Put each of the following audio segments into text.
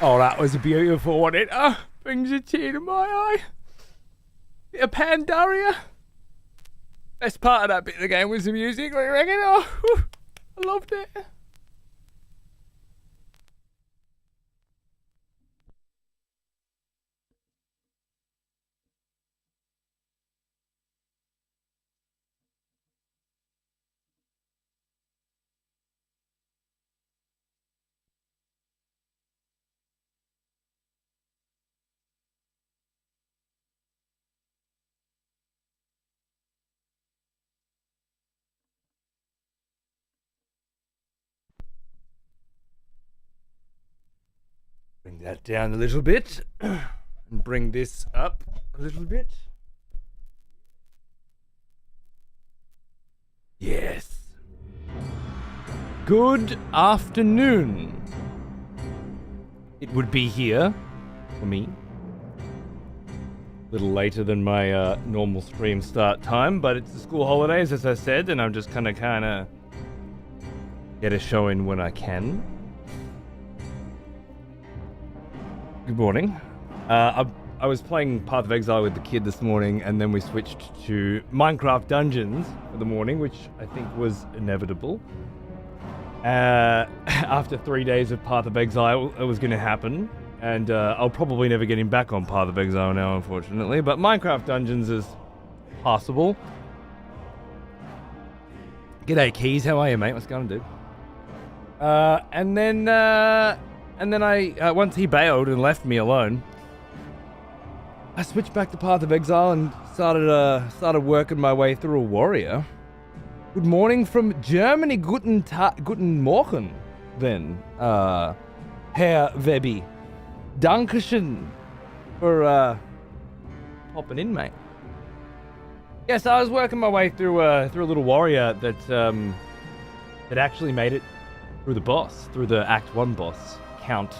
Oh, that was beautiful, wasn't it? Oh, brings a tear to my eye. Bit of Pandaria. Best part of that bit of the game was the music, what do you reckon? Oh, whew, I loved it. Bring that down a little bit. And bring this up a little bit. Yes. Good afternoon. It would be here for me. A little later than my normal stream start time, but it's the school holidays, as I said, and I'm just kind of get a show in when I can. Good morning. I was playing Path of Exile with the kid this morning, and then we switched to Minecraft Dungeons for the morning, which I think was inevitable. After 3 days of Path of Exile, it was going to happen, and I'll probably never get him back on Path of Exile now, unfortunately, but Minecraft Dungeons is possible. G'day, Keys. How are you, mate? What's going on, dude? And then I, once he bailed and left me alone, I switched back to Path of Exile and started working my way through a warrior. Good morning from Germany. Guten Morgen, then, Herr Webby. Dankeschön for popping in, mate. Yes, I was working my way through a little warrior that actually made it through the boss, through the Act 1 boss. Count,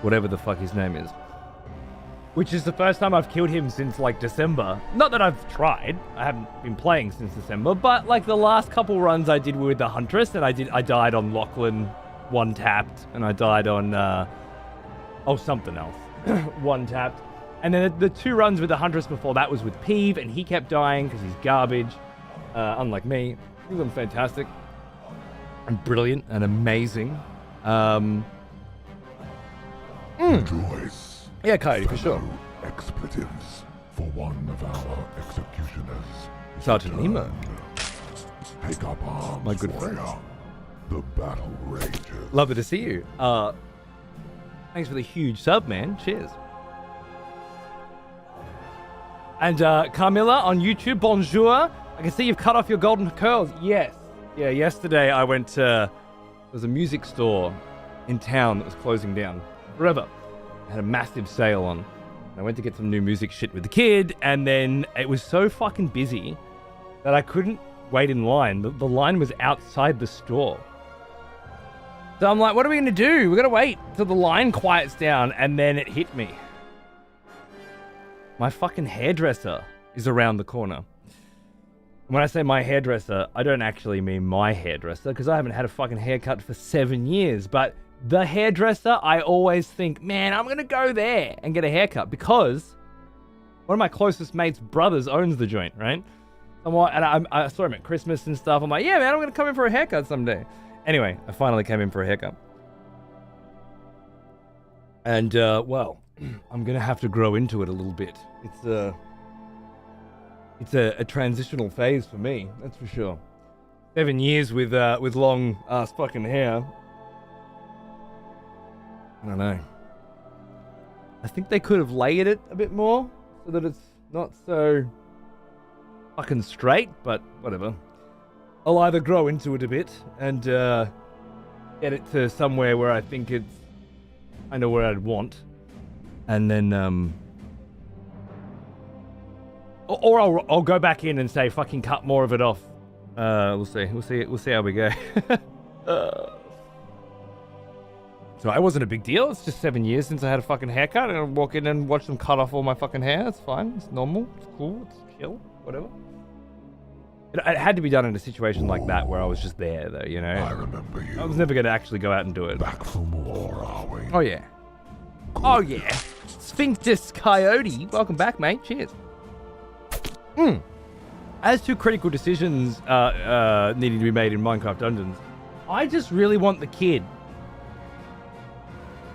whatever the fuck his name is. Which is the first time I've killed him since, like, December. Not that I've tried. I haven't been playing since December, but, like, the last couple runs I did were with the Huntress, and I died on Lachlan, one tapped, and I died on, something else. One tapped. And then the 2 runs with the Huntress before that was with Peeve, and he kept dying because he's garbage. Unlike me. He was fantastic. And brilliant and amazing. Rejoice. Yeah, Coyote, for sure. Expletives for one of our executioners. Sergeant Nemo. Take up arms, my good warrior. friend. The battle rages. Lovely to see you. Thanks for the huge sub, man. Cheers. And Carmilla on YouTube, bonjour. I can see you've cut off your golden curls. Yes. Yeah, yesterday I went to... There was a music store in town that was closing down forever. It had a massive sale on. And I went to get some new music shit with the kid, and then it was so fucking busy that I couldn't wait in line. The line was outside the store. So I'm like, what are we going to do? We're going to wait till the line quiets down, and then it hit me. My fucking hairdresser is around the corner. When I say my hairdresser, I don't actually mean my hairdresser, because I haven't had a fucking haircut for 7 years. But the hairdresser, I always think, man, I'm going to go there and get a haircut, because one of my closest mates' brothers owns the joint, right? I saw him at Christmas and stuff. I'm like, yeah, man, I'm going to come in for a haircut someday. Anyway, I finally came in for a haircut. And, well, I'm going to have to grow into it a little bit. It's a transitional phase for me, that's for sure. 7 years with long ass fucking hair. I don't know. I think they could have layered it a bit more so that it's not so fucking straight, but whatever. I'll either grow into it a bit and get it to somewhere where I think it's kind of where I'd want, and then or I'll go back in and say fucking cut more of it off. We'll see how we go. So it wasn't a big deal. It's just 7 years since I had a fucking haircut, and I'll walk in and watch them cut off all my fucking hair. It's fine. It's normal. It's cool. It's chill. Whatever. It had to be done in a situation like that where I was just there, though, you I know? remember you. I was never going to actually go out and do it. Back for more, are we? Oh, yeah. Oh, yeah. Sphinctus Coyote. Welcome back, mate. Cheers. As to critical decisions needing to be made in Minecraft Dungeons, I just really want the kid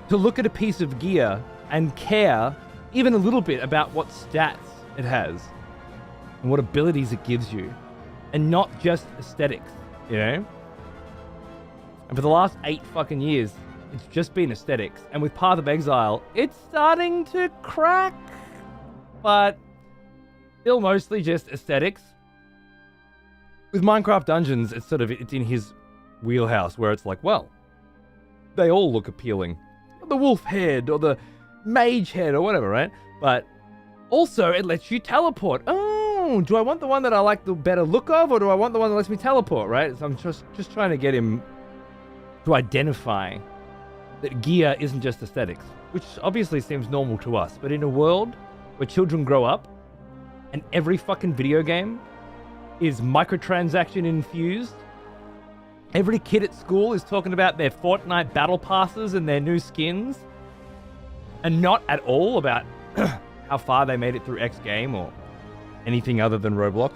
to look at a piece of gear and care even a little bit about what stats it has and what abilities it gives you, and not just aesthetics, you know? And for the last 8 fucking years, it's just been aesthetics. And with Path of Exile, it's starting to crack, but still mostly just aesthetics. With Minecraft Dungeons, it's in his wheelhouse where it's like, well, they all look appealing. The wolf head or the mage head or whatever, right? But also it lets you teleport. Oh, do I want the one that I like the better look of, or do I want the one that lets me teleport, right? So I'm just trying to get him to identify that gear isn't just aesthetics, which obviously seems normal to us. But in a world where children grow up and every fucking video game is microtransaction infused, every kid at school is talking about their Fortnite battle passes and their new skins, and not at all about how far they made it through X game or anything other than Roblox.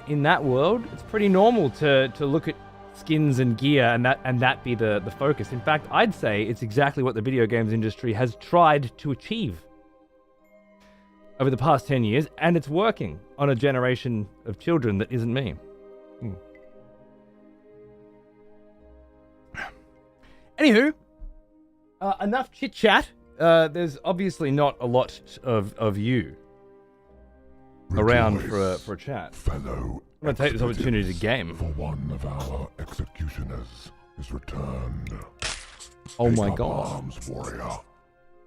In that world, it's pretty normal to look at skins and gear and that be the focus. In fact, I'd say it's exactly what the video games industry has tried to achieve over the past 10 years, and it's working on a generation of children that isn't me. Anywho, enough chit-chat. There's obviously not a lot of you around for a chat. Fellow I'm going to take this opportunity to game. For one of our executioners is returned. Oh my Take up god. arms, warrior.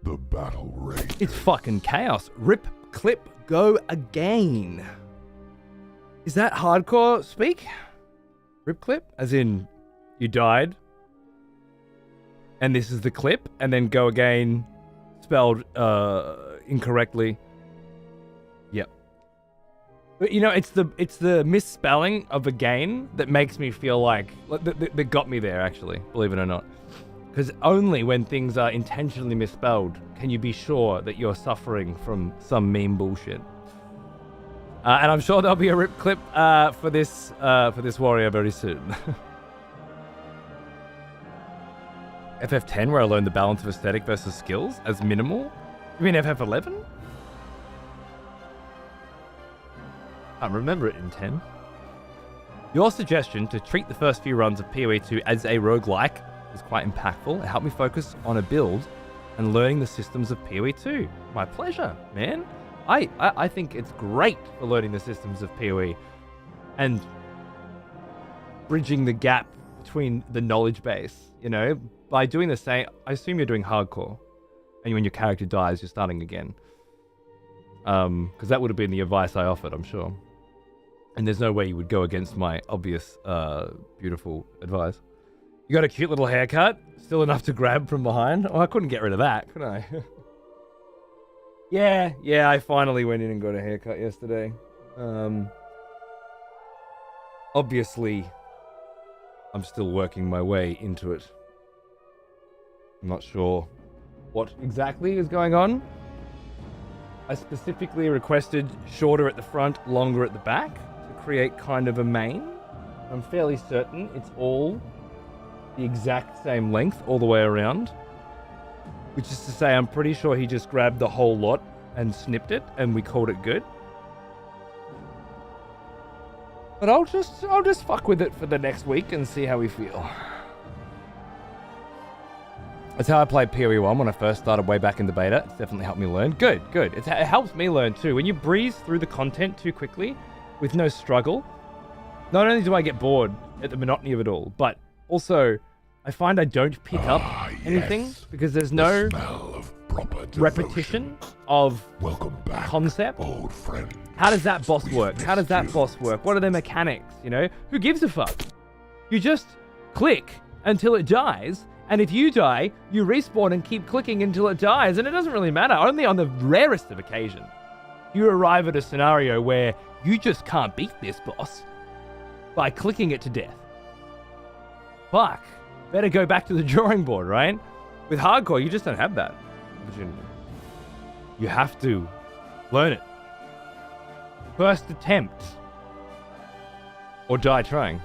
The battle rages. It's fucking chaos. Rip, clip, go again. Is that hardcore speak? Rip clip? As in, you died, and this is the clip, and then go again, spelled incorrectly. Yep. But you know, it's the misspelling of again that makes me feel like that got me there, actually, believe it or not. Because only when things are intentionally misspelled can you be sure that you're suffering from some meme bullshit. And I'm sure there'll be a rip clip for this warrior very soon. FF10, where I learned the balance of aesthetic versus skills as minimal? You mean FF11? Can't remember it in 10. Your suggestion to treat the first few runs of POE2 as a roguelike is quite impactful. It helped me focus on a build and learning the systems of POE2. My pleasure, man. I think it's great for learning the systems of POE and bridging the gap between the knowledge base, you know, by doing the same. I assume you're doing hardcore, and when your character dies, you're starting again. Because that would have been the advice I offered, I'm sure. And there's no way you would go against my obvious, beautiful advice. You got a cute little haircut, still enough to grab from behind. Oh, I couldn't get rid of that, could I? Yeah, I finally went in and got a haircut yesterday. Obviously, I'm still working my way into it. I'm not sure what exactly is going on. I specifically requested shorter at the front, longer at the back to create kind of a mane. I'm fairly certain it's all the exact same length all the way around. Which is to say, I'm pretty sure he just grabbed the whole lot and snipped it, and we called it good. But I'll just fuck with it for the next week and see how we feel. That's how I played POE1 when I first started way back in the beta. It's definitely helped me learn. Good. It helps me learn too. When you breeze through the content too quickly with no struggle, not only do I get bored at the monotony of it all, but also I find I don't pick up anything because there's no repetition of concept. Old friend. How does that boss work? How does that boss work? What are their mechanics? You know, who gives a fuck? You just click until it dies, and if you die, you respawn and keep clicking until it dies, and it doesn't really matter. Only on the rarest of occasions you arrive at a scenario where you just can't beat this boss by clicking it to death. Fuck. Better go back to the drawing board, right? With hardcore, you just don't have that opportunity. You have to learn it. First attempt. Or die trying.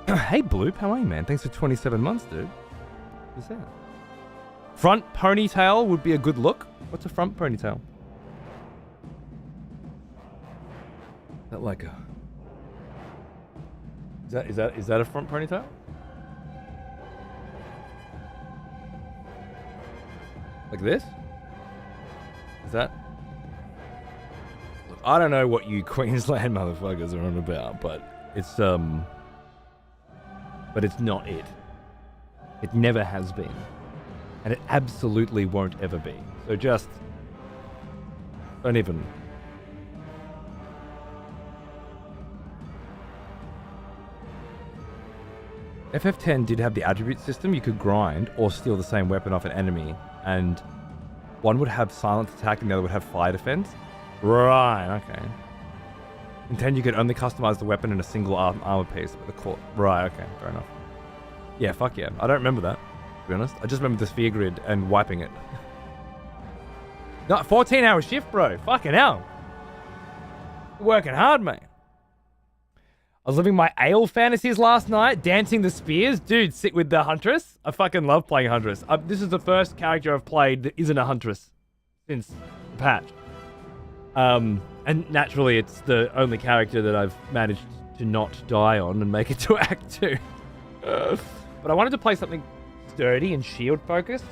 Hey, Bloop, how are you, man? Thanks for 27 months, dude. What's that? Front ponytail would be a good look. What's a front ponytail? Is that like a... Is that a front ponytail? Like this? Is that... Look, I don't know what you Queensland motherfuckers are on about, but it's not it. It never has been. And it absolutely won't ever be. So just... don't even... FF10 did have the attribute system. You could grind or steal the same weapon off an enemy, and one would have silent attack and the other would have fire defense. Right, okay. In 10, you could only customize the weapon in a single armor piece. But the core. Right, okay, fair enough. Yeah, fuck yeah. I don't remember that, to be honest. I just remember the sphere grid and wiping it. Not 14-hour shift, bro. Fucking hell. Working hard, mate. I was living my ale fantasies last night, dancing the spears. Dude, sit with the Huntress. I fucking love playing Huntress. This is the first character I've played that isn't a Huntress since the patch. And naturally, it's the only character that I've managed to not die on and make it to Act 2. But I wanted to play something sturdy and shield focused.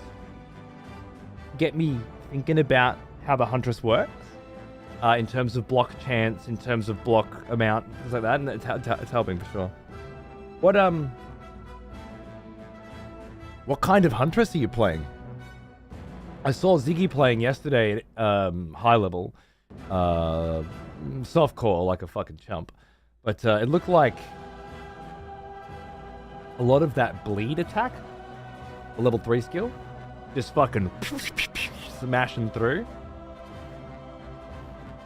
Get me thinking about how the Huntress works. In terms of block chance, in terms of block amount, things like that, and it's helping for sure. What kind of Huntress are you playing? I saw Ziggy playing yesterday at high level, soft core like a fucking chump, but it looked like a lot of that bleed attack, a level 3 skill, just fucking smashing through.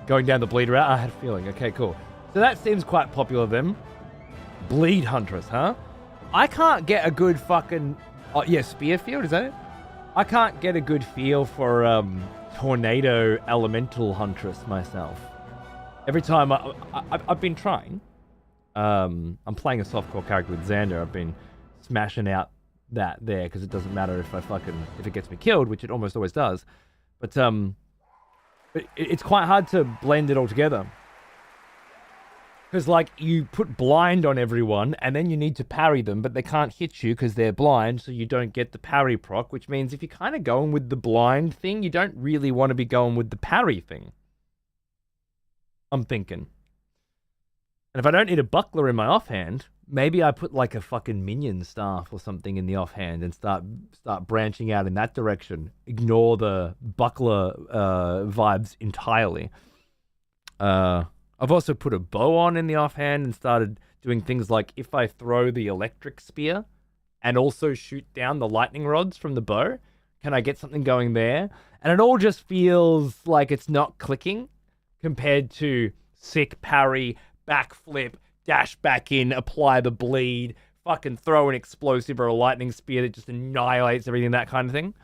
Going down the bleed route, I had a feeling. Okay, cool. So that seems quite popular then. Bleed Huntress, huh? I can't get a good fucking... Oh, yeah, Spear Field, is that it? I can't get a good feel for Tornado Elemental Huntress myself. Every time I've been trying. I'm playing a softcore character with Xander. I've been smashing out that there because it doesn't matter if it gets me killed, which it almost always does. But it's quite hard to blend it all together. Because, like, you put blind on everyone, and then you need to parry them, but they can't hit you because they're blind, so you don't get the parry proc, which means if you're kind of going with the blind thing, you don't really want to be going with the parry thing. I'm thinking. And if I don't need a buckler in my offhand, maybe I put, like, a fucking minion staff or something in the offhand and start branching out in that direction. Ignore the buckler vibes entirely. I've also put a bow on in the offhand and started doing things like if I throw the electric spear and also shoot down the lightning rods from the bow, can I get something going there? And it all just feels like it's not clicking compared to sick parry, backflip, dash back in, apply the bleed, fucking throw an explosive or a lightning spear that just annihilates everything, that kind of thing.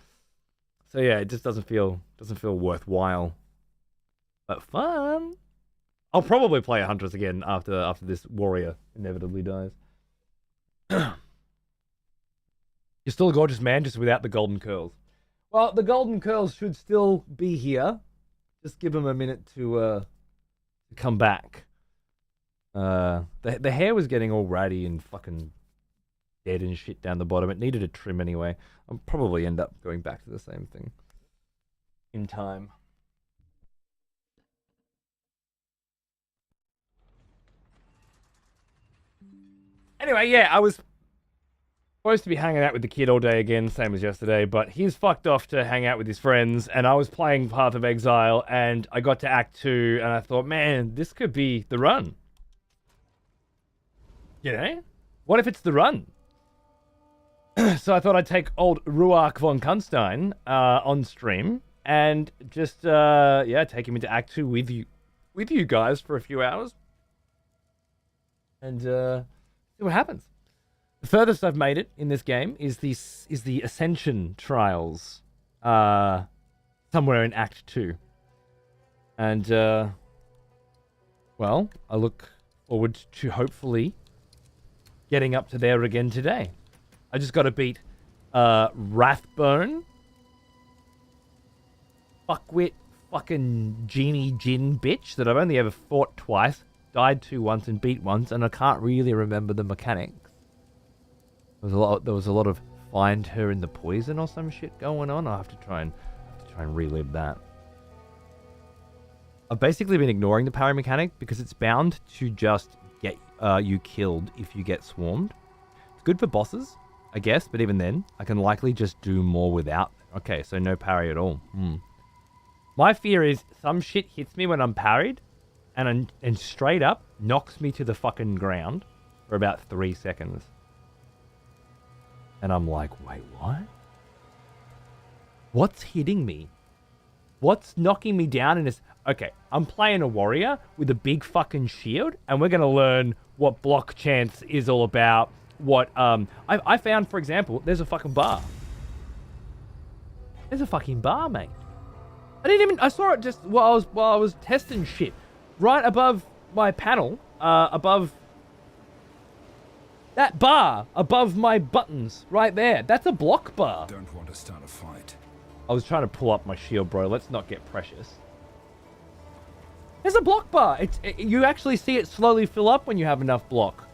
So yeah, it just doesn't feel worthwhile. But fun. I'll probably play a Huntress again after this warrior inevitably dies. You're still a gorgeous man, just without the golden curls. Well, the golden curls should still be here. Just give them a minute to come back. The hair was getting all ratty and fucking dead and shit down the bottom. It needed a trim anyway. I'll probably end up going back to the same thing in time. Anyway, yeah, I was supposed to be hanging out with the kid all day again, same as yesterday, but he's fucked off to hang out with his friends, and I was playing Path of Exile, and I got to Act 2, and I thought, man, this could be the run. You know? What if it's the run? So I thought I'd take old Ruark von Kunstein on stream, and just yeah, take him into Act 2 with you guys for a few hours, and see what happens. The furthest I've made it in this game is the Ascension trials, somewhere in Act 2, and well, I look forward to hopefully getting up to there again today. I just got to beat Wrathbone, fuckwit fucking genie Jin bitch that I've only ever fought twice, died to once, and beat once, and I can't really remember the mechanics. There was a lot of find her in the poison or some shit going on. I have to try and relive that. I've basically been ignoring the parry mechanic because it's bound to just get you killed if you get swarmed. It's good for bosses, I guess, but even then, I can likely just do more without. Okay, so no parry at all. My fear is some shit hits me when I'm parried, and straight up knocks me to the fucking ground for about 3 seconds. And I'm like, wait, what? What's hitting me? What's knocking me down in this? Okay, I'm playing a warrior with a big fucking shield, and we're going to learn what block chance is all about. What, I found, for example, there's a fucking bar. There's a fucking bar, mate. I saw it just while I was testing shit. Right above my panel, above that bar, above my buttons, right there. That's a block bar. Don't want to start a fight. I was trying to pull up my shield, bro. Let's not get precious. There's a block bar. You actually see it slowly fill up when you have enough block.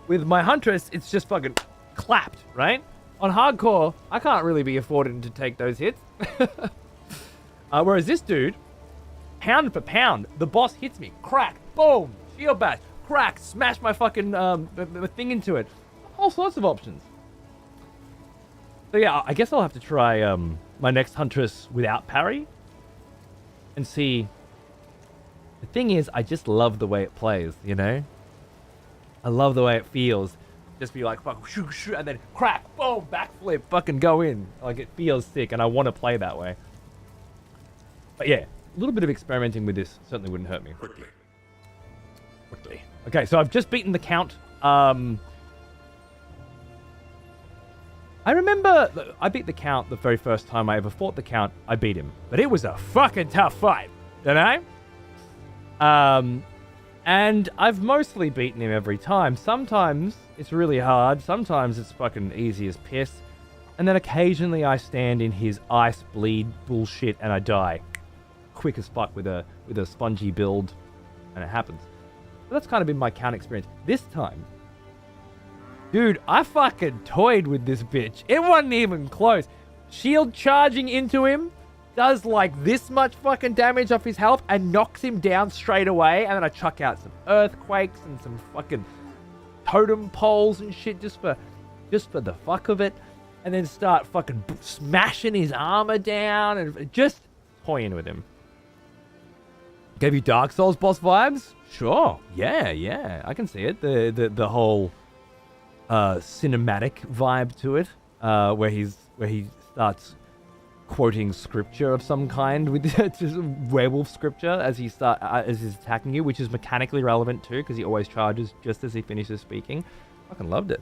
With my Huntress, it's just fucking clapped, right? On hardcore, I can't really be affording to take those hits. Whereas this dude, pound for pound, the boss hits me. Crack, boom, shield bash, crack, smash my fucking thing into it. All sorts of options. So yeah, I guess I'll have to try my next Huntress without parry and see. The thing is, I just love the way it plays, you know? I love the way it feels. Just be like, fuck, shoo, shoo, and then crack, boom, backflip, fucking go in. Like, it feels sick, and I want to play that way. But yeah, a little bit of experimenting with this certainly wouldn't hurt me. Quickly. Okay, so I've just beaten the Count. I remember I beat the Count the very first time I ever fought the Count. I beat him. But it was a fucking tough fight, you know? And I've mostly beaten him every time. Sometimes it's really hard. Sometimes it's fucking easy as piss. And then occasionally I stand in his ice bleed bullshit and I die. Quick as fuck with a spongy build. And it happens. So that's kind of been my Count experience. This time, dude, I fucking toyed with this bitch. It wasn't even close. Shield charging into him does like this much fucking damage off his health and knocks him down straight away. And then I chuck out some earthquakes and some fucking totem poles and shit just for the fuck of it. And then start fucking smashing his armor down and just toying with him. Gave you Dark Souls boss vibes? Sure. Yeah. I can see it. The whole cinematic vibe to it, where he starts quoting scripture of some kind with just werewolf scripture as he's attacking you, which is mechanically relevant too, because he always charges just as he finishes speaking. Fucking loved it.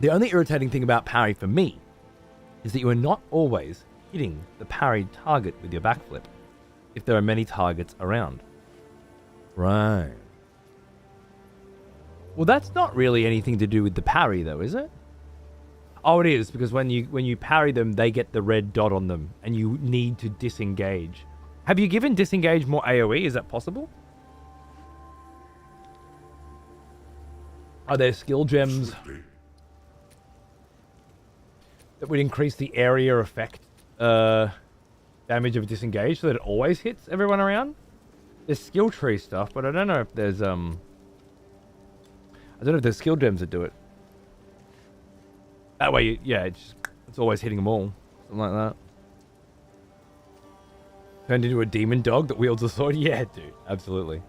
The only irritating thing about parry for me is that you are not always hitting the parried target with your backflip if there are many targets around. Right. Well, that's not really anything to do with the parry, though, is it? Oh, it is, because when you parry them, they get the red dot on them, and you need to disengage. Have you given disengage more AoE? Is that possible? Are there skill gems that would increase the area effect damage of disengage so that it always hits everyone around? There's skill tree stuff, but I don't know if there's I don't know if there's skill gems that do it. That way, yeah, it's always hitting them all. Something like that. Turned into a demon dog that wields a sword? Yeah, dude, absolutely.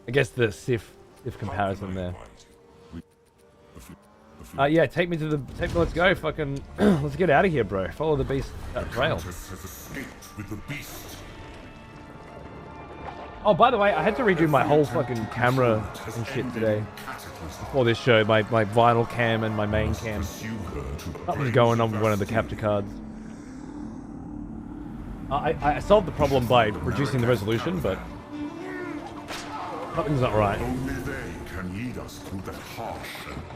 I guess the Sif comparison there. Yeah, take me, let's go, fucking, let's get out of here, bro. Follow the beast trail. Has escaped with the beast. Oh, by the way, I had to redo my whole fucking camera and shit today. Before this show, my vinyl cam and my main cam. Something's going on with one of the capture cards. I solved the problem by reducing the resolution, but something's not right. Only they can lead us through that harsh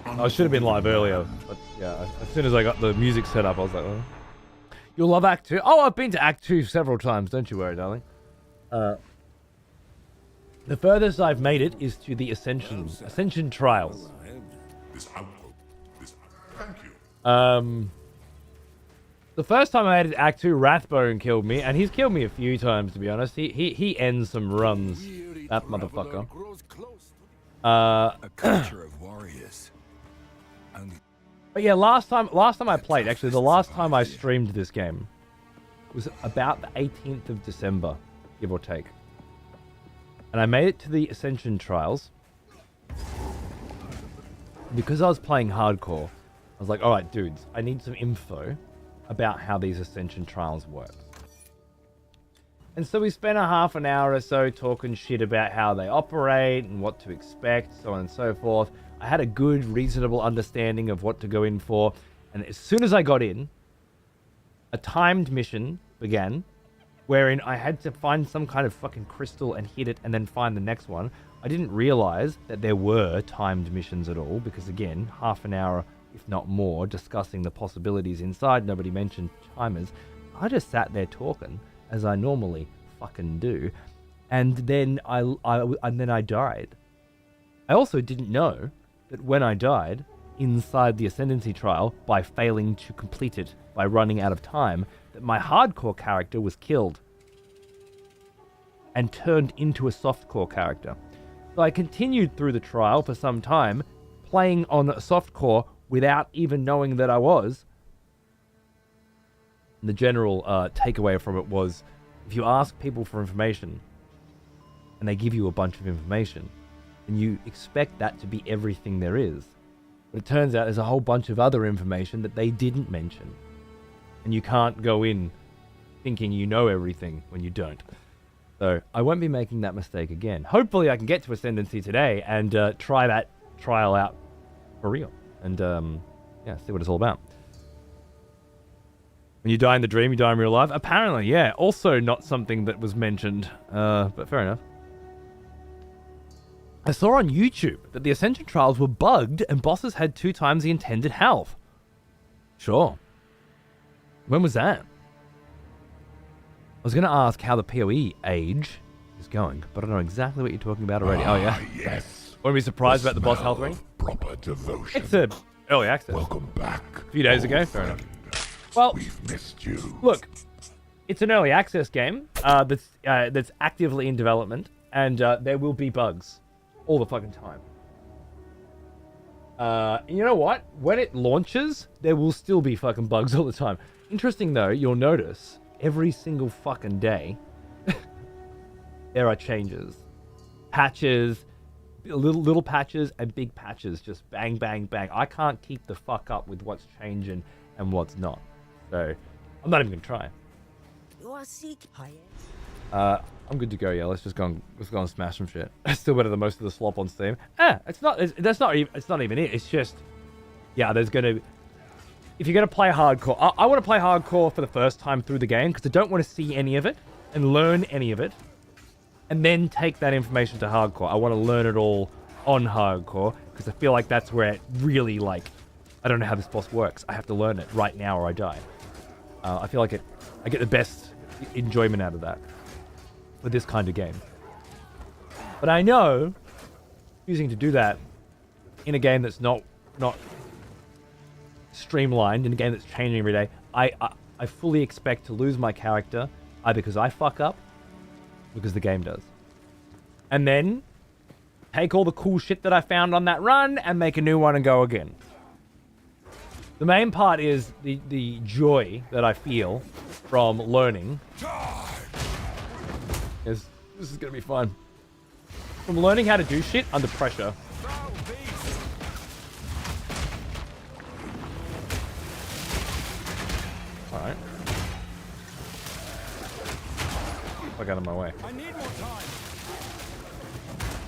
and I should have been live earlier, but yeah, as soon as I got the music set up, I was like, oh. You'll love Act 2? Oh, I've been to Act 2 several times, don't you worry, darling. The furthest I've made it is to the Ascension Trials. Thank you. The first time I made it Act 2, Rathbone killed me, and he's killed me a few times, to be honest. He ends some runs, that motherfucker. A culture of warriors. But yeah, last time I played, actually, the last time I streamed this game was about the 18th of December, give or take. And I made it to the Ascension Trials. Because I was playing hardcore, I was like, alright, dudes, I need some info about how these Ascension Trials work. And so we spent a half an hour or so talking shit about how they operate and what to expect, so on and so forth. I had a good, reasonable understanding of what to go in for. And as soon as I got in, a timed mission began, wherein I had to find some kind of fucking crystal and hit it and then find the next one. I didn't realize that there were timed missions at all, because again, half an hour, if not more, discussing the possibilities inside. Nobody mentioned timers. I just sat there talking, as I normally fucking do, and then I died. I also didn't know that when I died inside the Ascendancy trial, by failing to complete it, by running out of time, that my hardcore character was killed and turned into a softcore character. So I continued through the trial for some time, playing on softcore without even knowing that I was. And the general takeaway from it was, if you ask people for information and they give you a bunch of information, then you expect that to be everything there is. But it turns out there's a whole bunch of other information that they didn't mention. And you can't go in thinking you know everything when you don't. So I won't be making that mistake again. Hopefully I can get to Ascendancy today and try that trial out for real. And yeah, see what it's all about. When you die in the dream, you die in real life? Apparently, yeah. Also not something that was mentioned, but fair enough. I saw on YouTube that the Ascension trials were bugged and bosses had 2 times the intended health. Sure. When was that? I was going to ask how the POE age is going, but I know exactly what you're talking about already. Oh, yeah? Yes. Won't be surprised about the boss health ring? Proper devotion. It's an early access. Welcome back. A few days ago? Fair enough. Well, We've missed you. look, it's an early access game that's actively in development, and there will be bugs all the fucking time. You know what? When it launches, there will still be fucking bugs all the time. Interesting though, you'll notice every single fucking day there are changes, patches, little patches and big patches, just bang, bang, bang. I can't keep the fuck up with what's changing and what's not. So I'm not even gonna try. I'm good to go. Yeah, let's go and smash some shit. It's still better than most of the slop on Steam. It's not even it. It's just, yeah, there's gonna. If you're gonna play hardcore, I want to play hardcore for the first time through the game because I don't want to see any of it and learn any of it, and then take that information to hardcore. I want to learn it all on hardcore because I feel like that's where it really, like, I don't know how this boss works. I have to learn it right now or I die. I feel like I get the best enjoyment out of that with this kind of game. But I know choosing to do that in a game that's not streamlined, in a game that's changing every day, I fully expect to lose my character either because I fuck up or because the game does. And then take all the cool shit that I found on that run and make a new one and go again. The main part is the joy that I feel from learning. This is gonna be fun. From learning how to do shit under pressure. Alright. Fuck out of my way. I need more time.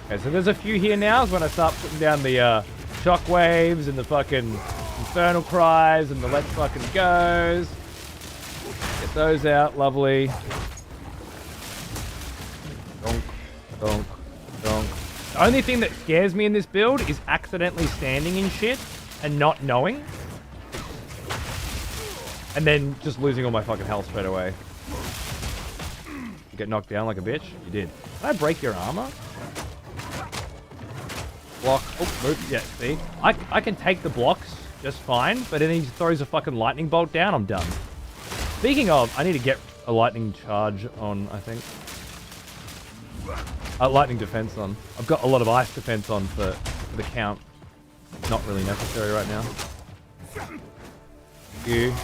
Okay, so there's a few here now. Is when I start putting down the shockwaves and the fucking infernal cries and the let's fucking goes. Get those out, lovely. Donk, donk, donk. The only thing that scares me in this build is accidentally standing in shit and not knowing. And then just losing all my fucking health straight away. You get knocked down like a bitch? You did. Can I break your armor? Block. Oh, move. Yeah, see? I can take the blocks just fine, but then he throws a fucking lightning bolt down, I'm done. Speaking of, I need to get a lightning charge on, I think. Lightning defense on. I've got a lot of ice defense on for the count. Not really necessary right now. You.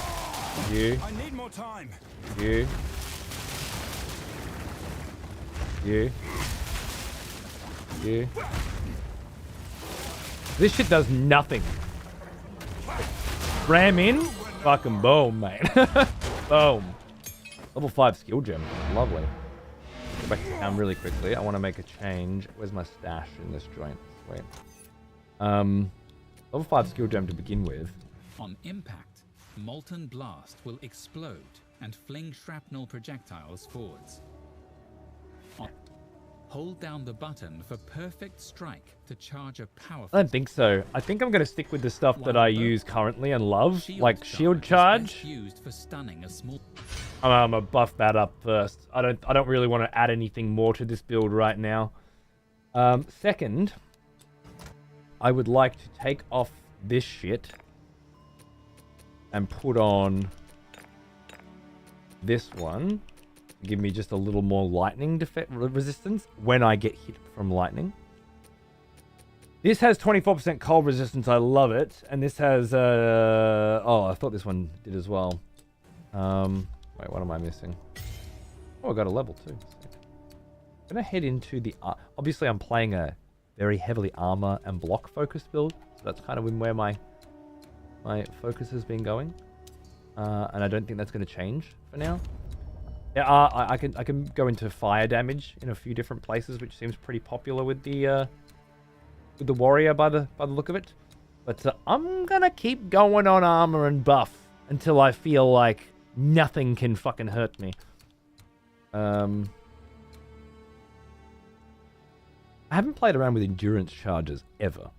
I need more time. You. This shit does nothing. Ram in, fucking boom, mate. Boom. Level 5 skill gem. Lovely. Go back to town really quickly. I want to make a change. Where's my stash in this joint? Wait. Level 5 skill gem to begin with. On impact, Molten Blast will explode and fling shrapnel projectiles forwards. Hold down the button for perfect strike to charge a powerful... I don't think so. I think I'm going to stick with the stuff that I use currently and love, like shield charge. Used for stunning a small... I'm gonna buff that up first. I don't really want to add anything more to this build right now. Second, I would like to take off this shit and put on this one. Give me just a little more lightning resistance when I get hit from lightning. This has 24% cold resistance. I love it. And this has... oh, I thought this one did as well. Wait, what am I missing? Oh, I got a level too. I'm going to head into the... obviously, I'm playing a very heavily armor and block focused build. So that's kind of where my focus has been going. And I don't think that's going to change for now. Yeah, I can go into fire damage in a few different places, which seems pretty popular with the warrior by the look of it. But I'm gonna keep going on armor and buff until I feel like nothing can fucking hurt me. I haven't played around with endurance charges ever.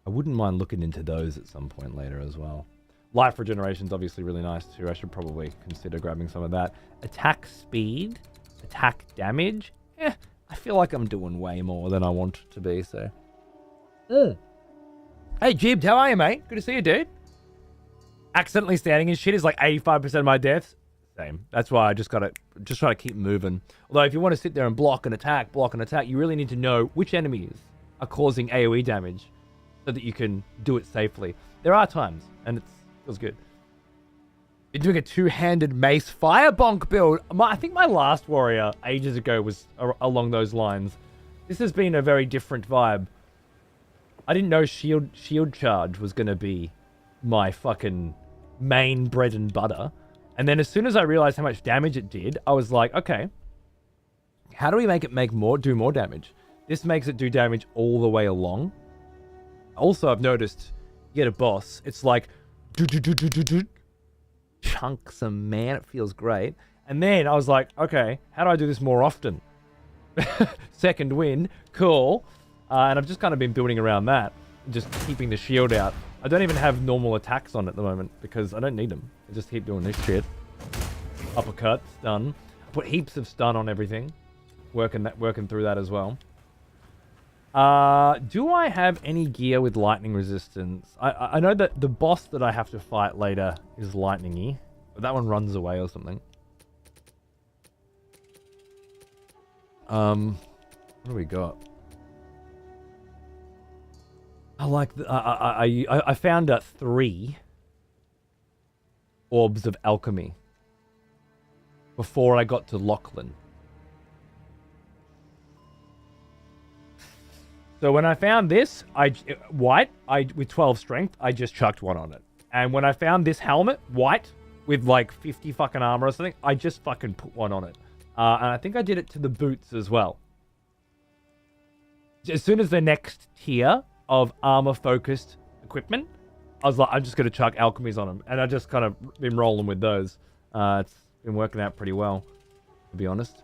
I wouldn't mind looking into those at some point later as well. Life regeneration is obviously really nice too. I should probably consider grabbing some of that. Attack speed, attack damage. I feel like I'm doing way more than I want to be, so. Hey, Jibbed, how are you, mate? Good to see you, dude. Accidentally standing in shit is like 85% of my deaths. Same. That's why I just try to keep moving. Although if you want to sit there and block and attack, you really need to know which enemies are causing AoE damage so that you can do it safely. There are times, and it feels good. Been doing a two-handed mace firebonk build. I think my last warrior ages ago was along those lines. This has been a very different vibe. I didn't know shield charge was going to be my fucking main bread and butter. And then as soon as I realized how much damage it did, I was like, okay, how do we make it do more damage? This makes it do damage all the way along. Also, I've noticed, you get a boss, it's like, chunks of man, it feels great. And then I was like, okay, how do I do this more often? Second win, cool. And I've just kind of been building around that, just keeping the shield out. I don't even have normal attacks on at the moment because I don't need them. I just keep doing this shit. Uppercut, stun. I put heaps of stun on everything. Working through that as well. Do I have any gear with lightning resistance? I know that the boss that I have to fight later is lightning-y, but that one runs away or something. What do we got? I found 3 orbs of alchemy before I got to Lachlan. So when I found this, with 12 strength, I just chucked one on it. And when I found this helmet, white, with like 50 fucking armor or something, I just fucking put one on it. And I think I did it to the boots as well. As soon as the next tier of armor-focused equipment, I was like, I'm just going to chuck alchemies on them. And I just kind of been rolling with those. It's been working out pretty well, to be honest.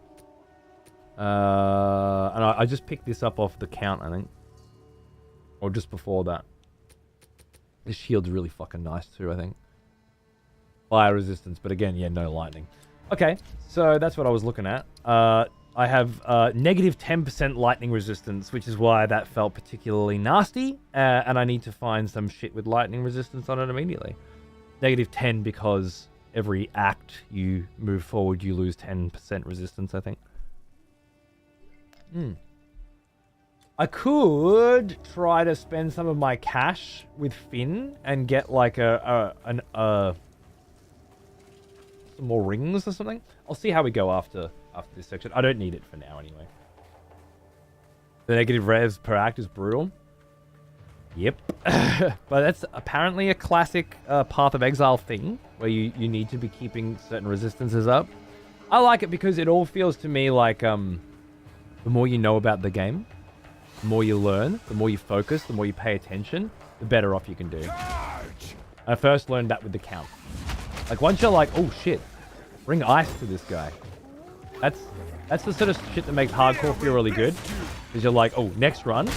And I just picked this up off the count, I think. Or just before that. This shield's really fucking nice too, I think. Fire resistance, but again, yeah, no lightning. Okay, so that's what I was looking at. I have negative 10% lightning resistance, which is why that felt particularly nasty. And I need to find some shit with lightning resistance on it immediately. Negative 10 because every act you move forward, you lose 10% resistance, I think. I could try to spend some of my cash with Finn and get like some more rings or something. I'll see how we go after this section. I don't need it for now anyway. The negative revs per act is brutal. Yep. But that's apparently a classic Path of Exile thing where you need to be keeping certain resistances up. I like it because it all feels to me like the more you know about the game, the more you learn, the more you focus, the more you pay attention, the better off you can do. I first learned that with the count. Like once you're like, oh shit, bring ice to this guy. That's the sort of shit that makes hardcore feel really good. Because you're like, oh, next run,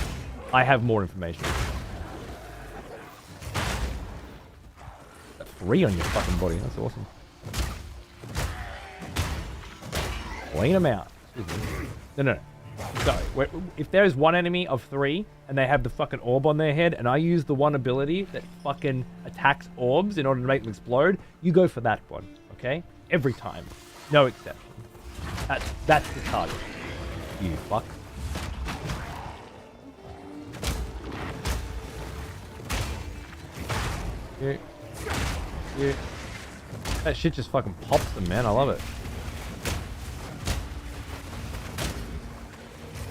I have more information. 3 on your fucking body, that's awesome. Clean them out. No. Sorry, if there's one enemy of 3 and they have the fucking orb on their head and I use the one ability that fucking attacks orbs in order to make them explode, you go for that one, okay? Every time. No exception. That's the target. You fuck. Yeah. That shit just fucking pops them, man. I love it.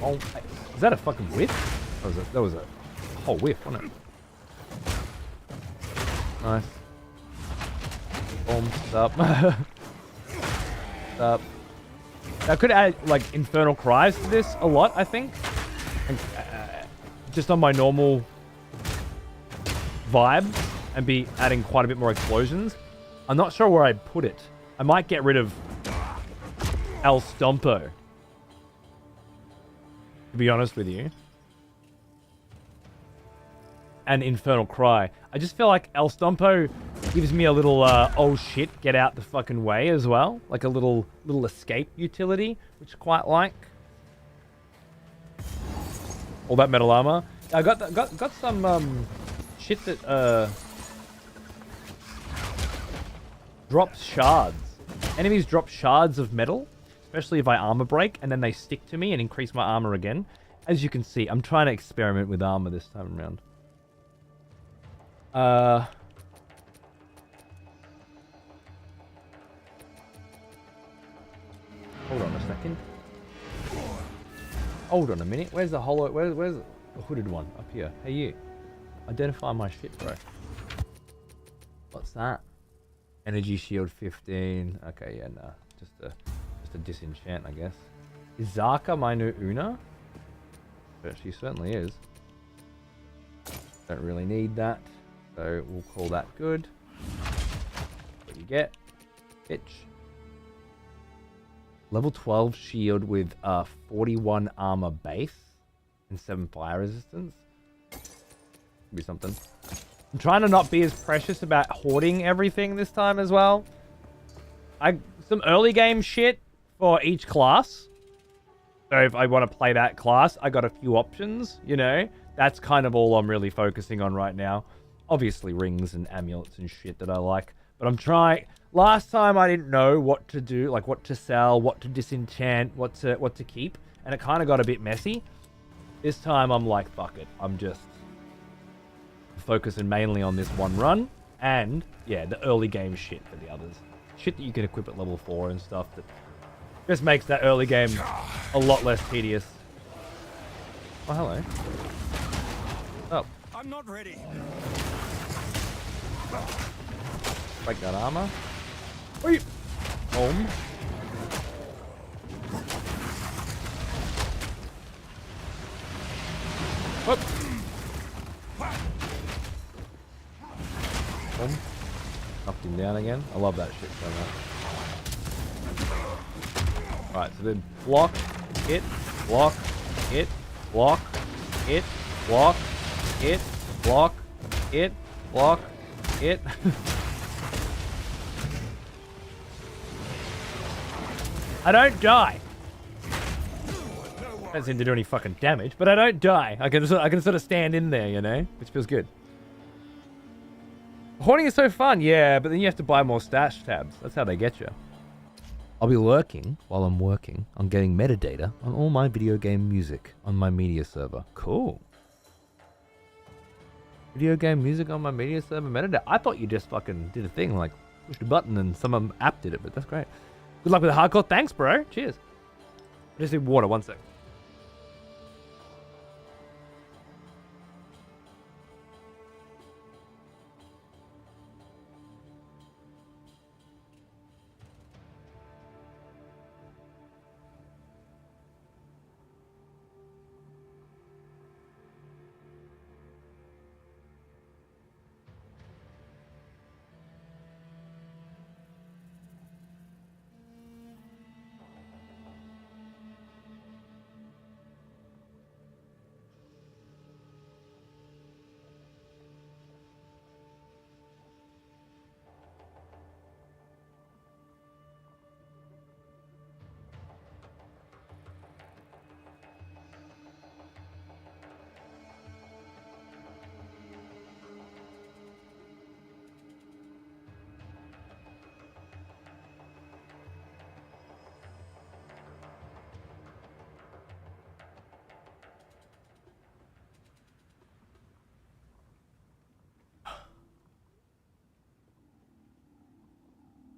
Oh, is that a fucking whiff? That was a whole whiff, wasn't it? Nice. Boom. Stop. Stop. I could add, like, Infernal Cries to this a lot, I think. And, just on my normal vibe. And be adding quite a bit more explosions. I'm not sure where I'd put it. I might get rid of El Stompo. To be honest with you. And Infernal Cry. I just feel like El Stompo gives me a little, oh shit, get out the fucking way as well. Like a little escape utility, which I quite like. All that metal armor. I got some, shit that, drops shards. Enemies drop shards of metal, especially if I armor break, and then they stick to me and increase my armor again. As you can see, I'm trying to experiment with armor this time around. Hold on a second. Hold on a minute. Where's the hollow? Where's the hooded one? Up here. Hey, you. Identify my shit, bro. What's that? Energy shield 15. Okay, yeah, nah. Just a disenchant, I guess. Is Zaka my new Una? But she certainly is. Don't really need that. So we'll call that good. What you get? Bitch. Level 12 shield with 41 armor base and 7 fire resistance. Could be something. I'm trying to not be as precious about hoarding everything this time as well. Some early game shit for each class. So if I want to play that class, I got a few options, you know. That's kind of all I'm really focusing on right now. Obviously rings and amulets and shit that I like. But I'm trying... Last time I didn't know what to do, like what to sell, what to disenchant, what to keep. And it kind of got a bit messy. This time I'm like, fuck it. I'm just focusing mainly on this one run. And, yeah, the early game shit for the others. Shit that you can equip at level 4 and stuff that just makes that early game a lot less tedious. Oh, hello. Oh. I'm not ready. Break that armor. Wait. Home. Whoop. Home. Knocked him down again. I love that shit so much. Right, so then block, hit, block, hit, block, hit, block, hit, block, hit, block, hit. I don't die. Don't seem to do any fucking damage, but I don't die. I can sort of stand in there, you know, which feels good. Haunting is so fun, yeah, but then you have to buy more stash tabs. That's how they get you. I'll be lurking while I'm working on getting metadata on all my video game music on my media server. Cool. Video game music on my media server metadata. I thought you just fucking did a thing, like pushed a button and some app did it, but that's great. Good luck with the hardcore. Thanks, bro. Cheers. I just need water. 1 sec.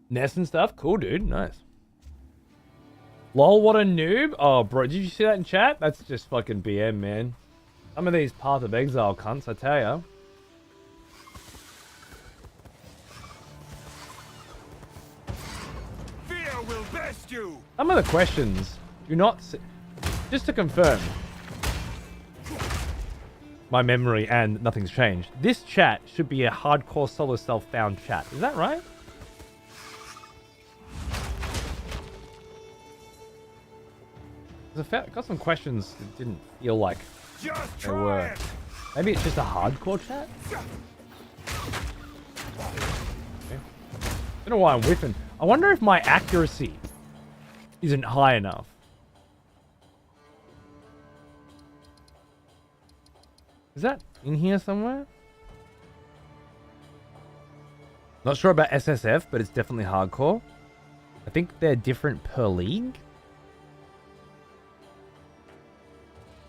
Nest and stuff? Cool, dude. Nice. Lol, what a noob. Oh, bro, did you see that in chat? That's just fucking BM, man. Some of these Path of Exile cunts, I tell ya. Fear will best you. Some of the questions do not... Just to confirm my memory and nothing's changed. This chat should be a hardcore solo self-found chat. Is that right? I got some questions that didn't feel like they were. Maybe it's just a hardcore chat? Okay. Don't know why I'm whiffing. I wonder if my accuracy isn't high enough. Is that in here somewhere? Not sure about Hcssf, but it's definitely hardcore. I think they're different per league.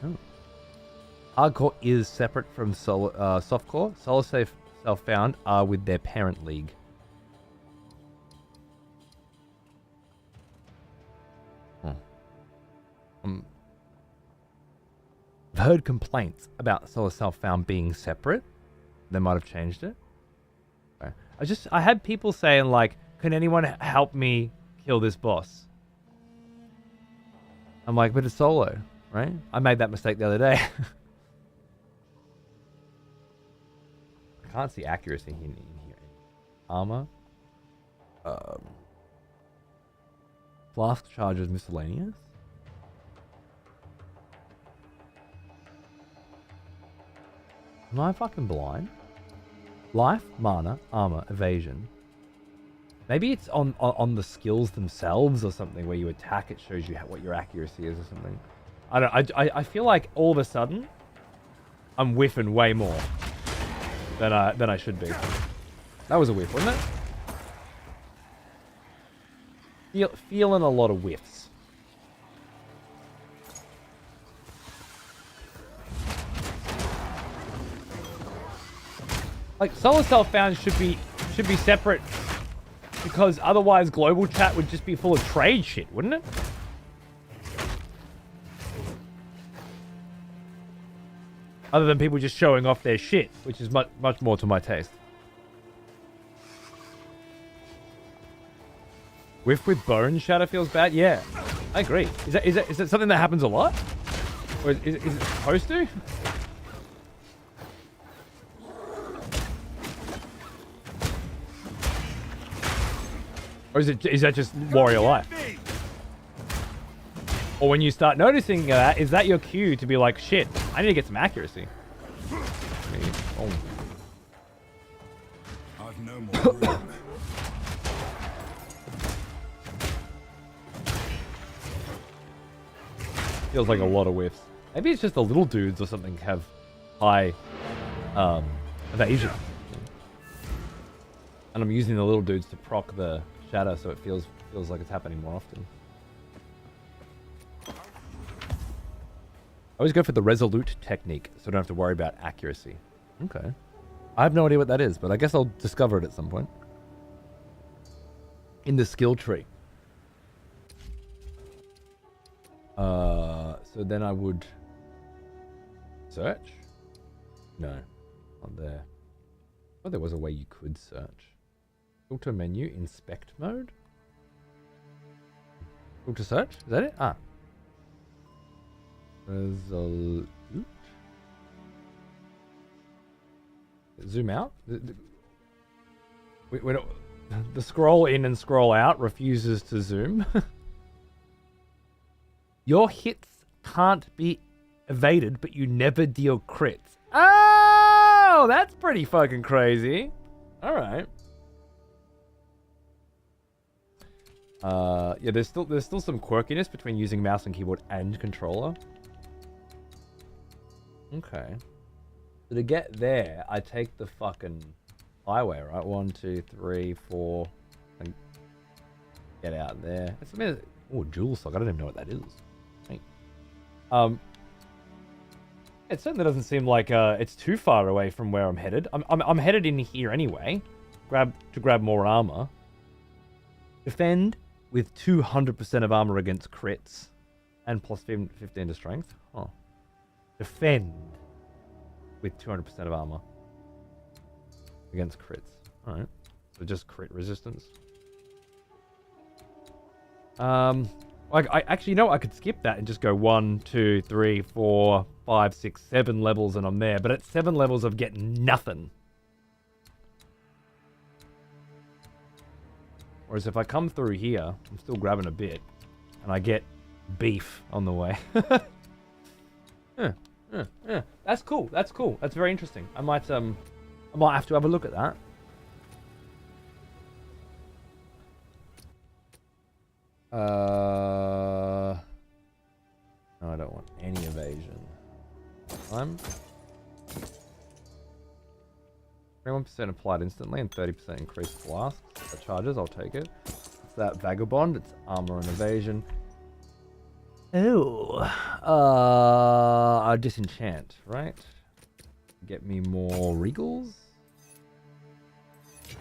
Oh. Hardcore is separate from softcore. Solo self-found are with their parent league. I've heard complaints about solo self-found being separate. They might have changed it. Okay. I had people saying like, can anyone help me kill this boss? I'm like, but it's solo. Right? I made that mistake the other day. I can't see accuracy in here. Armor. Flask charges miscellaneous. Am I fucking blind? Life, mana, armor, evasion. Maybe it's on the skills themselves or something where you attack, it shows you what your accuracy is or something. I don't. I feel like all of a sudden, I'm whiffing way more than I should be. That was a whiff, wasn't it? Feeling a lot of whiffs. Like solo self-found should be separate because otherwise global chat would just be full of trade shit, wouldn't it? Other than people just showing off their shit, which is much more to my taste. Whiff with bone shatter feels bad? Yeah, I agree. Is that something that happens a lot? Or is it supposed to? Or is that just warrior life? Or when you start noticing that, is that your cue to be like, shit, I need to get some accuracy? Oh. I've no more room. Feels like a lot of whiffs. Maybe it's just the little dudes or something have high evasion. And I'm using the little dudes to proc the shadow so it feels like it's happening more often. I always go for the resolute technique so I don't have to worry about accuracy. Okay. I have no idea what that is, but I guess I'll discover it at some point. In the skill tree. So then I would search? No, not there. Oh, there was a way you could search. Filter menu, inspect mode? Filter search? Is that it? Ah. Resolute. Zoom out? We don't, the scroll in and scroll out refuses to zoom. Your hits can't be evaded, but you never deal crits. Oh, that's pretty fucking crazy. All right. Yeah, there's still some quirkiness between using mouse and keyboard and controller. Okay. So to get there, I take the fucking highway, right? 1, 2, 3, 4. And get out there. Oh, jewel sock. I don't even know what that is. It certainly doesn't seem like it's too far away from where I'm headed. I'm headed in here anyway. To grab more armor. Defend with 200% of armor against crits, and plus 15 to strength. Huh. Defend with 200% of armor against crits. All right. So just crit resistance. I actually, you know, I could skip that and just go 1, 2, 3, 4, 5, 6, 7 levels and I'm there. But at 7 levels, I'm getting nothing. Whereas if I come through here, I'm still grabbing a bit, and I get beef on the way. Yeah. That's cool. That's cool. That's very interesting. I might have to have a look at that. No, I don't want any evasion. 21% applied instantly and 30% increased blast. The charges, I'll take it. It's that vagabond. It's armor and evasion. Oh, disenchant, right? Get me more regals. That's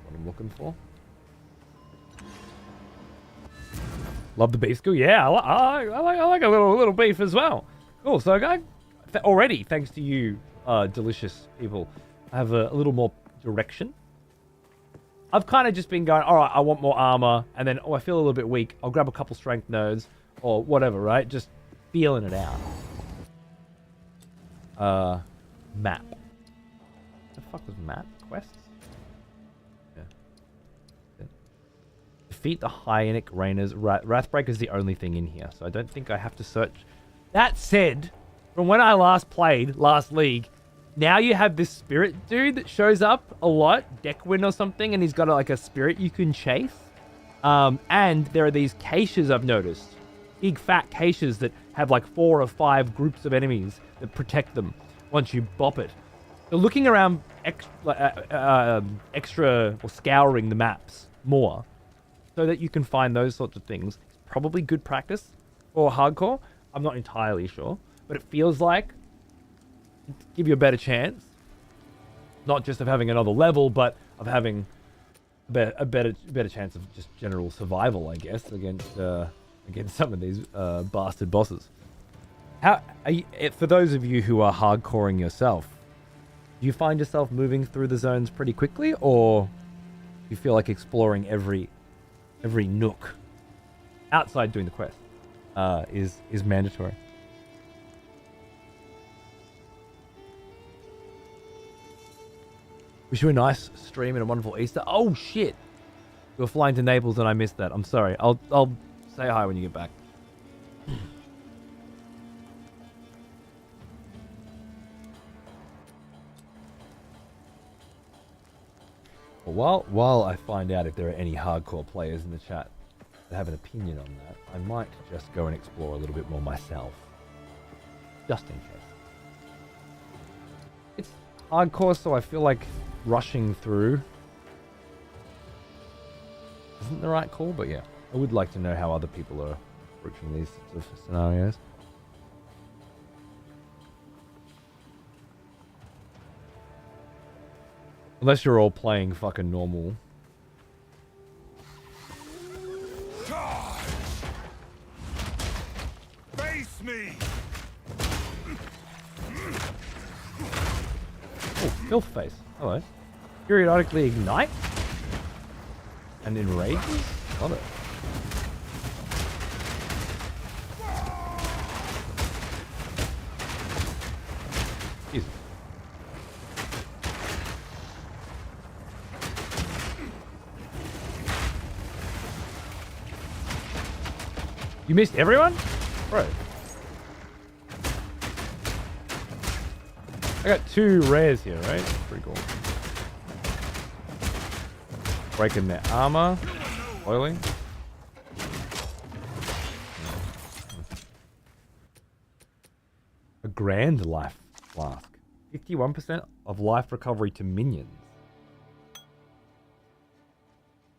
what I'm looking for. Love the beef skill. Yeah, I like a little beef as well. Cool. So, already, thanks to you, delicious people, I have a little more direction. I've kind of just been going, all right, I want more armor, and then, I feel a little bit weak. I'll grab a couple strength nodes, or whatever, right? Just feeling it out. Map. What the fuck was map? Quests? Yeah. Defeat the Hyenic Rainers. Wrathbreaker is the only thing in here, so I don't think I have to search. That said, from when I last played, last league, now you have this spirit dude that shows up a lot, Deckwin or something, and he's got like a spirit you can chase. And there are these caches I've noticed. Big fat caches that have like 4 or 5 groups of enemies that protect them once you bop it. So looking around extra or scouring the maps more so that you can find those sorts of things is probably good practice for hardcore. I'm not entirely sure, but it feels like give you a better chance, not just of having another level, but of having a better chance of just general survival, I guess, against some of these bastard bosses. How are you, for those of you who are hardcoring yourself, do you find yourself moving through the zones pretty quickly, or do you feel like exploring every every nook outside doing the quest is mandatory. Wish you a nice stream and a wonderful Easter. Oh shit! You were flying to Naples and I missed that. I'm sorry. I'll say hi when you get back. Well, while I find out if there are any hardcore players in the chat that have an opinion on that, I might just go and explore a little bit more myself. Just in case. It's hardcore, so I feel like rushing through isn't the right call, but yeah. I would like to know how other people are approaching these sorts of scenarios. Unless you're all playing fucking normal. Face me! Oh, filth face. Hello. Periodically ignite? And enrages? Love it. Jesus. You missed everyone? Bro. I got 2 rares here, right? Pretty cool. Breaking their armor. Oiling. A grand life flask. 51% of life recovery to minions.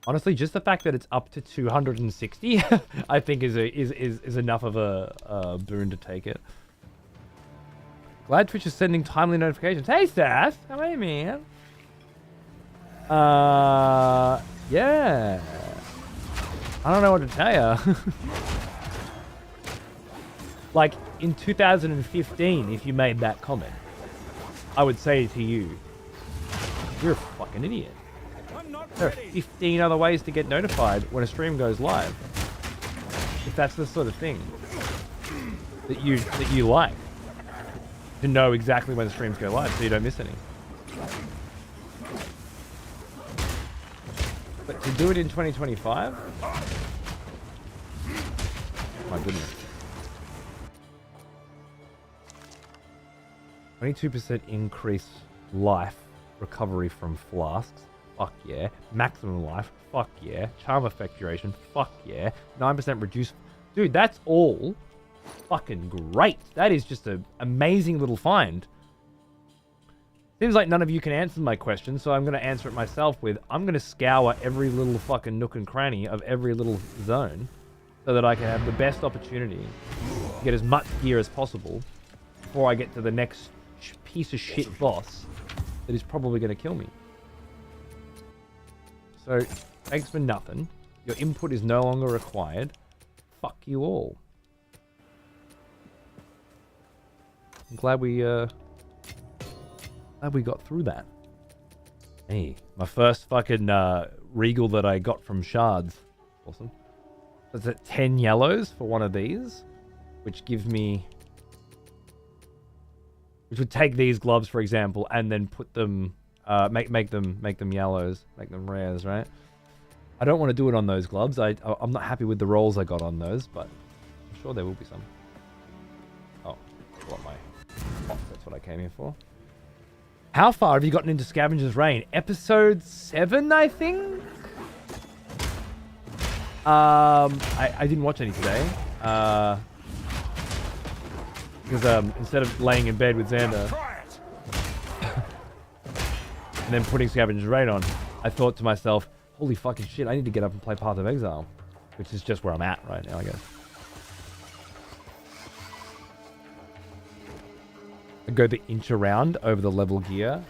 Honestly, just the fact that it's up to 260, I think is enough of a boon to take it. Glad Twitch is sending timely notifications. Hey, Sass! How are you, man? Yeah. I don't know what to tell you. Like, in 2015, if you made that comment, I would say to you, you're a fucking idiot. There are 15 other ways to get notified when a stream goes live. If that's the sort of thing that you like. To know exactly when the streams go live so you don't miss any. But to do it in 2025? My goodness. 22% increase life recovery from flasks. Fuck yeah. Maximum life. Fuck yeah. Charm effect duration. Fuck yeah. 9% reduced. Dude, that's all fucking great. That is just an amazing little find. Seems like none of you can answer my question, so I'm going to answer it myself with, I'm going to scour every little fucking nook and cranny of every little zone so that I can have the best opportunity to get as much gear as possible before I get to the next piece of shit boss that is probably going to kill me. So, thanks for nothing. Your input is no longer required. Fuck you all. I'm glad we got through that. Hey, my first fucking regal that I got from shards. Awesome. That's at 10 yellows for one of these, which gives me, which would take these gloves, for example, and then put them, make them yellows, make them rares, right? I don't want to do it on those gloves. I'm not happy with the rolls I got on those, but I'm sure there will be some. Oh, I want my box. That's what I came here for. How far have you gotten into Scavenger's Reign? Episode 7, I think? I didn't watch any today. Because instead of laying in bed with Xander and then putting Scavenger's Reign on, I thought to myself, holy fucking shit, I need to get up and play Path of Exile. Which is just where I'm at right now, I guess. I go the inch around over the level gear.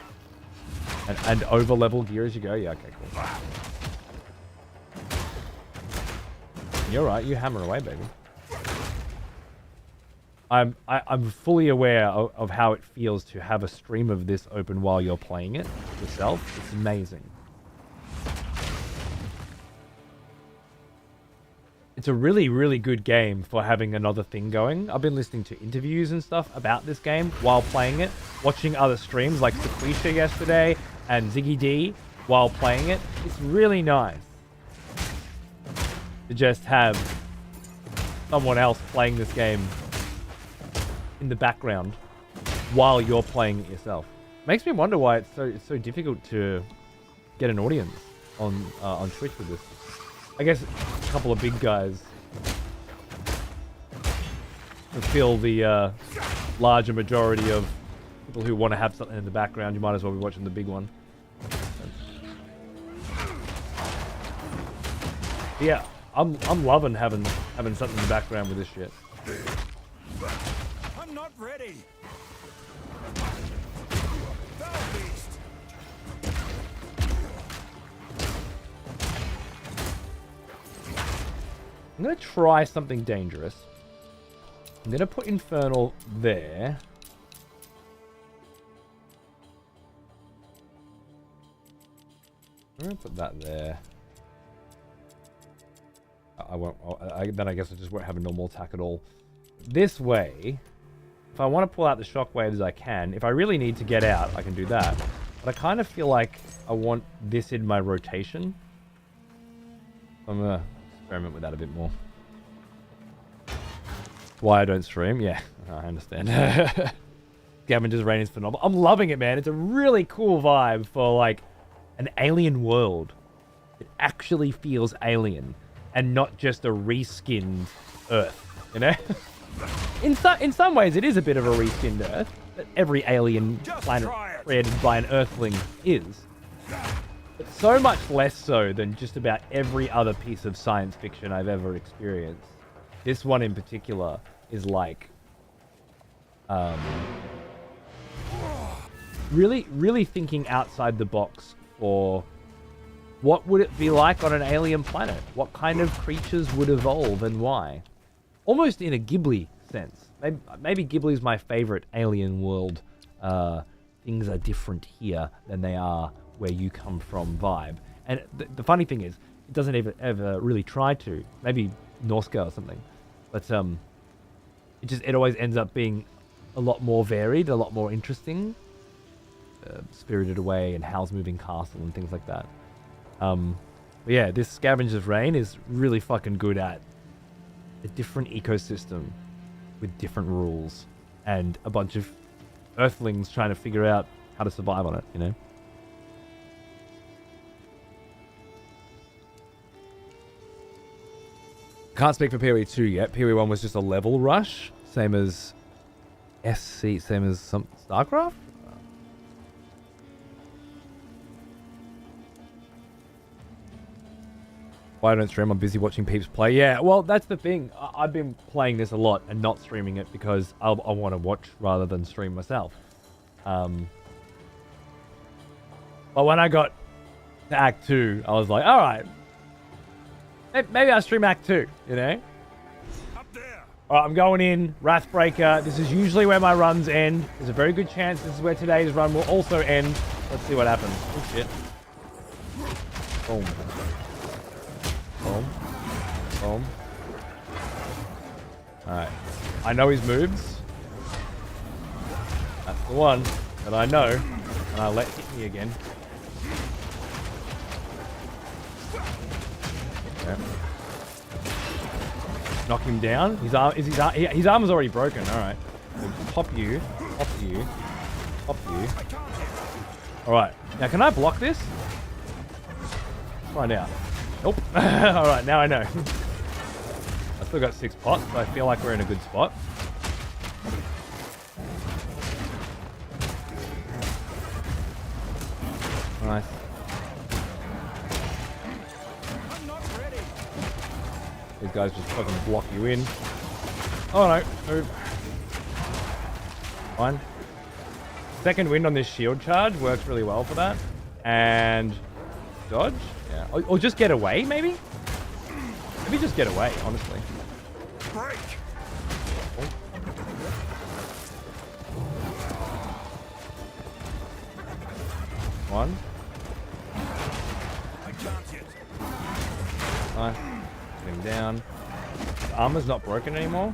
And over level gear as you go. Yeah, okay, cool. You're right, you hammer away, baby. I'm fully aware of how it feels to have a stream of this open while you're playing it yourself. It's amazing. it's a really, really good game for having another thing going. I've been listening to interviews and stuff about this game while playing it, watching other streams like Sequisha yesterday and Ziggy D while playing it. It's really nice to just have someone else playing this game in the background while you're playing it yourself. Makes me wonder why it's so difficult to get an audience on Twitch with this. I guess a couple of big guys to fill the larger majority of people who want to have something in the background. You might as well be watching the big one. Yeah, I'm loving having something in the background with this shit. I'm not ready. Foul beast. I'm gonna try something dangerous. I'm gonna put Infernal there. I'm gonna put that there. I won't. Then I guess I just won't have a normal attack at all. This way, if I want to pull out the shockwaves, I can. If I really need to get out, I can do that. But I kind of feel like I want this in my rotation. I'm gonna experiment with that a bit more. Why I don't stream? Yeah, I understand. Scavenger's Reign is phenomenal. I'm loving it, man. It's a really cool vibe for like an alien world. It actually feels alien and not just a reskinned Earth, you know? In some ways, it is a bit of a reskinned Earth that every alien planet created by an Earthling is. But so much less so than just about every other piece of science fiction I've ever experienced. This one in particular is like, really thinking outside the box for what would it be like on an alien planet? What kind of creatures would evolve and why? Almost in a Ghibli sense. Maybe Ghibli's my favorite alien world. Things are different here than they are where you come from vibe. And the funny thing is, it doesn't ever really try to. Maybe Norska or something. But it always ends up being a lot more varied, a lot more interesting. Spirited Away and Howl's Moving Castle and things like that. But yeah, this Scavenger's Reign is really fucking good at a different ecosystem with different rules and a bunch of Earthlings trying to figure out how to survive on it, you know? Can't speak for POE2 yet. POE1 was just a level rush, same as SC, same as some StarCraft? Why I don't stream? I'm busy watching peeps play. Yeah, well, that's the thing. I've been playing this a lot and not streaming it because I want to watch rather than stream myself. But when I got to Act 2, I was like, all right, maybe I'll stream Act 2, you know? Up there. All right, I'm going in, Wrathbreaker. This is usually where my runs end. There's a very good chance this is where today's run will also end. Let's see what happens. Oh, shit. Boom. Boom. Boom. Alright. I know his moves. That's the one that I know. And I'll let hit me again. Yeah. Knock him down. His arm is already broken. Alright. So pop you. Pop you. Pop you. Alright. Now can I block this? Let's find out. Nope. Alright, now I know. I still got 6 pots, so I feel like we're in a good spot. Nice. I'm not ready. These guys just fucking block you in. Oh no, move. Fine. Second wind on this shield charge works really well for that. And dodge? Yeah. Or just get away, maybe? Maybe just get away, honestly. Break. One. I can't yet. Nice. Get him down. Armor's not broken anymore.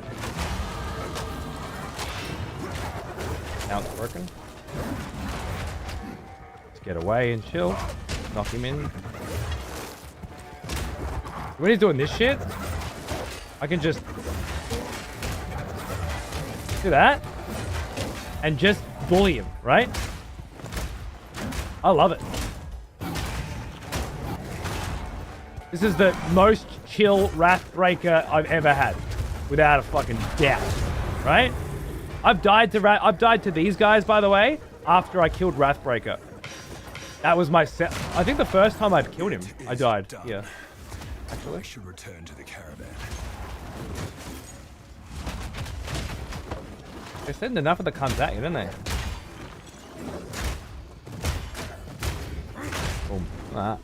Now it's broken. Let's get away and chill. Knock him in. When he's doing this shit, I can just do that and just bully him, right? I love it. This is the most chill Wrathbreaker I've ever had, without a fucking doubt, right? I've died to these guys, by the way, after I killed Wrathbreaker. That was my I think the first time I've killed him, I died. Yeah. Actually, I should return to the caravan. They're sending enough of the cunts at you, don't they? Boom.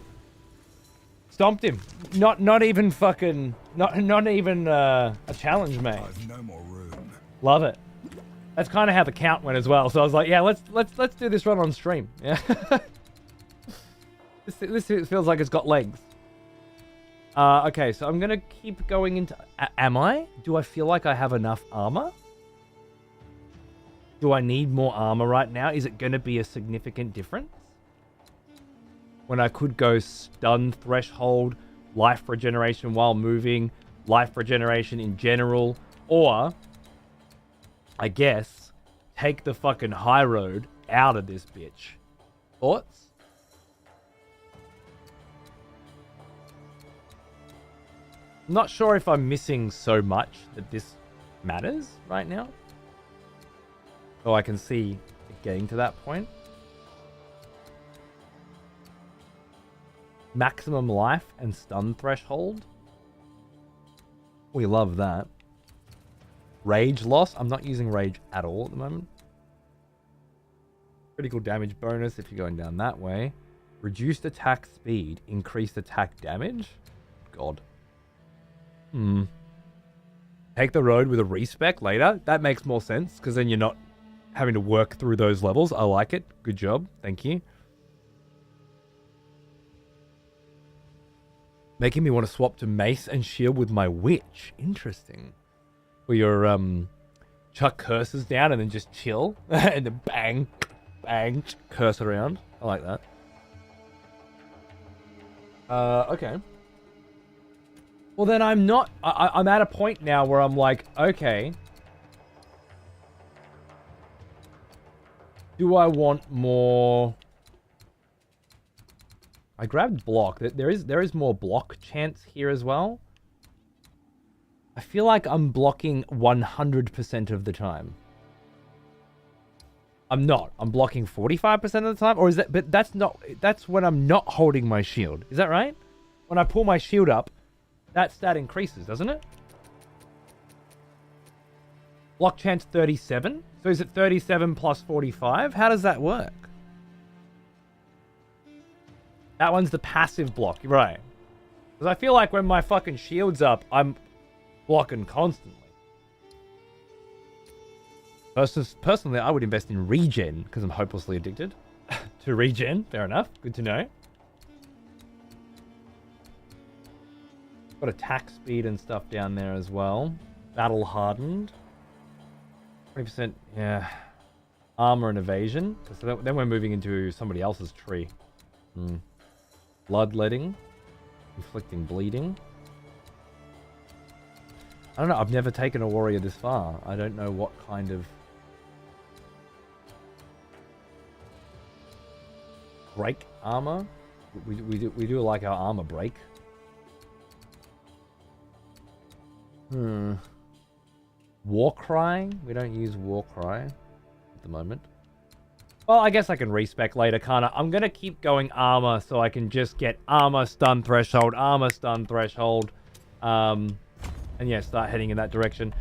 Stomped him. Not even fucking. Not even a challenge, mate. I've no more room. Love it. That's kind of how the count went as well. So I was like, yeah, let's do this run on stream. Yeah. This feels like it's got legs. Okay, so I'm gonna keep going into. Am I? Do I feel like I have enough armor? Do I need more armor right now? Is it gonna be a significant difference? When I could go stun threshold, life regeneration while moving, life regeneration in general, or I guess take the fucking high road out of this bitch. Thoughts? I'm not sure if I'm missing so much that this matters right now. So I can see it getting to that point. Maximum life and stun threshold. We love that. Rage loss. I'm not using rage at all at the moment. Critical damage bonus if you're going down that way. Reduced attack speed. Increased attack damage. God. Take the road with a respec later. That makes more sense because then you're not having to work through those levels. I like it. Good job. Thank you. Making me want to swap to mace and shield with my witch. Interesting. Where you're chuck curses down and then just chill and then bang, bang, curse around. I like that. Okay. Well, then I'm not. I'm at a point now where I'm like, okay. Do I want more? I grabbed block. There is more block chance here as well. I feel like I'm blocking 100% of the time. I'm not. I'm blocking 45% of the time, or is that? But that's not. That's when I'm not holding my shield. Is that right? When I pull my shield up, that stat increases, doesn't it? Block chance 37. So is it 37 plus 45? How does that work? That one's the passive block, right? Because I feel like when my fucking shield's up, I'm blocking constantly. Personally, I would invest in regen because I'm hopelessly addicted to regen. Fair enough. Good to know. Got attack speed and stuff down there as well. Battle hardened. 20%, yeah. Armor and evasion. So then we're moving into somebody else's tree. Bloodletting. Inflicting bleeding. I don't know. I've never taken a warrior this far. I don't know what kind of break armor. We do like our armor break. War cry. We don't use war cry at the moment. Well, I guess I can respec later, can't I? I'm gonna keep going armor so I can just get armor stun threshold, and yeah, start heading in that direction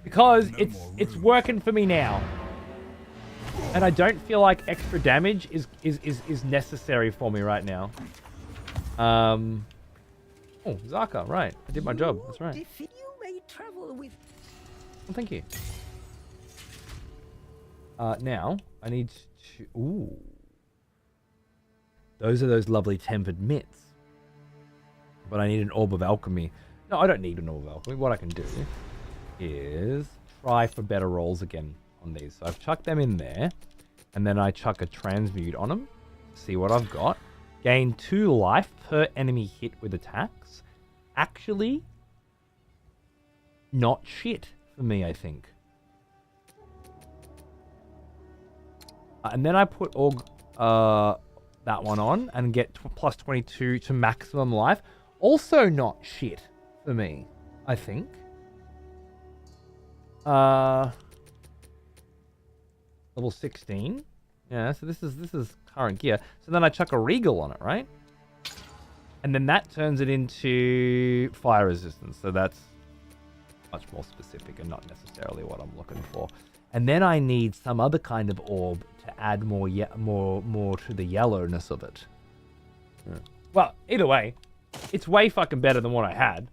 because it's working for me now, and I don't feel like extra damage is necessary for me right now. Oh, Zaka, right? I did my job. That's right. Travel with. Well, thank you. Now I need to. Ooh, those are those lovely tempered mitts. But I need an orb of alchemy. No, I don't need an orb alchemy. What I can do is try for better rolls again on these. So I've chucked them in there, and then I chuck a transmute on them. See what I've got. Gain 2 life per enemy hit with attacks. Actually, not shit for me, I think. And then I put that one on and get plus 22 to maximum life. Also not shit for me, I think. Level 16. Yeah, so this is current gear. So then I chuck a regal on it, right? And then that turns it into fire resistance. So that's much more specific and not necessarily what I'm looking for. And then I need some other kind of orb to add more to the yellowness of it. Yeah. Well, either way, it's way fucking better than what I had.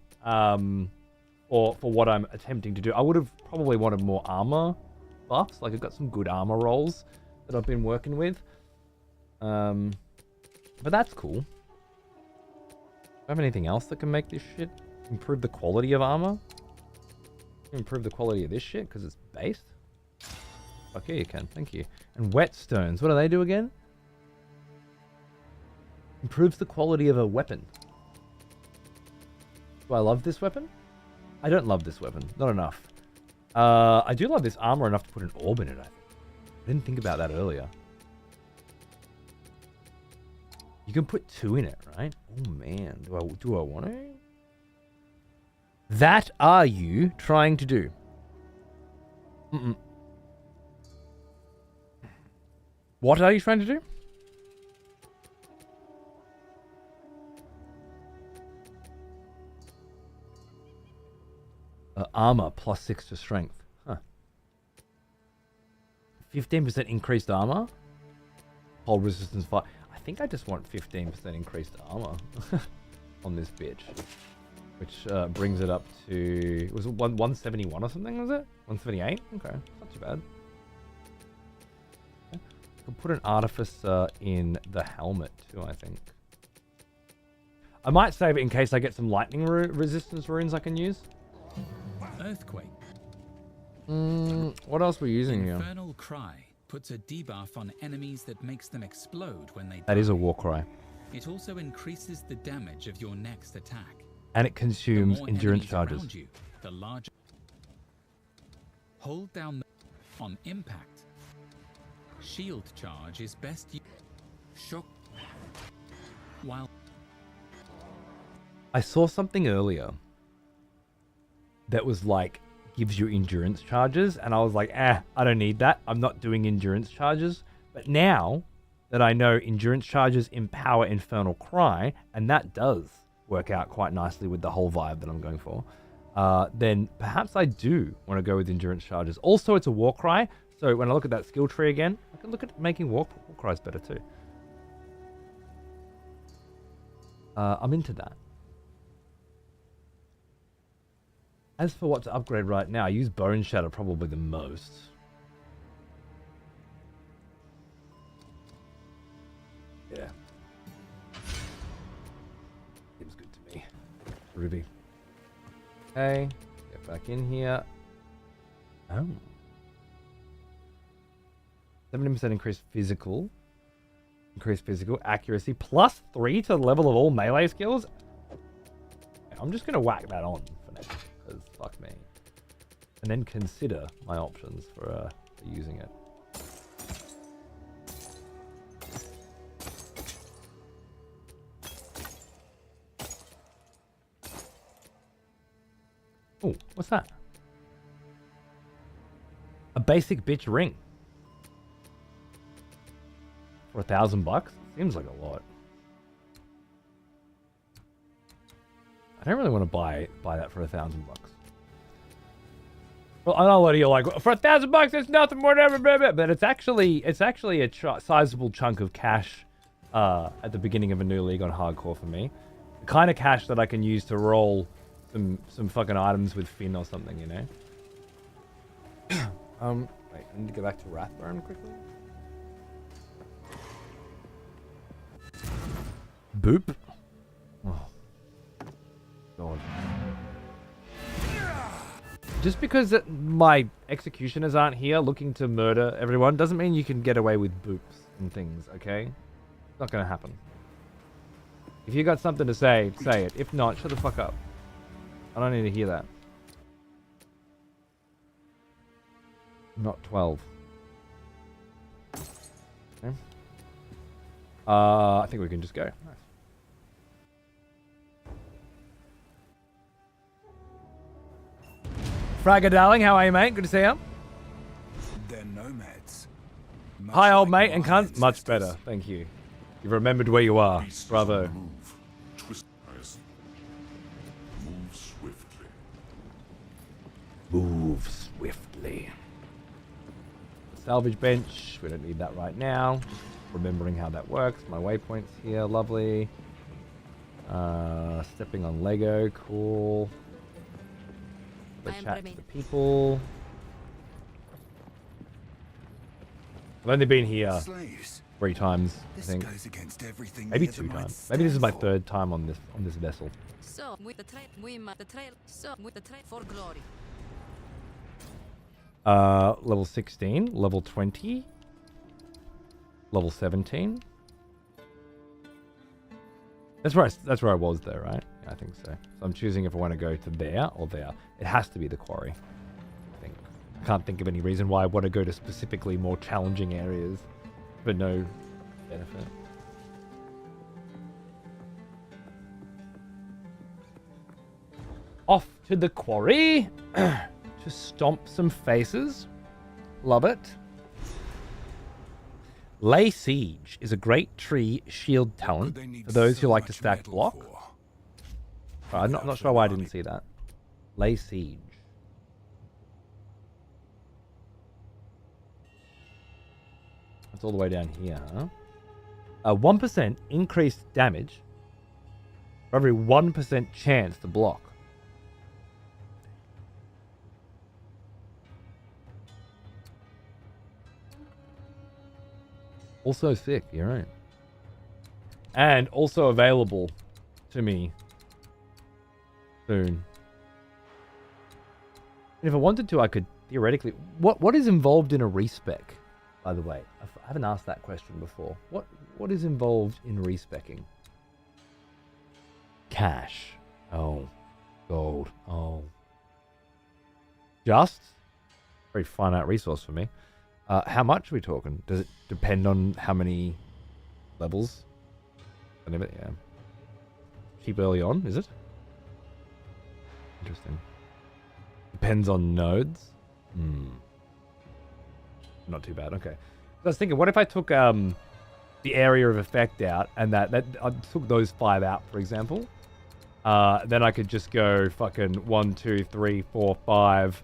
Or for what I'm attempting to do. I would have probably wanted more armor buffs. Like, I've got some good armor rolls that I've been working with. But that's cool. Do I have anything else that can make this shit improve the quality of armor? Improve the quality of this shit because it's based? Fuck yeah, you can. Thank you. And whetstones. What do they do again? Improves the quality of a weapon. Do I love this weapon? I don't love this weapon. Not enough. I do love this armor enough to put an orb in it, I think. I didn't think about that earlier. You can put 2 in it, right? Oh, man. Do I want to? That are you trying to do? What are you trying to do? Armor plus 6 to strength. Huh. 15% increased armor. Hold resistance 5. I think I just want 15% increased armor on this bitch. Which brings it up to... Was it 171 or something, was it? 178? Okay, not too bad. Okay. Could put an artificer in the helmet too, I think. I might save it in case I get some lightning resistance runes I can use. Earthquake. What else are we using here? Infernal Cry puts a debuff on enemies that makes them explode when they die. That is a war cry. It also increases the damage of your next attack. And it consumes The more endurance enemies charges. around you, the larger. Hold down on impact. Shield charge is best used. Shock. While I saw something earlier that was like, gives you endurance charges, and I was like, I don't need that. I'm not doing endurance charges. But now that I know endurance charges empower Infernal Cry, and that does work out quite nicely with the whole vibe that I'm going for, then perhaps I do want to go with endurance charges. Also, it's a war cry, so when I look at that skill tree again, I can look at making war cries better too. I'm into that. As for what to upgrade right now, I use Bone Shatter probably the most. Yeah. Seems good to me. Ruby. Okay. Get back in here. Oh. 70% increased physical. Increased physical accuracy. Plus 3 to the level of all melee skills. I'm just going to whack that on for now. Because fuck me. And then consider my options for using it. Oh, what's that? A basic bitch ring. For $1,000? Seems like a lot. I don't really want to buy that for $1,000. Well, I know a lot of you are like, for $1,000, it's nothing, whatever, but it's actually a sizable chunk of cash at the beginning of a new league on hardcore for me. The kind of cash that I can use to roll some fucking items with Finn or something, you know. Wait, I need to go back to Wrathburn quickly. Boop. Oh. God. just because my executioners aren't here looking to murder everyone doesn't mean you can get away with boops and things, okay? It's not gonna happen. If you got something to say, say it. If not, shut the fuck up. I don't need to hear that. Not 12. Okay. I think we can just go. Nice. Fragger darling, how are you, mate? Good to see you. They're nomads. Much Hi, old like mate, and my cunts. Much ancestors. better, thank you. You've remembered where you are. Beasts Bravo. on the move. Twist eyes. Move swiftly. Move swiftly. Salvage bench. We don't need that right now. Just remembering how that works. My waypoints here. Lovely. Stepping on Lego. Cool. The chat to the people. I've only been here Slaves. 3 times, I This think. goes against everything Maybe the 2 other times. minds Maybe this is my stand for. 3rd time on this vessel. So with the trail, we must the trail. So with the trail for glory. Level 16, level 20, level 17. That's where I was though, right? Yeah, I think so. So I'm choosing if I want to go to there or there. It has to be the quarry. I think. I can't think of any reason why I want to go to specifically more challenging areas for no benefit. Off to the quarry to stomp some faces. Love it. Lay Siege is a great tree shield talent Could they need for those who so like to much stack metal block. for? I'm not sure why I didn't see that. Lay Siege. That's all the way down here, huh? 1% increased damage for every 1% chance to block. Also sick, you're right. And also available to me soon. And if I wanted to, I could theoretically... What is involved in a respec, by the way? I haven't asked that question before. What is involved in respecking? Cash. Oh. Gold. Oh. Just? Very finite resource for me. How much are we talking? Does it depend on how many levels? Yeah. Cheap early on, is it? Interesting. Depends on nodes. Not too bad. Okay. So I was thinking, what if I took the area of effect out, and that I took those 5 out, for example. Then I could just go fucking 1, 2, 3, 4, 5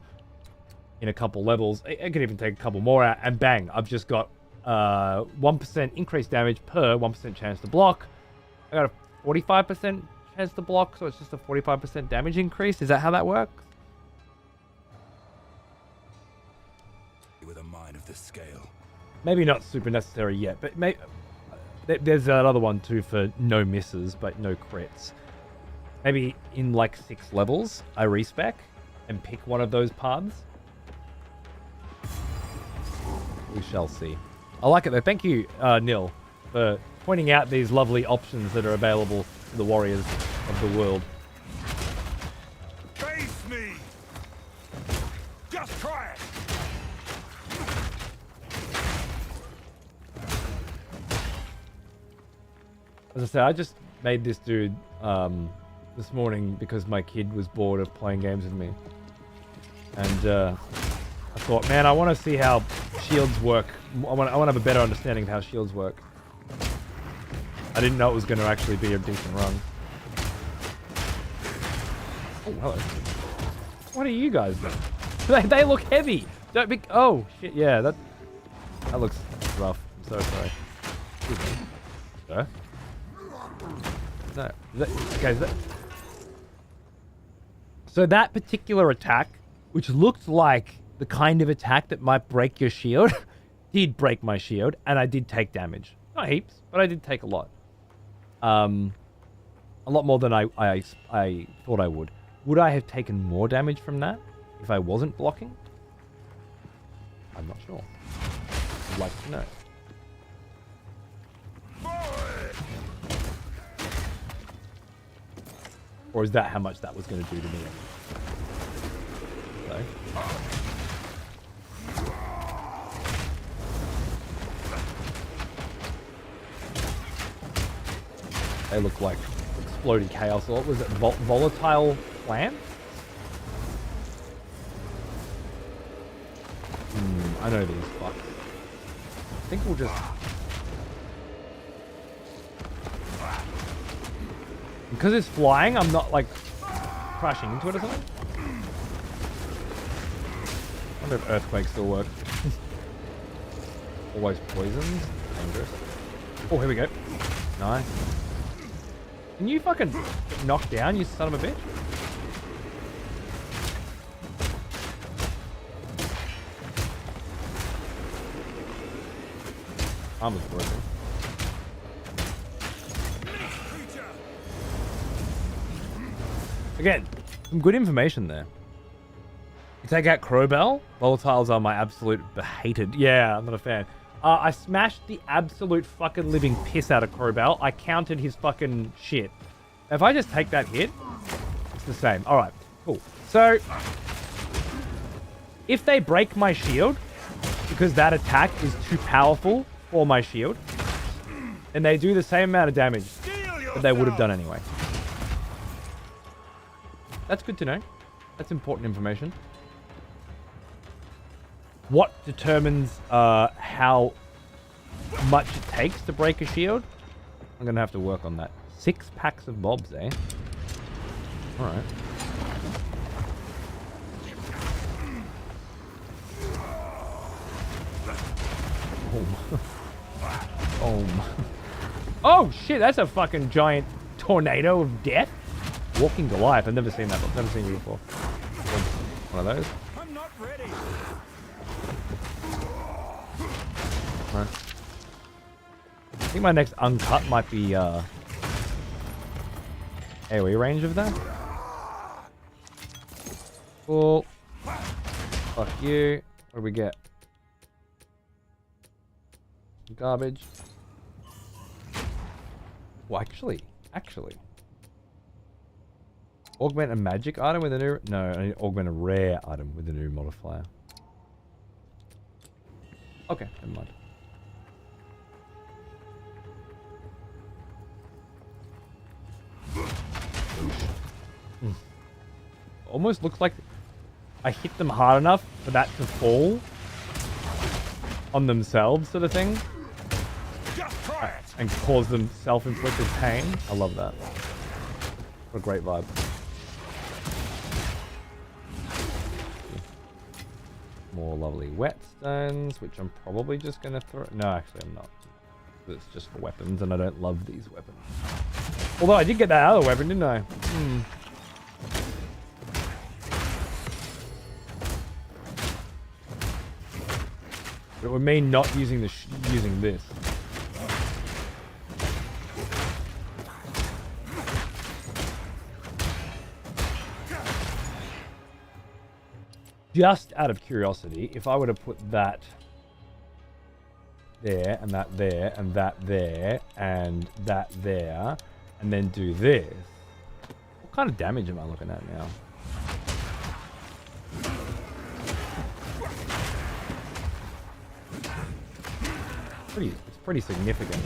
in a couple levels. I could even take a couple more out, and bang, I've just got 1% increased damage per 1% chance to block. I got a 45% chance to block, so it's just a 45% damage increase. Is that how that works? With a mind of the scale. Maybe not super necessary yet, but there's another one too for no misses, but no crits. Maybe in like 6 levels, I respec and pick one of those paths. We shall see. I like it though. Thank you, Nil, for pointing out these lovely options that are available to the warriors of the world. Face me! Just try it! As I said, I just made this dude this morning because my kid was bored of playing games with me. And I thought, man, I want to see how shields work. I want to have a better understanding of how shields work. I didn't know it was going to actually be a decent run. Oh, hello. What are you guys doing? They look heavy. Don't be... Oh, shit, yeah, that looks rough. I'm so sorry. Excuse me. Sir? No. So that particular attack, which looked like the kind of attack that might break your shield, did break my shield, and I did take damage. Not heaps, but I did take a lot. A lot more than I thought I would. Would I have taken more damage from that if I wasn't blocking? I'm not sure. I'd like to know. Or is that how much that was going to do to me? So. They look like exploding chaos. What was it? Volatile plants? I know these fucks. I think we'll just... Because it's flying, I'm not, like, crashing into it or something. I wonder if earthquakes still work. Always poisons. Dangerous. Oh, here we go. Nice. Can you fucking get knocked down, you son of a bitch? Armor's broken. Again, some good information there. You take out Crowbell. Volatiles are my absolute hated. Yeah, I'm not a fan. I smashed the absolute fucking living piss out of Crowbell. I counted his fucking shit. If I just take that hit, it's the same. All right, cool. So, if they break my shield, because that attack is too powerful for my shield, then they do the same amount of damage that they would have done anyway. That's good to know. That's important information. What determines how much it takes to break a shield? I'm going to have to work on that. 6 packs of mobs, eh? Alright. Oh shit, that's a fucking giant tornado of death. Walking Goliath. I've never seen that. I've never seen you before. One of those. I'm not ready. Right. I think my next uncut might be AoE range of that. Cool. Fuck you. What do we get? Garbage. Well, actually. Augment a magic item with a new... No, I need to augment a rare item with a new modifier. Okay, never mind. Almost looks like I hit them hard enough for that to fall on themselves, sort of thing. And cause them self-inflicted pain. I love that. What a great vibe. More lovely whetstones, which I'm probably just going to throw... No, actually I'm not. It's just for weapons, and I don't love these weapons. Although I did get that other weapon, didn't I? But it would mean not using the using this. Just out of curiosity, if I were to put that there, and that there, and that there, and that there, and then do this, what kind of damage am I looking at now? It's pretty significant.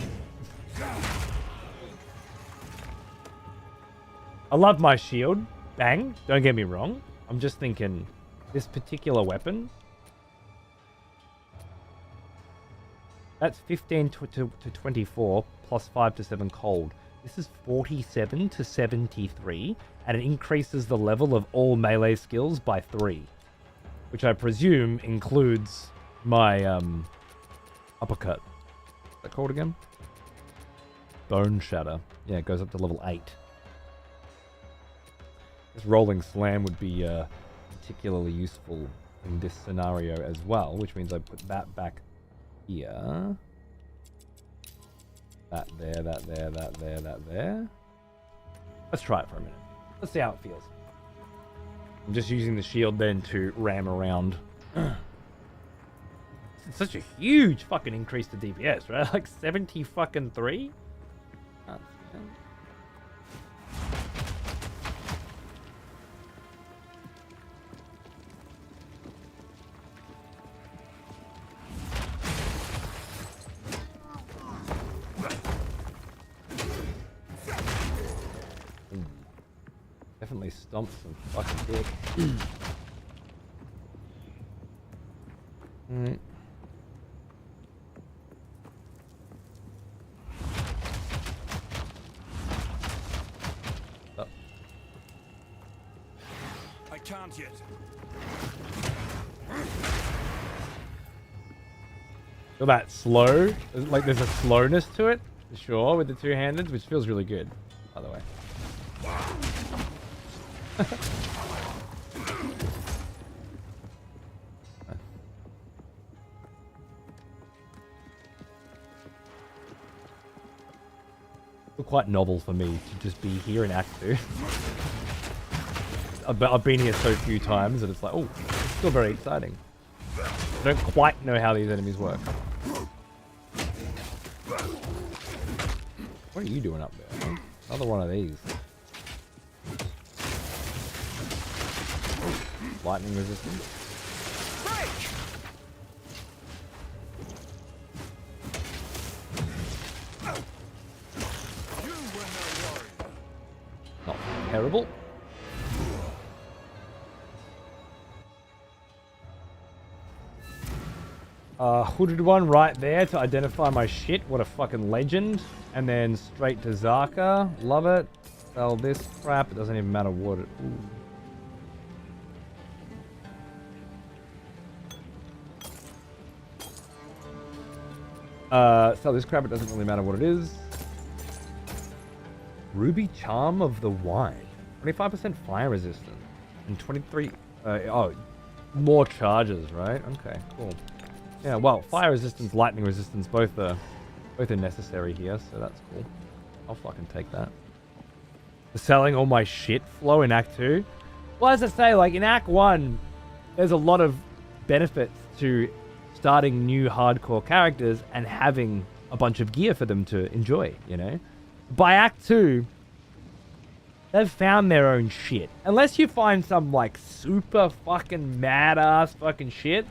I love my shield. Bang. Don't get me wrong. I'm just thinking... This particular weapon, that's 15 to 24 plus 5 to 7 cold. This is 47 to 73, and it increases the level of all melee skills by 3, which I presume includes my uppercut. What's that called again? Bone Shatter. Yeah, it goes up to level 8. This rolling slam would be particularly useful in this scenario as well, which means I put that back here. That there, that there, that there, that there. Let's try it for a minute. Let's see how it feels. I'm just using the shield then to ram around. It's such a huge fucking increase to DPS, right? Like 70 fucking 3? Definitely stomps some fucking dick. Alright. I can't yet. Feel that slow? Like there's a slowness to it, for sure, with the two-handed, which feels really good, by the way. Quite novel for me to just be here in Act 2. I've been here so few times that it's like, oh, it's still very exciting. I don't quite know how these enemies work. What are you doing up there? Huh? Another one of these. Oh, lightning resistance. Not terrible. Hooded one right there to identify my shit. What a fucking legend. And then straight to Zaka. Love it. Sell this crap. It doesn't even matter what it... Sell this crap. It doesn't really matter what it is. Ruby Charm of the Wine. 25% fire resistance. And 23... more charges, right? Okay, cool. Yeah, well, fire resistance, lightning resistance, both are necessary here, so that's cool. I'll fucking take that. The selling all my shit flow in Act 2. Well, as I say, like in Act 1, there's a lot of benefits to starting new hardcore characters and having a bunch of gear for them to enjoy, you know? By Act 2, they've found their own shit. Unless you find some, like, super fucking mad-ass fucking shit,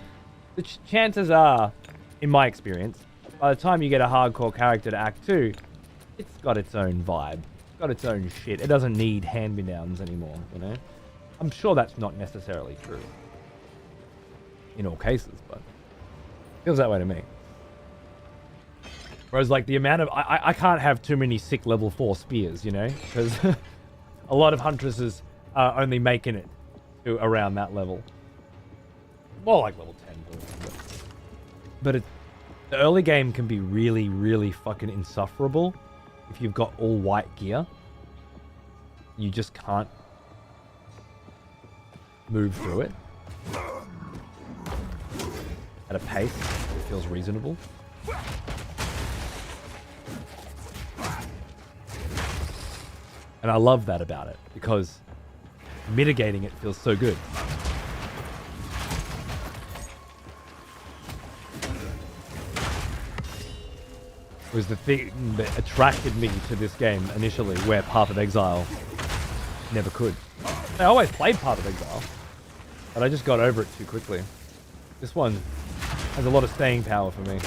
the chances are, in my experience, by the time you get a hardcore character to Act 2, it's got its own vibe. It's got its own shit. It doesn't need hand-me-downs anymore, you know? I'm sure that's not necessarily true. In all cases, but... feels that way to me. Whereas, like, the amount of... I can't have too many sick level 4 spears, you know? Because a lot of Huntresses are only making it to around that level. More like level 10. But the early game can be really, really fucking insufferable if you've got all white gear. You just can't move through it at a pace that feels reasonable. And I love that about it, because mitigating it feels so good. It was the thing that attracted me to this game initially, where Path of Exile never could. I always played Path of Exile, but I just got over it too quickly. This one has a lot of staying power for me.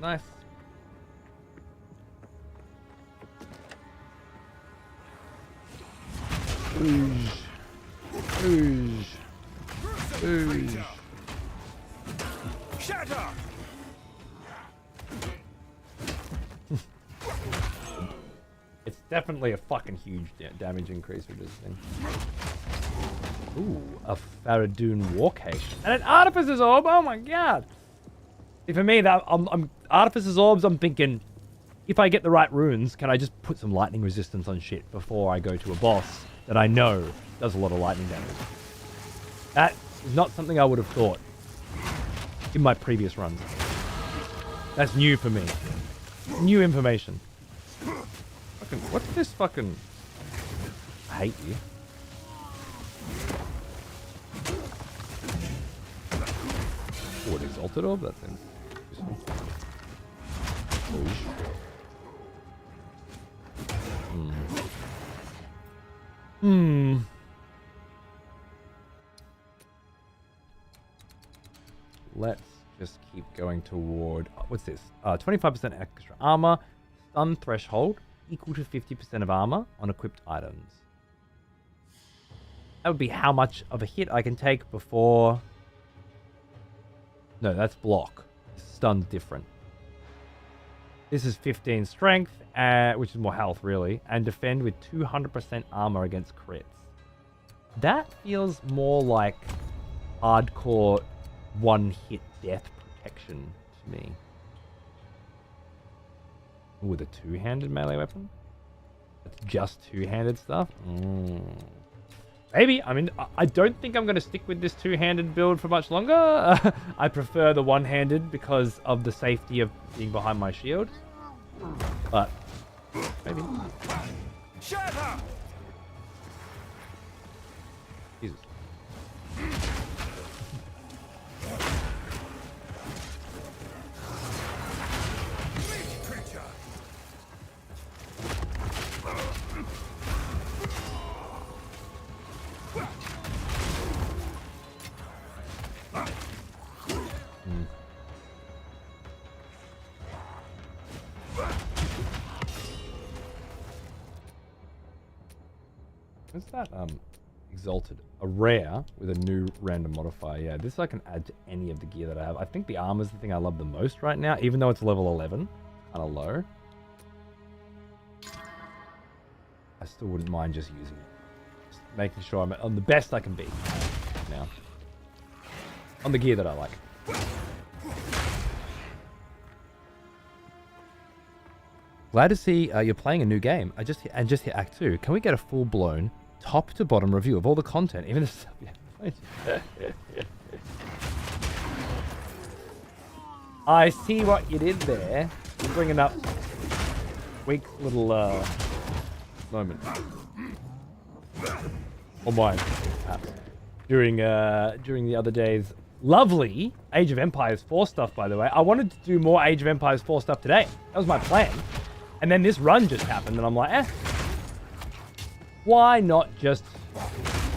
Nice. Oosh. Oosh. Oosh. Shut up! It's definitely a fucking huge damage increase with this thing. Ooh, a Faradun Warcation. And an Artificer's Orb! Oh my god! See, for me, I'm Artificer's Orbs, I'm thinking, if I get the right runes, can I just put some lightning resistance on shit before I go to a boss that I know does a lot of lightning damage? That is not something I would have thought in my previous runs. That's new for me. New information. Fucking, what's this fucking... I hate you. Oh, an exalted orb? That thing. Let's just keep going toward... What's this? 25% extra armor. Stun threshold equal to 50% of armor on equipped items. That would be how much of a hit I can take before... No, that's block. Stun's different. This is 15 strength, which is more health, really. And defend with 200% armor against crits. That feels more like hardcore one-hit death protection to me. With a two-handed melee weapon? That's just two-handed stuff? Maybe. I mean, I don't think I'm going to stick with this two-handed build for much longer. I prefer the one-handed because of the safety of being behind my shield. But, maybe. Shut up! Jesus. What's that? Exalted. A rare with a new random modifier. Yeah, this I can add to any of the gear that I have. I think the armor's the thing I love the most right now, even though it's level 11. Kind of low. I still wouldn't mind just using it. Just making sure I'm on the best I can be now. On the gear that I like. Glad to see you're playing a new game. I just hit Act 2. Can we get a full-blown, top-to-bottom review of all the content? Even this... Yeah. I see what you did there. You're bringing up weak little moment. Or mine, perhaps. During the other day's lovely Age of Empires 4 stuff, by the way. I wanted to do more Age of Empires 4 stuff today. That was my plan. And then this run just happened, and I'm like, why not just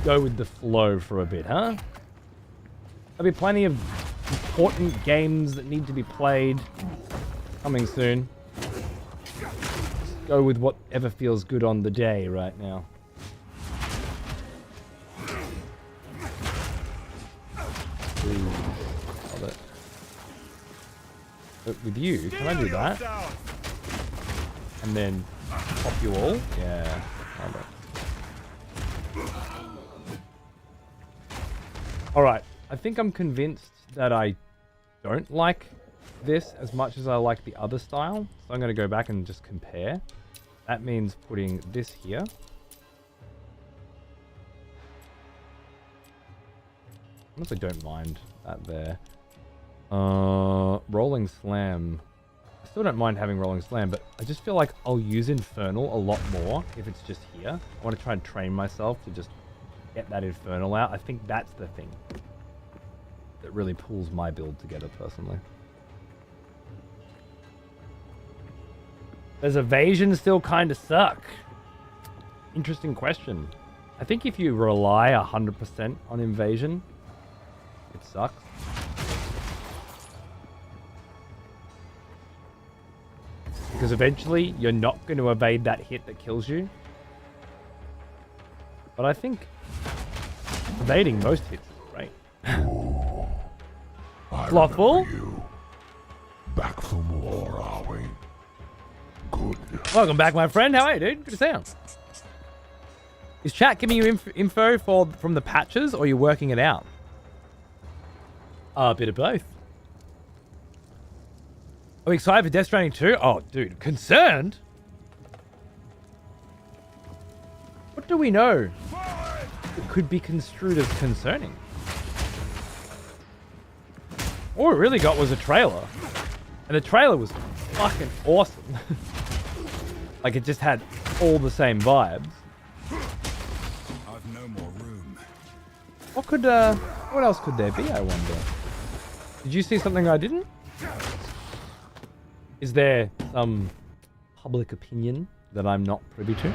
go with the flow for a bit, huh? There'll be plenty of important games that need to be played coming soon. Just go with whatever feels good on the day right now. Ooh, love it. But with you, can I do that? And then pop you all? Yeah. Alright. I think I'm convinced that I don't like this as much as I like the other style. So I'm going to go back and just compare. That means putting this here. Honestly, don't mind that there. Rolling Slam. I still don't mind having Rolling Slam, but I just feel like I'll use Infernal a lot more if it's just here. I want to try and train myself to just get that Infernal out. I think that's the thing that really pulls my build together, personally. Does evasion still kind of suck? Interesting question. I think if you rely 100% on invasion, it sucks. Because eventually, you're not going to evade that hit that kills you. But I think evading most hits is great. Slothful? Back from war, are we? Good. Welcome back, my friend. How are you, dude? Good to see you. Is chat giving you info from the patches, or are you working it out? A bit of both. Are we excited for Death Stranding 2? Oh, dude. Concerned? What do we know that could be construed as concerning? All we really got was a trailer. And the trailer was fucking awesome. Like, it just had all the same vibes. I've no more room. What else could there be, I wonder? Did you see something I didn't? Is there some public opinion that I'm not privy to?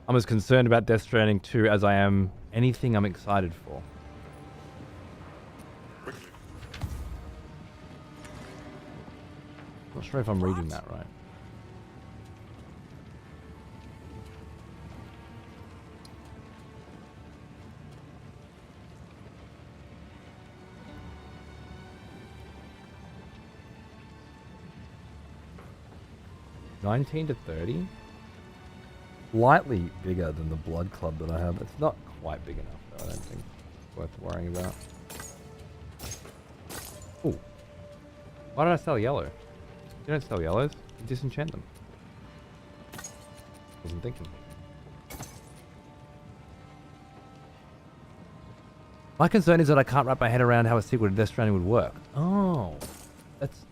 I'm as concerned about Death Stranding 2 as I am anything I'm excited for. Not sure if I'm reading that right. $19 to $30? Slightly bigger than the Blood Club that I have. It's not quite big enough though, I don't think. It's worth worrying about. Ooh. Why did I sell yellow? You don't sell yellows. You disenchant them. Wasn't thinking. My concern is that I can't wrap my head around how a sequel to Death Stranding would work. Oh. That's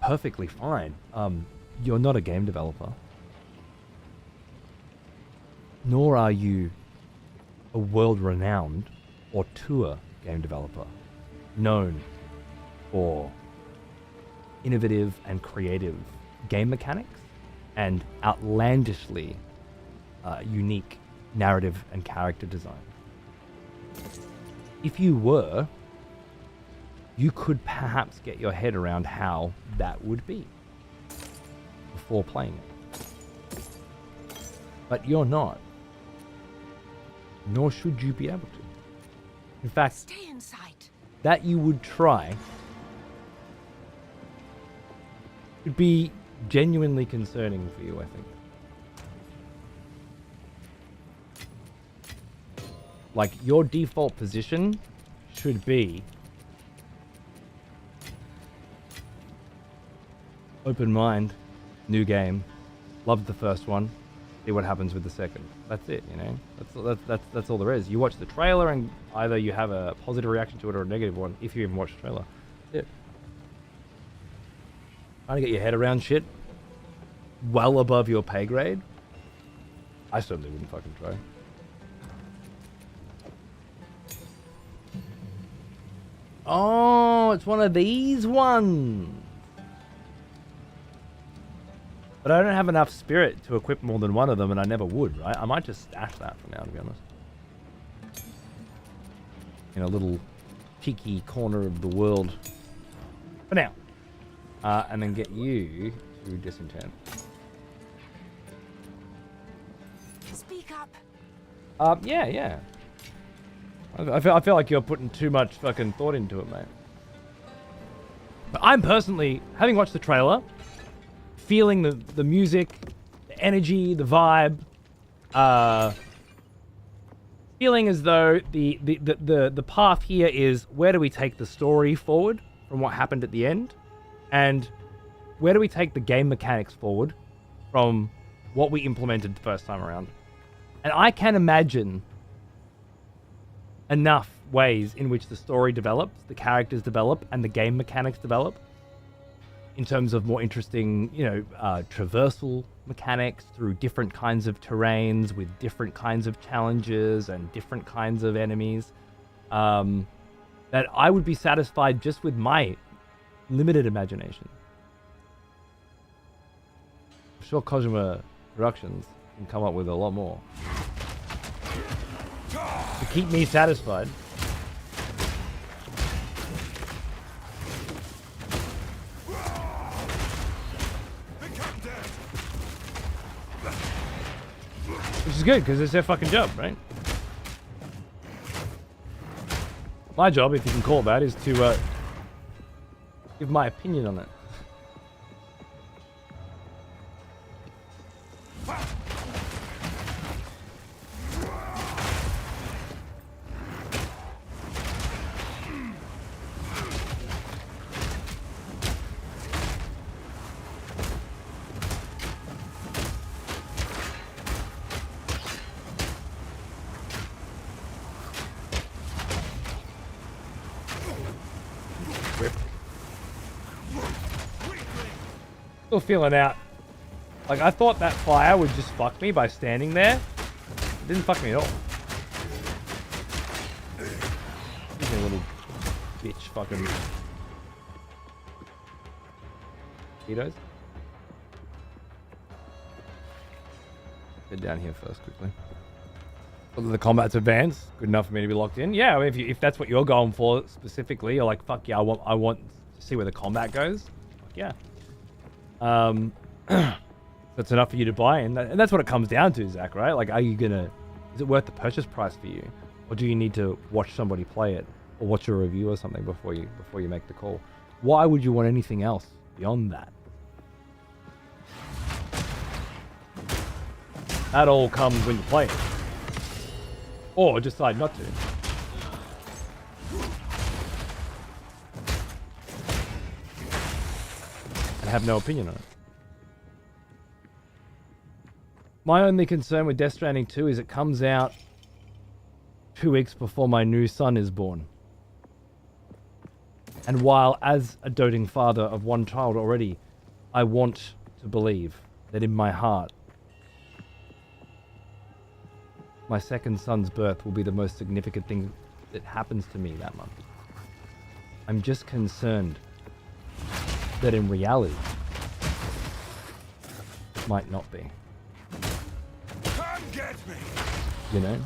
perfectly fine. You're not a game developer. Nor are you a world-renowned or tour game developer known for innovative and creative game mechanics and outlandishly unique narrative and character design. If you were, you could perhaps get your head around how that would be before playing it. But you're not. Nor should you be able to. In fact, Stay in sight. that you would try would be genuinely concerning for you, I think. Like, your default position should be open mind, new game, loved the first one, see what happens with the second. That's it, you know. That's all there is. You watch the trailer and either you have a positive reaction to it or a negative one, if you even watch the trailer. That's it. Trying to get your head around shit well above your pay grade, I certainly wouldn't fucking try. Oh, it's one of these ones. But I don't have enough spirit to equip more than one of them, and I never would, right? I might just stash that for now, to be honest. In a little cheeky corner of the world. For now. And then get you to disenchant. Speak up. Yeah. I feel like you're putting too much fucking thought into it, mate. But I'm personally, having watched the trailer, feeling the music, the energy, the vibe, feeling as though the path here is, where do we take the story forward from what happened at the end, and where do we take the game mechanics forward from what we implemented the first time around. And I can imagine enough ways in which the story develops, the characters develop, and the game mechanics develop in terms of more interesting, traversal mechanics through different kinds of terrains with different kinds of challenges and different kinds of enemies, that I would be satisfied just with my limited imagination. I'm sure Kojima Productions can come up with a lot more to keep me satisfied. Which is good, because it's their fucking job, right? My job, if you can call it that, is to give my opinion on it. Swift. Still feeling out. Like, I thought that fire would just fuck me by standing there. It didn't fuck me at all. He's a little bitch fucking... mosquitoes. Get down here first, quickly. Whether the combat's advanced, good enough for me to be locked in. Yeah, I mean, if that's what you're going for specifically, you're like, fuck yeah, I want to see where the combat goes. Fuck yeah. That's enough for you to buy in, and that's what it comes down to, Zach. Right? Like, are you gonna? Is it worth the purchase price for you, or do you need to watch somebody play it, or watch a review or something before you make the call? Why would you want anything else beyond that? That all comes when you play it. Or decide not to. And have no opinion on it. My only concern with Death Stranding 2 is it comes out 2 weeks before my new son is born. And while as a doting father of one child already, I want to believe that in my heart, my second son's birth will be the most significant thing that happens to me that month. I'm just concerned that in reality, it might not be. Come get me! You know?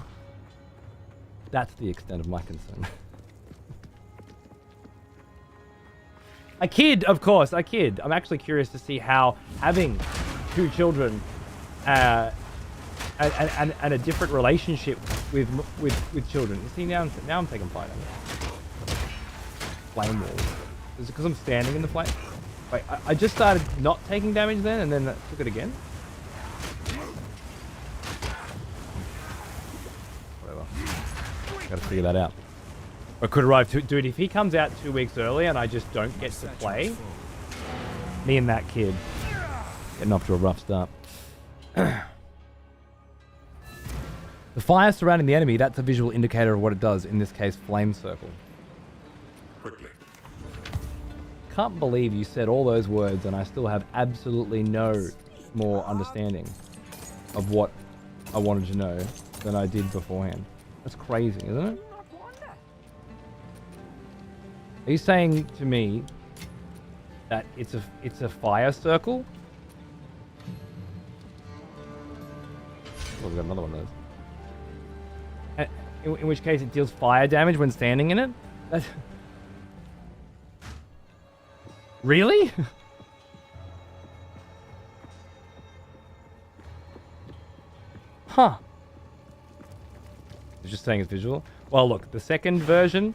That's the extent of my concern. I kid, of course, I kid. I'm actually curious to see how having 2 children and a different relationship with children. You see, now I'm taking flight. Flame wall. Is it because I'm standing in the flame? Wait, I just started not taking damage then, and then I took it again? Whatever. Gotta figure that out. I could arrive to... Dude, if he comes out 2 weeks early and I just don't get to play, me and that kid getting off to a rough start. The fire surrounding the enemy, that's a visual indicator of what it does, in this case, flame circle. Quickly. Can't believe you said all those words and I still have absolutely no more understanding of what I wanted to know than I did beforehand. That's crazy, isn't it? Are you saying to me that it's a fire circle? Oh, we've got another one of those. In which case it deals fire damage when standing in it? That's... Really? Huh. It's just saying it's visual. Well, look, the second version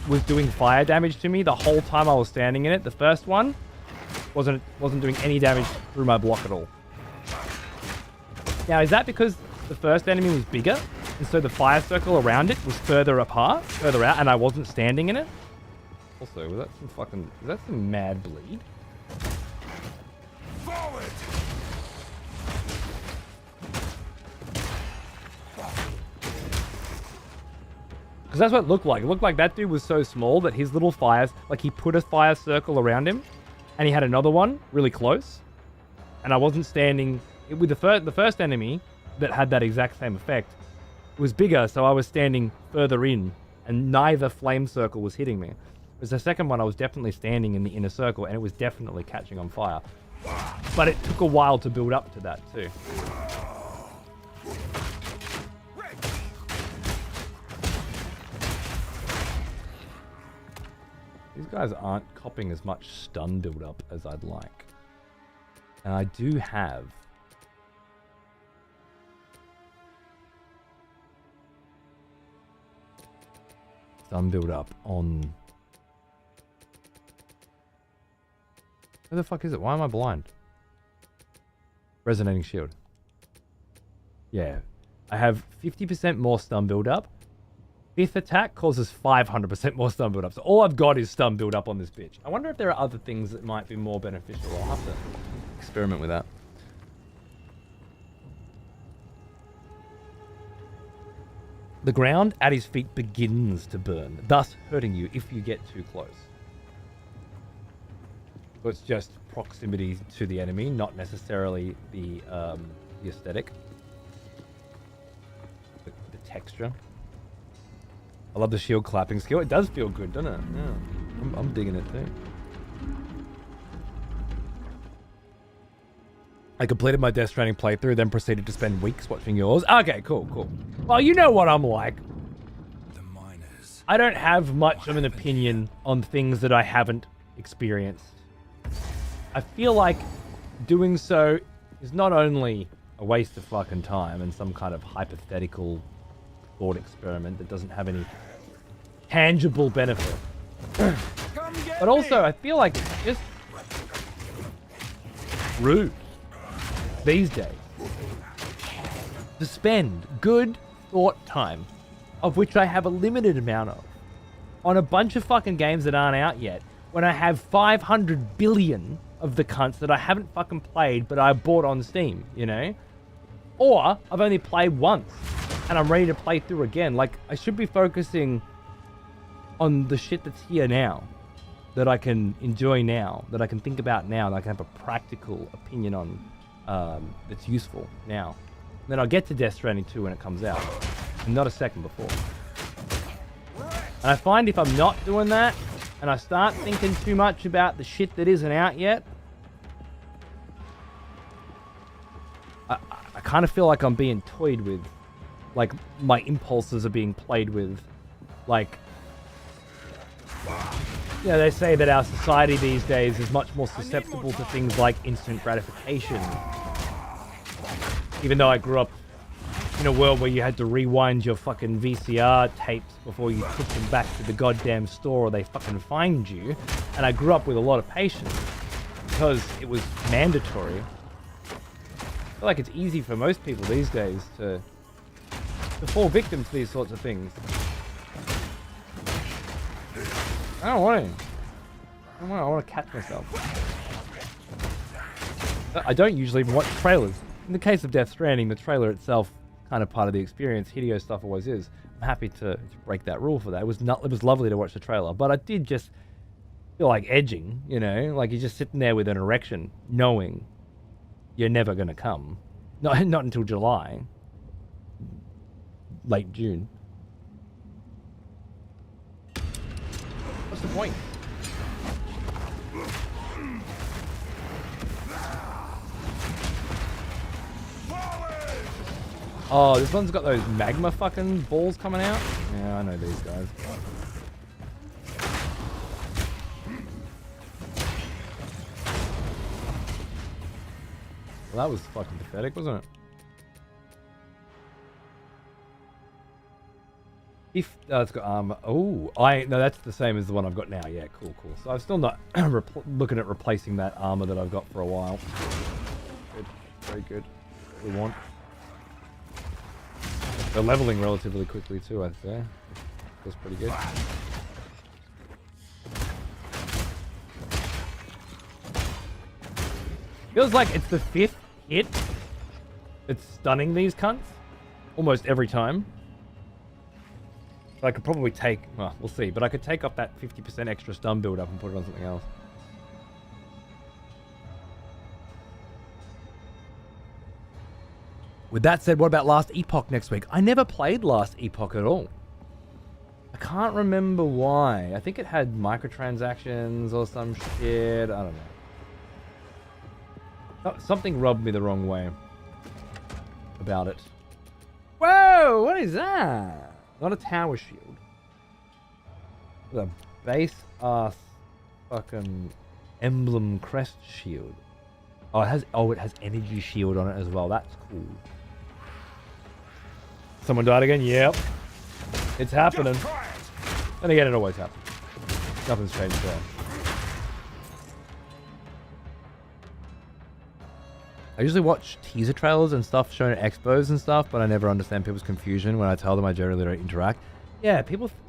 was doing fire damage to me the whole time I was standing in it. The first one wasn't doing any damage through my block at all. Now, is that because the first enemy was bigger, and so the fire circle around it was further out, and I wasn't standing in it? Also, was that some fucking... Is that some mad bleed? Forward! Because that's what it looked like. It looked like that dude was so small that his little fires... Like, he put a fire circle around him, and he had another one really close. And I wasn't standing... With the first enemy that had that exact same effect, it was bigger, so I was standing further in, and neither flame circle was hitting me. Whereas the second one, I was definitely standing in the inner circle, and it was definitely catching on fire. But it took a while to build up to that, too. These guys aren't copping as much stun build-up as I'd like. And I do have... stun build-up on... Where the fuck is it? Why am I blind? Resonating shield. Yeah. I have 50% more stun build-up. 5th attack causes 500% more stun build-up. So all I've got is stun build-up on this bitch. I wonder if there are other things that might be more beneficial. I'll have to experiment with that. The ground at his feet begins to burn, thus hurting you if you get too close. So it's just proximity to the enemy, not necessarily the aesthetic. The texture. I love the shield clapping skill. It does feel good, doesn't it? Yeah. I'm digging it too. I completed my Death Stranding playthrough, then proceeded to spend weeks watching yours. Okay, cool. Well, you know what I'm like. The miners. I don't have much of an opinion on things that I haven't experienced. I feel like doing so is not only a waste of fucking time and some kind of hypothetical thought experiment that doesn't have any tangible benefit, but also I feel like it's just rude these days to spend good thought time, of which I have a limited amount of, on a bunch of fucking games that aren't out yet, when I have 500 billion of the cunts that I haven't fucking played but I bought on Steam, you know? Or I've only played once and I'm ready to play through again. Like, I should be focusing on the shit that's here now, that I can enjoy now, that I can think about now, that I can have a practical opinion on, that's useful now. And then I'll get to Death Stranding 2 when it comes out, and not a second before. And I find if I'm not doing that, and I start thinking too much about the shit that isn't out yet, I kind of feel like I'm being toyed with. Like, my impulses are being played with. Like, you know, they say that our society these days is much more susceptible to things like instant gratification. Even though I grew up in a world where you had to rewind your fucking VCR tapes before you took them back to the goddamn store or they fucking fined you. And I grew up with a lot of patience because it was mandatory. I feel like it's easy for most people these days to fall victim to these sorts of things. I don't want to. I want to catch myself. I don't usually even watch trailers. In the case of Death Stranding, the trailer itself kind of part of the experience. Hideo stuff always is. I'm happy to break that rule for that. It was lovely to watch the trailer, but I did just feel like edging, you know? Like you're just sitting there with an erection, knowing you're never going to come. Not until July. Late June. What's the point? Oh, this one's got those magma fucking balls coming out? Yeah, I know these guys. Well, that was fucking pathetic, wasn't it? If it's got armor. Oh, no, that's the same as the one I've got now. Yeah, cool. So I'm still not looking at replacing that armor that I've got for a while. Good, very good. What we want. They're leveling relatively quickly too, I'd say. Feels pretty good. Feels like it's the 5th hit that's stunning these cunts almost every time. So I could probably take, well, we'll see, but I could take off that 50% extra stun build up and put it on something else. With that said, what about Last Epoch next week? I never played Last Epoch at all. I can't remember why. I think it had microtransactions or some shit. I don't know. Something rubbed me the wrong way about it. Whoa, what is that? Not a tower shield. The base ass fucking emblem crest shield. Oh, it has energy shield on it as well. That's cool. Someone died again? Yep. It's happening. And again, it always happens. Nothing's changed there. I usually watch teaser trailers and stuff shown at expos and stuff, but I never understand people's confusion when I tell them I generally don't interact. Yeah,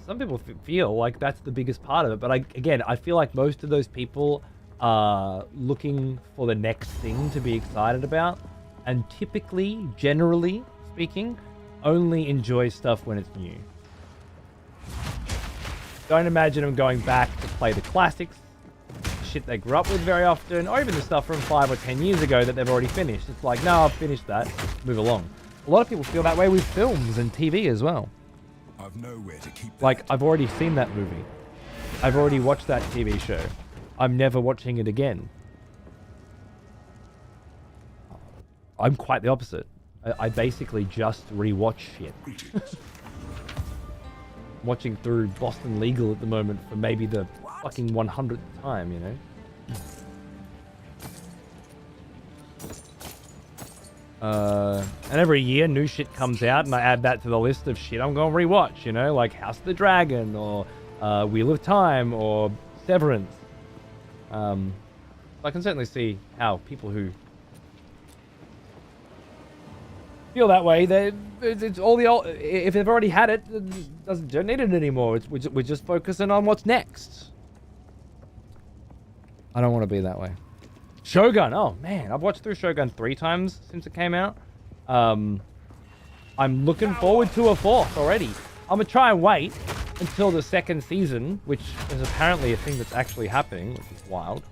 some people feel like that's the biggest part of it, but I feel like most of those people are looking for the next thing to be excited about, and typically, generally speaking, only enjoy stuff when it's new. Don't imagine them going back to play the classics, shit they grew up with very often, or even the stuff from 5 or 10 years ago that they've already finished. It's like, no, I've finished that, move along. A lot of people feel that way with films and TV as well. I've nowhere to keep that. Like, I've already seen that movie. I've already watched that TV show. I'm never watching it again. I'm quite the opposite. I basically just rewatch shit. Watching through Boston Legal at the moment for maybe the fucking 100th time, you know? And every year new shit comes out and I add that to the list of shit I'm gonna rewatch, you know? Like House of the Dragon or Wheel of Time or Severance. I can certainly see how people who feel that way, it's all the old, if they've already had it, don't need it anymore. We're just focusing on what's next. I don't want to be that way. Shogun, oh man, I've watched through Shogun 3 times since it came out. I'm looking forward to a 4th already. I'm gonna try and wait until the 2nd season, which is apparently a thing that's actually happening, which is wild,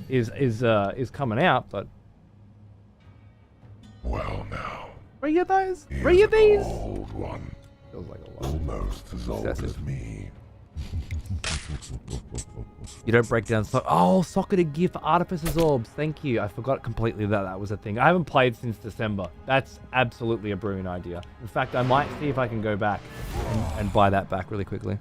is coming out, but Well now. Read those? Here's Read these? an old one. Feels like a lot. Almost as old as Excessive. me. You don't break down socketed gear for Artificer's Orbs. Thank you. I forgot completely that was a thing. I haven't played since December. That's absolutely a brilliant idea. In fact, I might see if I can go back and buy that back really quickly.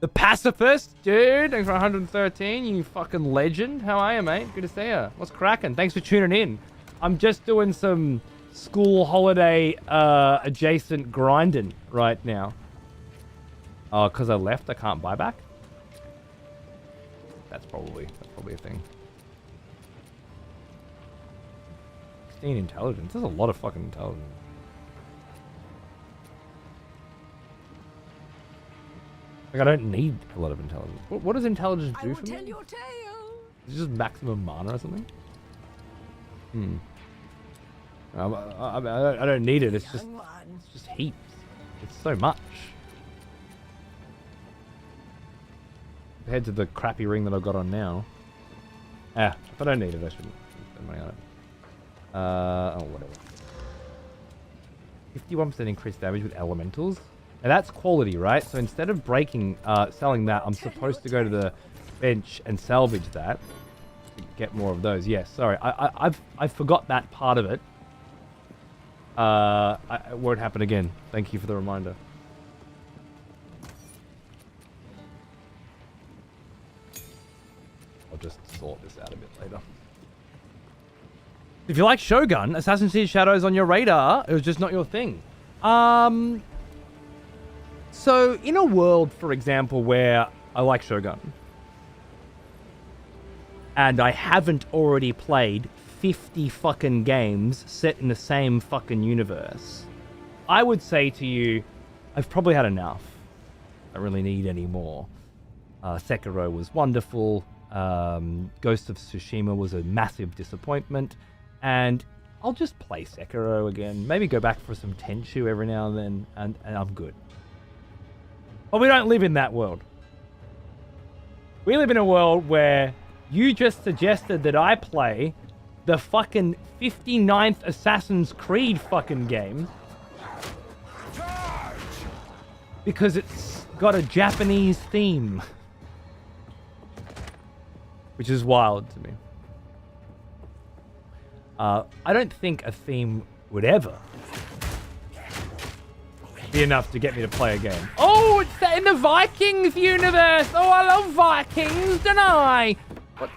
The Pacifist, dude. Thanks for 113. You fucking legend. How are you, mate? Good to see you. What's cracking? Thanks for tuning in. I'm just doing some school holiday adjacent grinding right now. Oh, because I left, I can't buy back? That's probably a thing. 16 intelligence. There's a lot of fucking intelligence. Like, I don't need a lot of intelligence. What does intelligence do for me? your tale. Is it just maximum mana or something? I don't need it. It's just heaps. It's so much. Compared to the crappy ring that I've got on now. If I don't need it, I shouldn't spend money on it. Oh, whatever. 51% increased damage with elementals. Now that's quality, right? So instead of selling that, I'm supposed to go to the bench and salvage that. To get more of those. Yes, sorry. I forgot that part of it. It won't happen again. Thank you for the reminder. I'll just sort this out a bit later. If you like Shogun, Assassin's Creed Shadows on your radar, it was just not your thing. So in a world, for example, where I like Shogun, and I haven't already played 50 fucking games set in the same fucking universe, I would say to you, I've probably had enough. I don't really need any more. Sekiro was wonderful. Ghost of Tsushima was a massive disappointment. And I'll just play Sekiro again. Maybe go back for some Tenchu every now and then, and I'm good. But we don't live in that world. We live in a world where you just suggested that I play the fucking 59th Assassin's Creed fucking game because it's got a Japanese theme, which is wild to me. I don't think a theme would ever be enough to get me to play a game. Oh, it's set in the Vikings universe. Oh, I love Vikings, don't I? What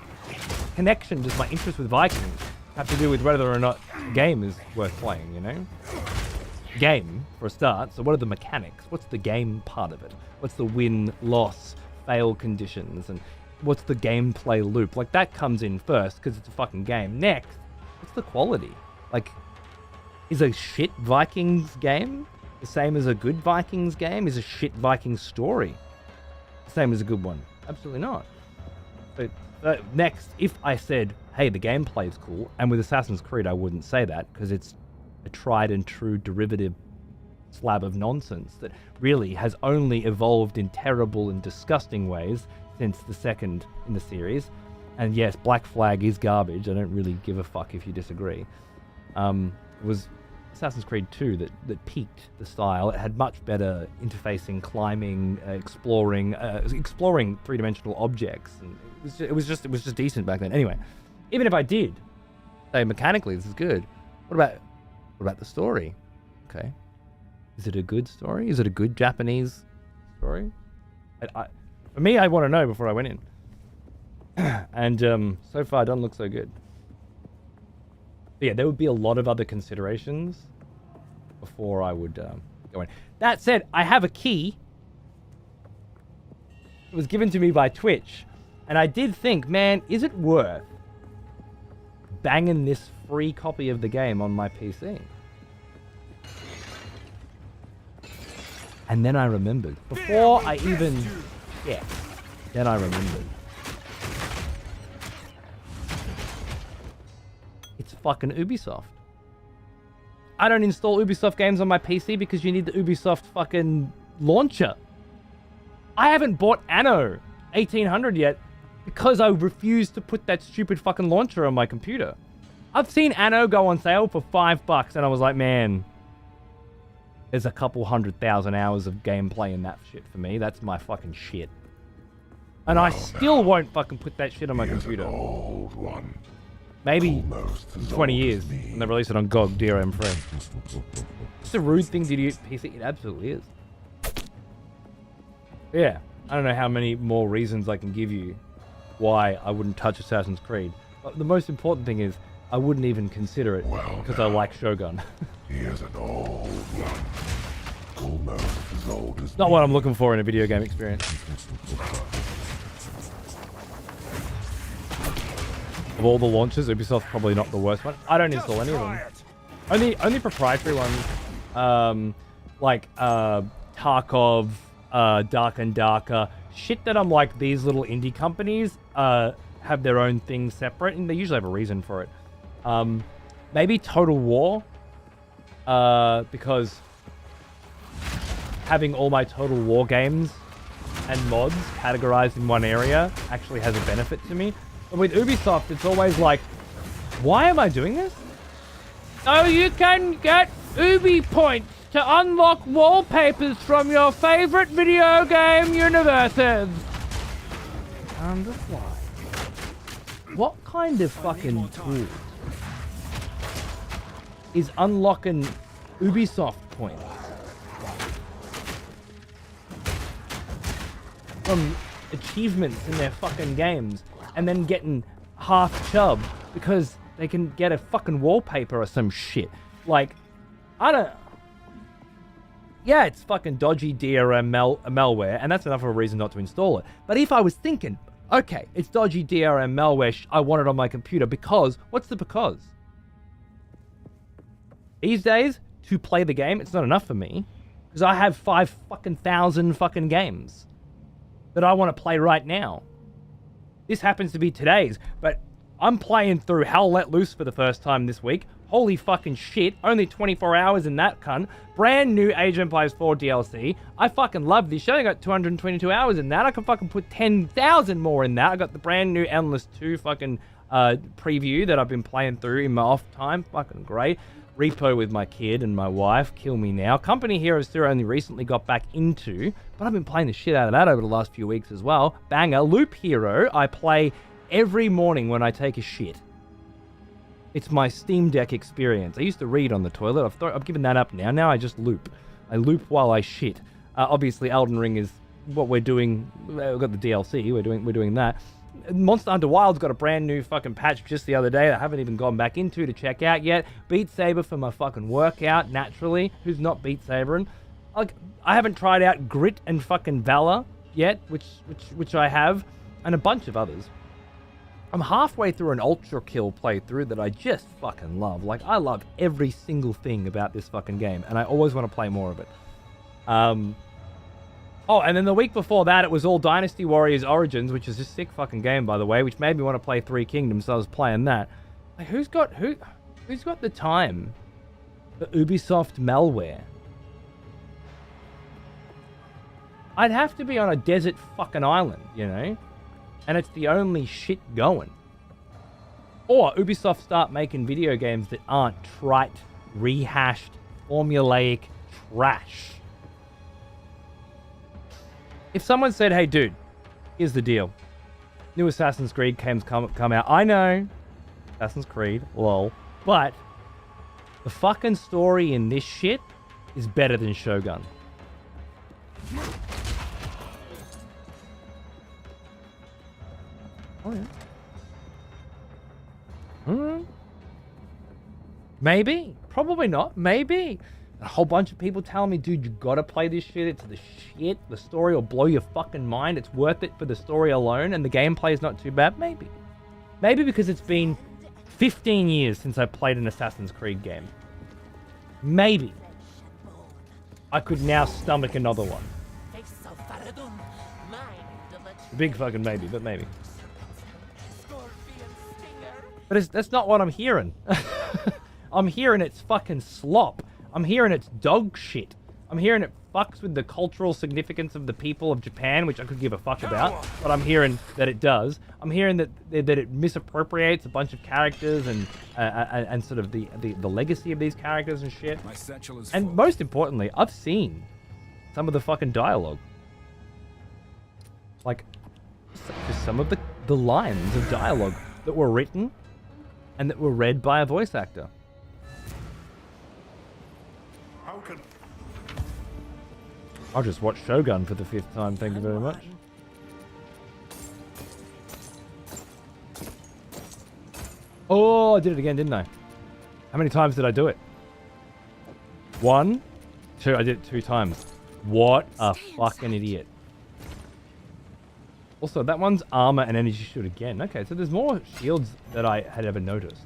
connection does my interest with Vikings have to do with whether or not a game is worth playing, you know? Game, for a start. So what are the mechanics? What's the game part of it? What's the win, loss, fail conditions? And what's the gameplay loop? Like, that comes in first because it's a fucking game. Next, what's the quality? Like, is a shit Vikings game the same as a good Vikings game? Is a shit Vikings story the same as a good one? Absolutely not. But next, if I said, hey, the gameplay is cool, and with Assassin's Creed I wouldn't say that because it's a tried and true derivative slab of nonsense that really has only evolved in terrible and disgusting ways since the second in the series. And yes, Black Flag is garbage. I don't really give a fuck if you disagree. It was Assassin's Creed 2 that peaked the style. It had much better interfacing, climbing, exploring three-dimensional objects, and it was just decent back then. Anyway, even if I did say mechanically this is good, what about the story? Okay, is it a good story? Is it a good Japanese story? For me, I want to know before I went in. And so far, it doesn't look so good. But yeah, there would be a lot of other considerations before I would go in. That said, I have a key. It was given to me by Twitch. And I did think, man, is it worth banging this free copy of the game on my PC? And then I remembered. Before I even checked, then I remembered. It's fucking Ubisoft. I don't install Ubisoft games on my PC because you need the Ubisoft fucking launcher. I haven't bought Anno 1800 yet because I refuse to put that stupid fucking launcher on my computer. I've seen Anno go on sale for $5 and I was like, man, there's a couple 100,000 hours of gameplay in that shit for me. That's my fucking shit. And I still won't fucking put that shit on my computer. Old one. Maybe 20 years when they release it on GOG DRM-free. It's a rude thing to do PC. It absolutely is. Yeah, I don't know how many more reasons I can give you why I wouldn't touch Assassin's Creed. But the most important thing is I wouldn't even consider it because I like Shogun. He is an old one. Almost as old as Not what I'm looking for in a video game experience. Of all the launches, Ubisoft's probably not the worst one. I don't install any of them. Only proprietary ones, like Tarkov, Dark and Darker. Shit that I'm like, these little indie companies have their own thing separate, and they usually have a reason for it. Maybe Total War, because having all my Total War games and mods categorized in one area actually has a benefit to me. But with Ubisoft, it's always like, why am I doing this? Oh, you can get Ubi points to unlock wallpapers from your favorite video game universes. And why? What kind of fucking tool is unlocking Ubisoft points from achievements in their fucking games and then getting half chub because they can get a fucking wallpaper or some shit? Like, I don't... Yeah, it's fucking dodgy DRM malware, and that's enough of a reason not to install it. But if I was thinking, okay, it's dodgy DRM malware, I want it on my computer because... What's the because? These days, to play the game, it's not enough for me. Because I have 5,000 fucking games that I want to play right now. This happens to be today's, but I'm playing through Hell Let Loose for the first time this week. Holy fucking shit, only 24 hours in that cunt. Brand new Age of Empires 4 DLC. I fucking love this show. I got 222 hours in that. I can fucking put 10,000 more in that. I got the brand new Endless 2 fucking preview that I've been playing through in my off time. Fucking great. Repo with my kid and my wife. Kill me now. Company Heroes 2 only recently got back into, but I've been playing the shit out of that over the last few weeks as well. Banger. Loop Hero, I play every morning when I take a shit. It's my Steam Deck experience. I used to read on the toilet. I've given that up now. Now I just loop. I loop while I shit. Obviously, Elden Ring is what we're doing. We've got the DLC. We're doing that. Monster Hunter Wild's got a brand new fucking patch just the other day that I haven't even gone back into to check out yet. Beat Saber for my fucking workout, naturally. Who's not Beat Sabering? Like, I haven't tried out Grit and fucking Valor yet, which I have, and a bunch of others. I'm halfway through an Ultra Kill playthrough that I just fucking love. Like, I love every single thing about this fucking game, and I always want to play more of it. Oh, and then the week before that, it was all Dynasty Warriors Origins, which is a sick fucking game, by the way, which made me want to play Three Kingdoms, so I was playing that. Like, who's got the time for Ubisoft malware? I'd have to be on a desert fucking island, you know? And it's the only shit going. Or Ubisoft start making video games that aren't trite, rehashed, formulaic trash. If someone said, hey dude, here's the deal. New Assassin's Creed games come out. I know. Assassin's Creed, lol. But the fucking story in this shit is better than Shogun. Oh yeah. Maybe. Probably not. Maybe. A whole bunch of people telling me, dude, you gotta play this shit. It's the shit. The story will blow your fucking mind. It's worth it for the story alone, and the gameplay is not too bad. Maybe. Maybe because it's been 15 years since I played an Assassin's Creed game. Maybe. I could now stomach another one. Big fucking maybe, but maybe. But that's not what I'm hearing. I'm hearing it's fucking slop. I'm hearing it's dog shit. I'm hearing it fucks with the cultural significance of the people of Japan, which I could give a fuck about, but I'm hearing that it does. I'm hearing that it misappropriates a bunch of characters and sort of the legacy of these characters and shit. My satchel is And full. most importantly, I've seen some of the fucking dialogue. Like, just some of the lines of dialogue that were written and that were read by a voice actor. How can I'll just watch Shogun for the 5th time, thank you very much. Oh, I did it again, didn't I? How many times did I do it? 1, 2, I did it 2 times. What a fucking idiot. Also, that one's armor and energy shield again. Okay, so there's more shields that I had ever noticed.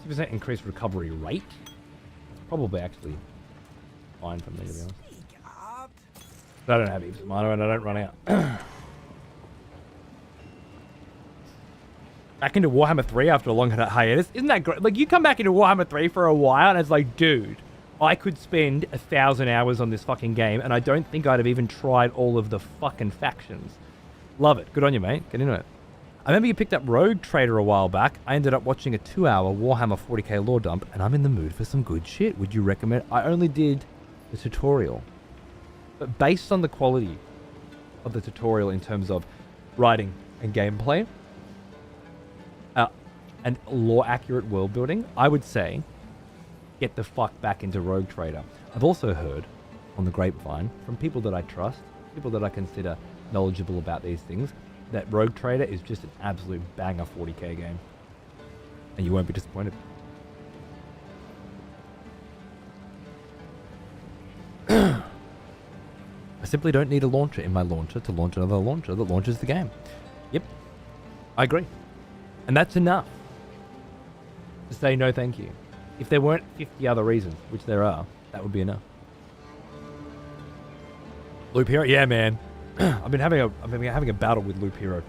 % increased recovery rate. Probably actually fine for me, to be honest. But I don't have heaps of mana and I don't run out. Back into Warhammer 3 after a long hiatus. Isn't that great? Like, you come back into Warhammer 3 for a while and it's like, dude, I could spend 1,000 hours on this fucking game and I don't think I'd have even tried all of the fucking factions. Love it. Good on you, mate. Get into it. I remember you picked up Rogue Trader a while back. I ended up watching a 2-hour Warhammer 40k lore dump, and I'm in the mood for some good shit. Would you recommend? I only did the tutorial. But based on the quality of the tutorial in terms of writing and gameplay, and lore-accurate world building, I would say get the fuck back into Rogue Trader. I've also heard on the grapevine from people that I trust, people that I consider knowledgeable about these things, that Rogue Trader is just an absolute banger 40k game. And you won't be disappointed. I simply don't need a launcher in my launcher to launch another launcher that launches the game. Yep. I agree. And that's enough to say no thank you. If there weren't 50 other reasons, which there are, that would be enough. Loop Hero? Yeah, man. I've been having a battle with Loop Hero.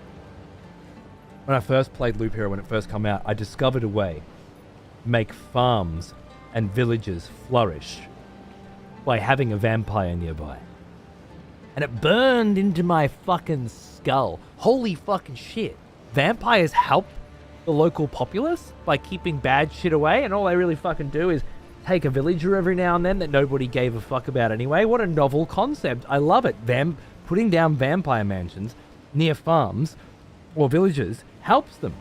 When I first played Loop Hero, when it first came out, I discovered a way to make farms and villages flourish by having a vampire nearby. And it burned into my fucking skull. Holy fucking shit. Vampires help the local populace by keeping bad shit away, and all they really fucking do is take a villager every now and then that nobody gave a fuck about anyway. What a novel concept. I love it. Putting down vampire mansions near farms or villages helps them.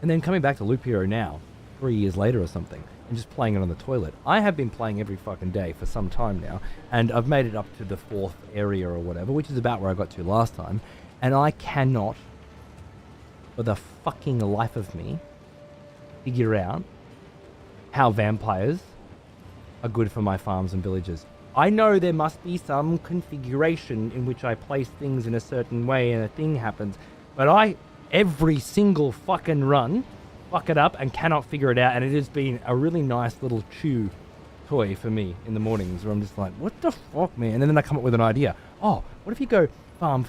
And then coming back to Loop Hero now, 3 years later or something, and just playing it on the toilet. I have been playing every fucking day for some time now, and I've made it up to the 4th area or whatever, which is about where I got to last time, and I cannot, for the fucking life of me, figure out how vampires are good for my farms and villages. I know there must be some configuration in which I place things in a certain way and a thing happens, but every single fucking run, fuck it up and cannot figure it out, and it has been a really nice little chew toy for me in the mornings where I'm just like, what the fuck, man? And then I come up with an idea. Oh, what if you go farm,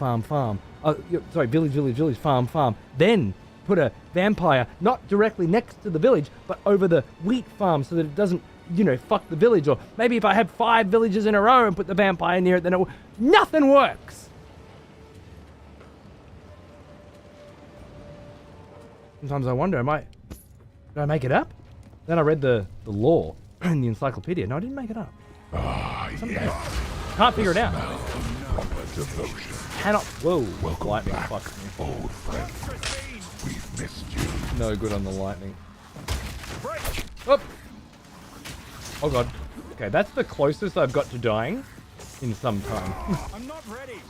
Sorry, village, farm. Then put a vampire not directly next to the village, but over the wheat farm so that it doesn't, fuck the village. Or maybe if I have 5 villages in a row and put the vampire near it, then nothing works. Sometimes I wonder, did I make it up? Then I read the lore in the encyclopedia. No, I didn't make it up. Can't figure it out. Cannot. Whoa. Welcome lightning. back, Fuck me. old friend. We've missed you. No good on the lightning. Oh. Oh god. Okay, that's the closest I've got to dying in some time. I'm not ready.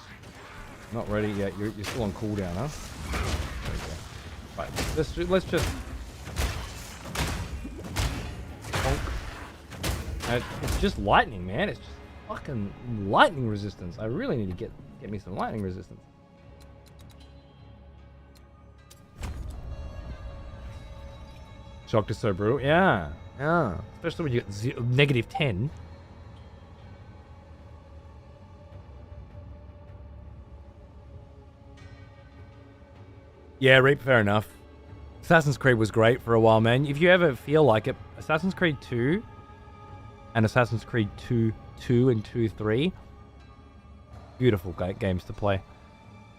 Not ready yet. You're still on cooldown, huh? There we go. Right. Let's just. Bonk. It's just lightning, man. It's just fucking lightning resistance. I really need to get me some lightning resistance. Shock is so brutal. Yeah. Especially when you get -10. Yeah, Reap, fair enough. Assassin's Creed was great for a while, man. If you ever feel like it, Assassin's Creed 2 and Assassin's Creed 2 and 2-3, beautiful games to play.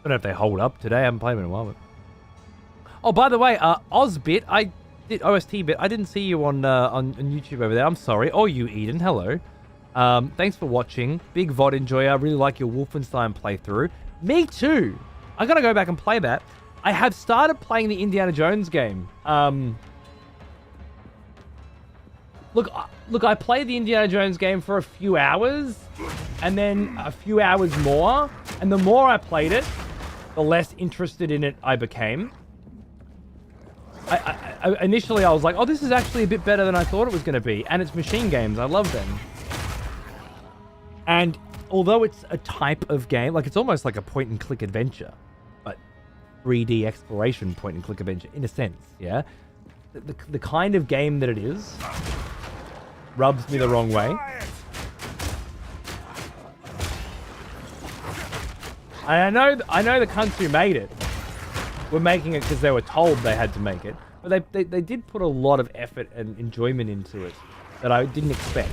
Don't know if they hold up today. I haven't played them in a while. But... Oh, by the way, Ozbit, OST-Bit, I didn't see you on YouTube over there. I'm sorry. Or you, Eden. Hello. Thanks for watching. Big VOD enjoyer. I really like your Wolfenstein playthrough. Me too. I gotta go back and play that. I have started playing the Indiana Jones game. Look, I played the Indiana Jones game for a few hours, and then a few hours more, and the more I played it, the less interested in it I became. Initially, I was like, oh, this is actually a bit better than I thought it was going to be, and it's machine games. I love them. And although it's a type of game, like it's almost like a point-and-click adventure, 3D exploration point-and-click adventure, in a sense, yeah? The kind of game that it is rubs me the wrong way. I know the cunts who made it were making it because they were told they had to make it, but they did put a lot of effort and enjoyment into it that I didn't expect.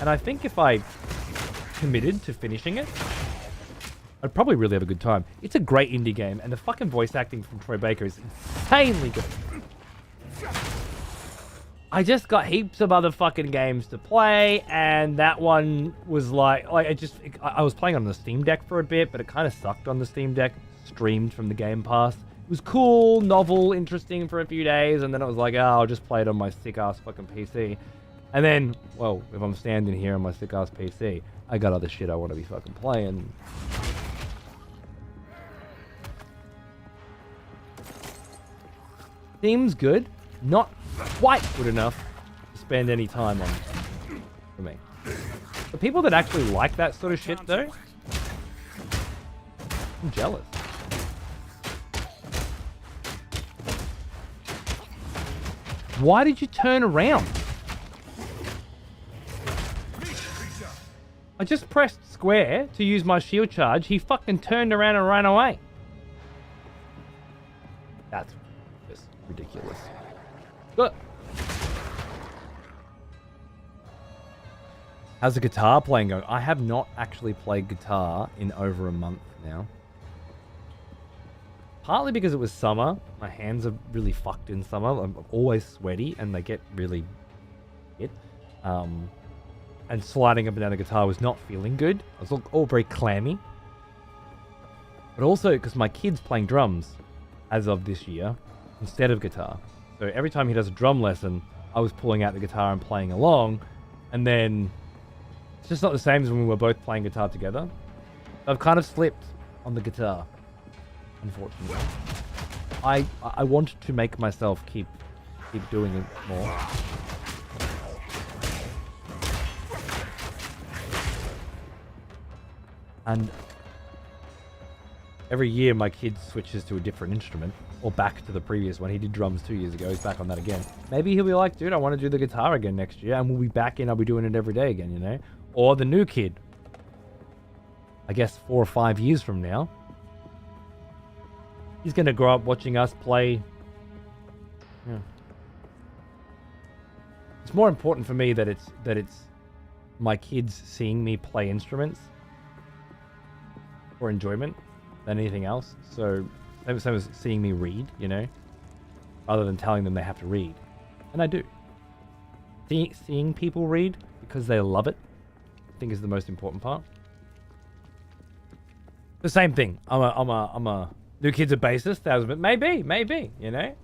And I think if I committed to finishing it, I'd probably really have a good time. It's a great indie game, and the fucking voice acting from Troy Baker is insanely good. I just got heaps of other fucking games to play, and that one was like I was playing on the Steam Deck for a bit, but it kind of sucked on the Steam Deck. Streamed from the Game Pass. It was cool, novel, interesting for a few days, and then it was like, oh, I'll just play it on my sick-ass fucking PC. And then, well, if I'm standing here on my sick-ass PC, I got other shit I want to be fucking playing. Seems good, not quite good enough to spend any time on for me. The people that actually like that sort of shit, though, I'm jealous. Why did you turn around? I just pressed square to use my shield charge. He fucking turned around and ran away. That's just ridiculous. Look. How's the guitar playing going? I have not actually played guitar in over a month now. Partly because it was summer. My hands are really fucked in summer. I'm always sweaty and they get really hit. And sliding up and down the guitar was not feeling good. I was all very clammy. But also because my kid's playing drums as of this year instead of guitar. So every time he does a drum lesson, I was pulling out the guitar and playing along. And then it's just not the same as when we were both playing guitar together. I've kind of slipped on the guitar, unfortunately. I want to make myself keep doing it more. And every year my kid switches to a different instrument, or back to the previous one. He did drums 2 years ago, he's back on that again. Maybe he'll be like, dude, I want to do the guitar again next year, and we'll be back in, I'll be doing it every day again, you know? Or the new kid. I guess 4 or 5 years from now, he's going to grow up watching us play. Yeah. It's more important for me that it's my kids seeing me play instruments for enjoyment than anything else. So same as seeing me read, you know, rather than telling them they have to read. And I do. Seeing people read because they love it, I think is the most important part. The same thing. I'm a new kid's a bassist, but maybe, you know.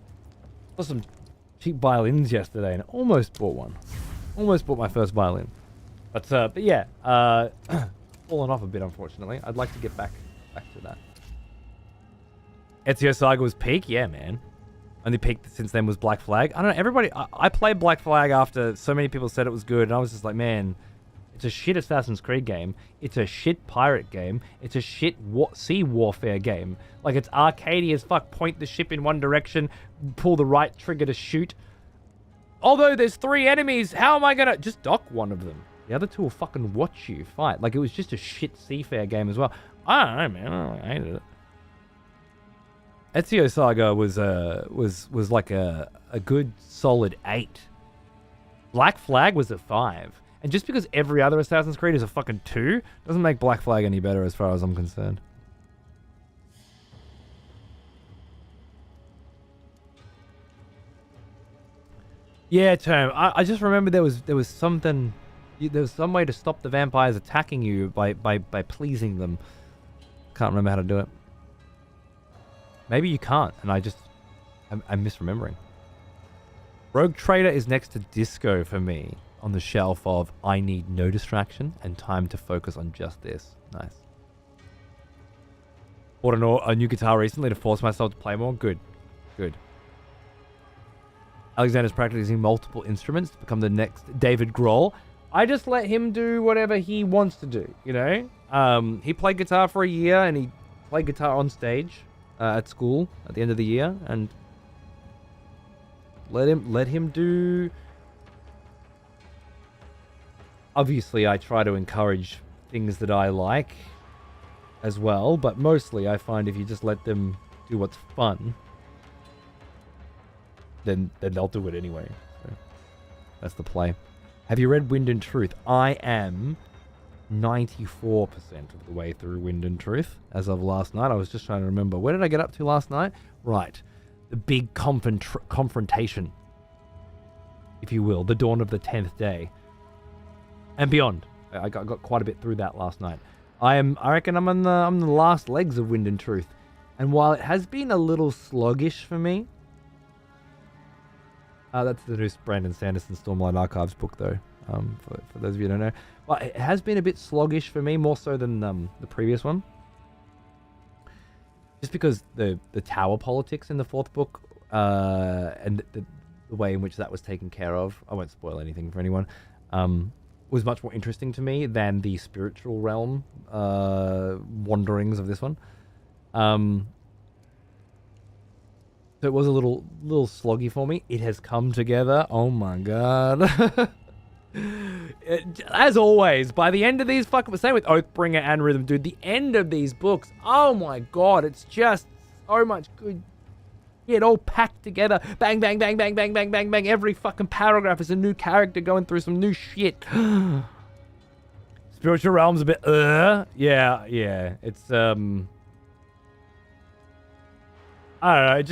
Saw some cheap violins yesterday and almost bought one. Almost bought my first violin. But yeah, fallen off a bit, unfortunately. I'd like to get back to that. Ezio Saga was peak? Yeah, man. Only peak since then was Black Flag. I don't know, everybody... I played Black Flag after so many people said it was good, and I was just like, man, it's a shit Assassin's Creed game. It's a shit pirate game. It's a shit sea warfare game. Like, it's arcadey as fuck. Point the ship in one direction, pull the right trigger to shoot. Although there's 3 enemies, how am I gonna... Just dock one of them. The other 2 will fucking watch you fight. Like, it was just a shit seafair game as well. I don't know, man. I hated it. Ezio Saga was like a good solid 8. Black Flag was a 5. And just because every other Assassin's Creed is a fucking 2, doesn't make Black Flag any better as far as I'm concerned. Yeah, Term. I just remember there was something... There was some way to stop the vampires attacking you by pleasing them. Can't remember how to do it. Maybe you can't, and I'm misremembering. Rogue Trader is next to Disco for me on the shelf of I need no distraction and time to focus on just this. Nice. Bought a new guitar recently to force myself to play more. Good. Good. Alexander's practicing multiple instruments to become the next David Grohl. I just let him do whatever he wants to do, you know? He played guitar for a year, and he played guitar on stage at school at the end of the year, and let him do... Obviously, I try to encourage things that I like as well, but mostly I find if you just let them do what's fun, then they'll do it anyway. So that's the play. Have you read Wind and Truth? I am 94% of the way through Wind and Truth as of last night. I was just trying to remember. Where did I get up to last night? Right. The big confrontation, if you will. The dawn of the 10th day. And beyond. I got quite a bit through that last night. I reckon I'm on the last legs of Wind and Truth. And while it has been a little sluggish for me... that's the new Brandon Sanderson Stormlight Archives book, though, for those of you who don't know. Well, it has been a bit sluggish for me, more so than the previous one. Just because the tower politics in the 4th book, and the way in which that was taken care of, I won't spoil anything for anyone, was much more interesting to me than the spiritual realm wanderings of this one. So it was a little sloggy for me. It has come together. Oh my god. As always, by the end of these same with Oathbringer and Rhythm, dude, the end of these books, oh my god, it's just so much good. It all packed together. Bang, bang, bang, bang, bang, bang, bang, bang. Every fucking paragraph is a new character going through some new shit. Spiritual Realm's a bit, yeah. It's, I don't know, it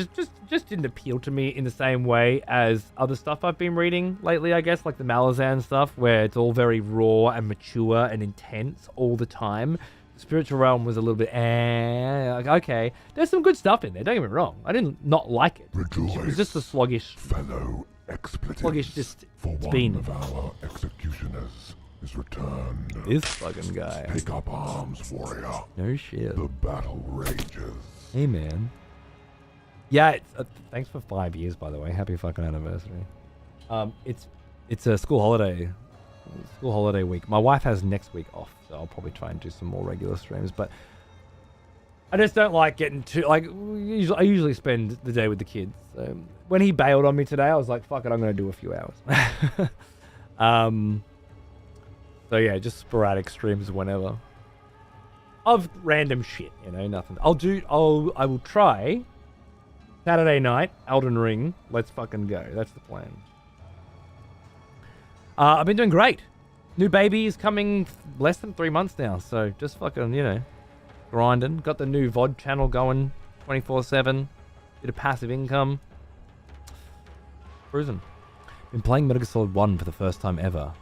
just didn't appeal to me in the same way as other stuff I've been reading lately, I guess, like the Malazan stuff, where it's all very raw and mature and intense all the time. The Spiritual Realm was a little bit, like, okay, there's some good stuff in there, don't get me wrong. I didn't not like it. Rejoice, it was just a sluggish, fellow expletives, sluggish just, for it's one been. of our executioners is returned. This fucking guy. Take up arms, warrior. No shit. The battle rages. Hey, man. Yeah, it's, thanks for 5 years, by the way. Happy fucking anniversary. It's a school holiday week. My wife has next week off, so I'll probably try and do some more regular streams. But I just don't like getting too I usually spend the day with the kids. So when he bailed on me today, I was like, fuck it, I'm gonna do a few hours. So yeah, just sporadic streams whenever. of random shit, you know, nothing. I will try Saturday night, Elden Ring. Let's fucking go. That's the plan. I've been doing great. New baby is coming less than 3 months now, so just fucking, you know, grinding. Got the new VOD channel going 24/7. Bit of passive income. Cruising. Been playing Metal Gear Solid 1 for the first time ever.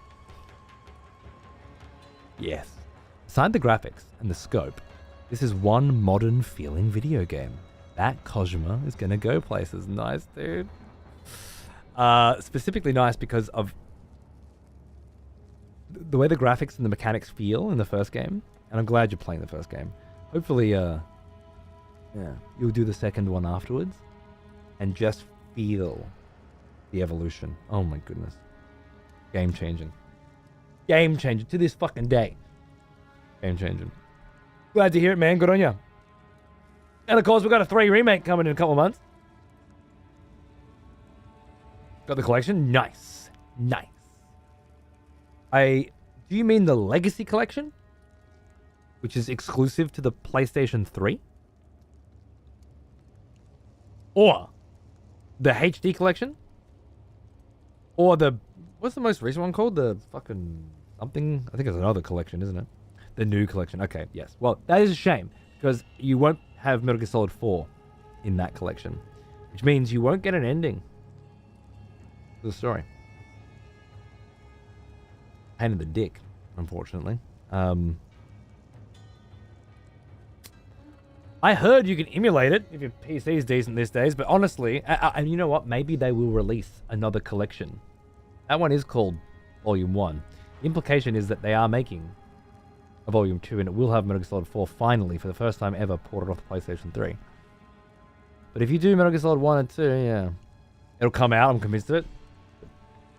Yes. Aside the graphics and the scope, this is one modern feeling video game. That Kojima is gonna go places. Nice, dude. Specifically nice because of the way the graphics and the mechanics feel in the first game. And I'm glad you're playing the first game. Hopefully, yeah, you'll do the second one afterwards and just feel the evolution. Oh my goodness. Game changing. Game changing to this fucking day. Game changing. Glad to hear it, man. Good on you. And of course, we've got a 3 remake coming in a couple of months. Got the collection? Nice. Nice. Do you mean the Legacy Collection? Which is exclusive to the PlayStation 3? Or the HD Collection? Or the... What's the most recent one called? The fucking... something? I think it's another collection, isn't it? The new collection. Okay, yes. Well, that is a shame. Because you won't have Metal Gear Solid 4 in that collection. Which means you won't get an ending to the story. Pain in the dick, unfortunately. I heard you can emulate it if your PC is decent these days, but honestly, and you know what? Maybe they will release another collection. That one is called Volume 1. The implication is that they are making a Volume 2, and it will have Metal Gear Solid 4 finally, for the first time ever, ported off the PlayStation 3. But if you do Metal Gear Solid 1 and 2, yeah, it'll come out, I'm convinced of it.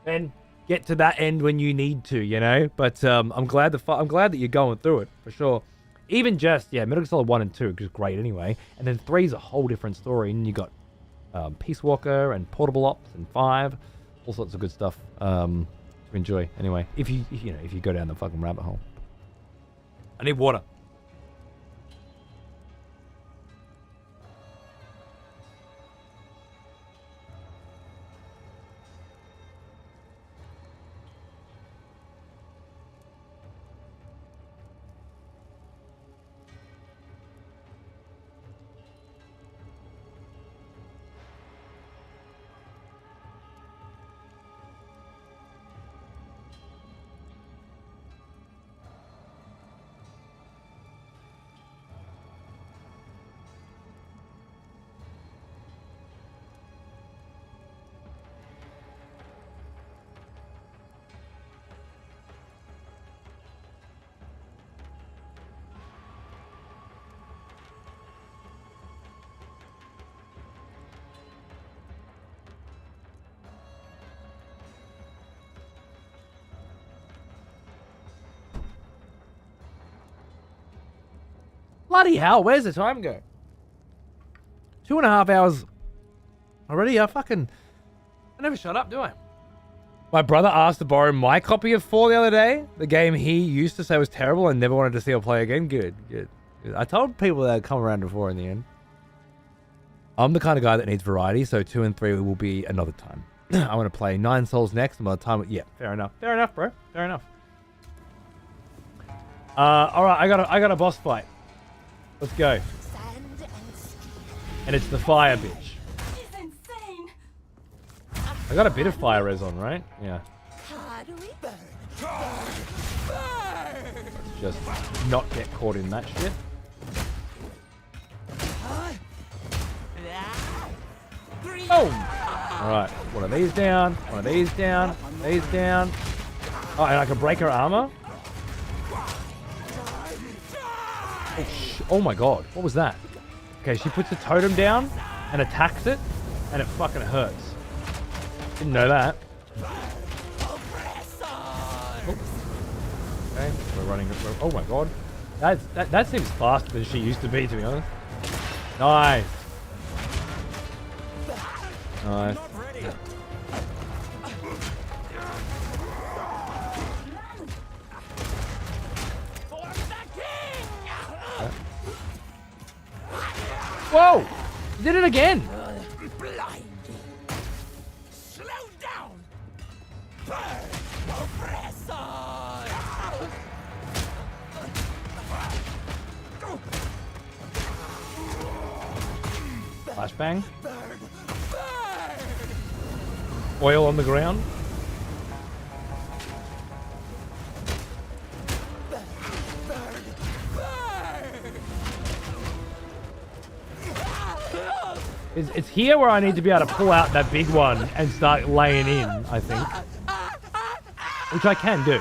Then get to that end when you need to, you know? But I'm glad that you're going through it, for sure. Even just, yeah, Metal Gear Solid 1 and 2, which is great anyway. And then 3 is a whole different story, and you got Peace Walker and Portable Ops and 5, all sorts of good stuff to enjoy anyway. If you go down the fucking rabbit hole. I need water. Bloody hell, where's the time go? 2.5 hours already? I never shut up, do I? My brother asked to borrow my copy of 4 the other day. The game he used to say was terrible and never wanted to see or play again. Good. I told people that I'd come around to 4 in the end. I'm the kind of guy that needs variety, so 2 and 3 will be another time. I want to play 9 Souls next, and by the time... Yeah, fair enough. Fair enough, bro. Fair enough. Alright, I got a boss fight. Let's go. And it's the fire bitch. It's insane. I got a bit of fire res on, right? Yeah. Let's just not get caught in that shit. Boom! Alright, one of these down, one of these down, these down. Oh, and I can break her armor? Oh my god, what was that? Okay, she puts the totem down and attacks it, and it fucking hurts. Didn't know that. Oh. Okay, we're running. Oh my god, that seems faster than she used to be be honest. Nice. Nice. Whoa! He did it again! Blinding. Slow down. Burn, oppressor. Flashbang. Oil on the ground. It's here where I need to be able to pull out that big one and start laying in, I think. Which I can do.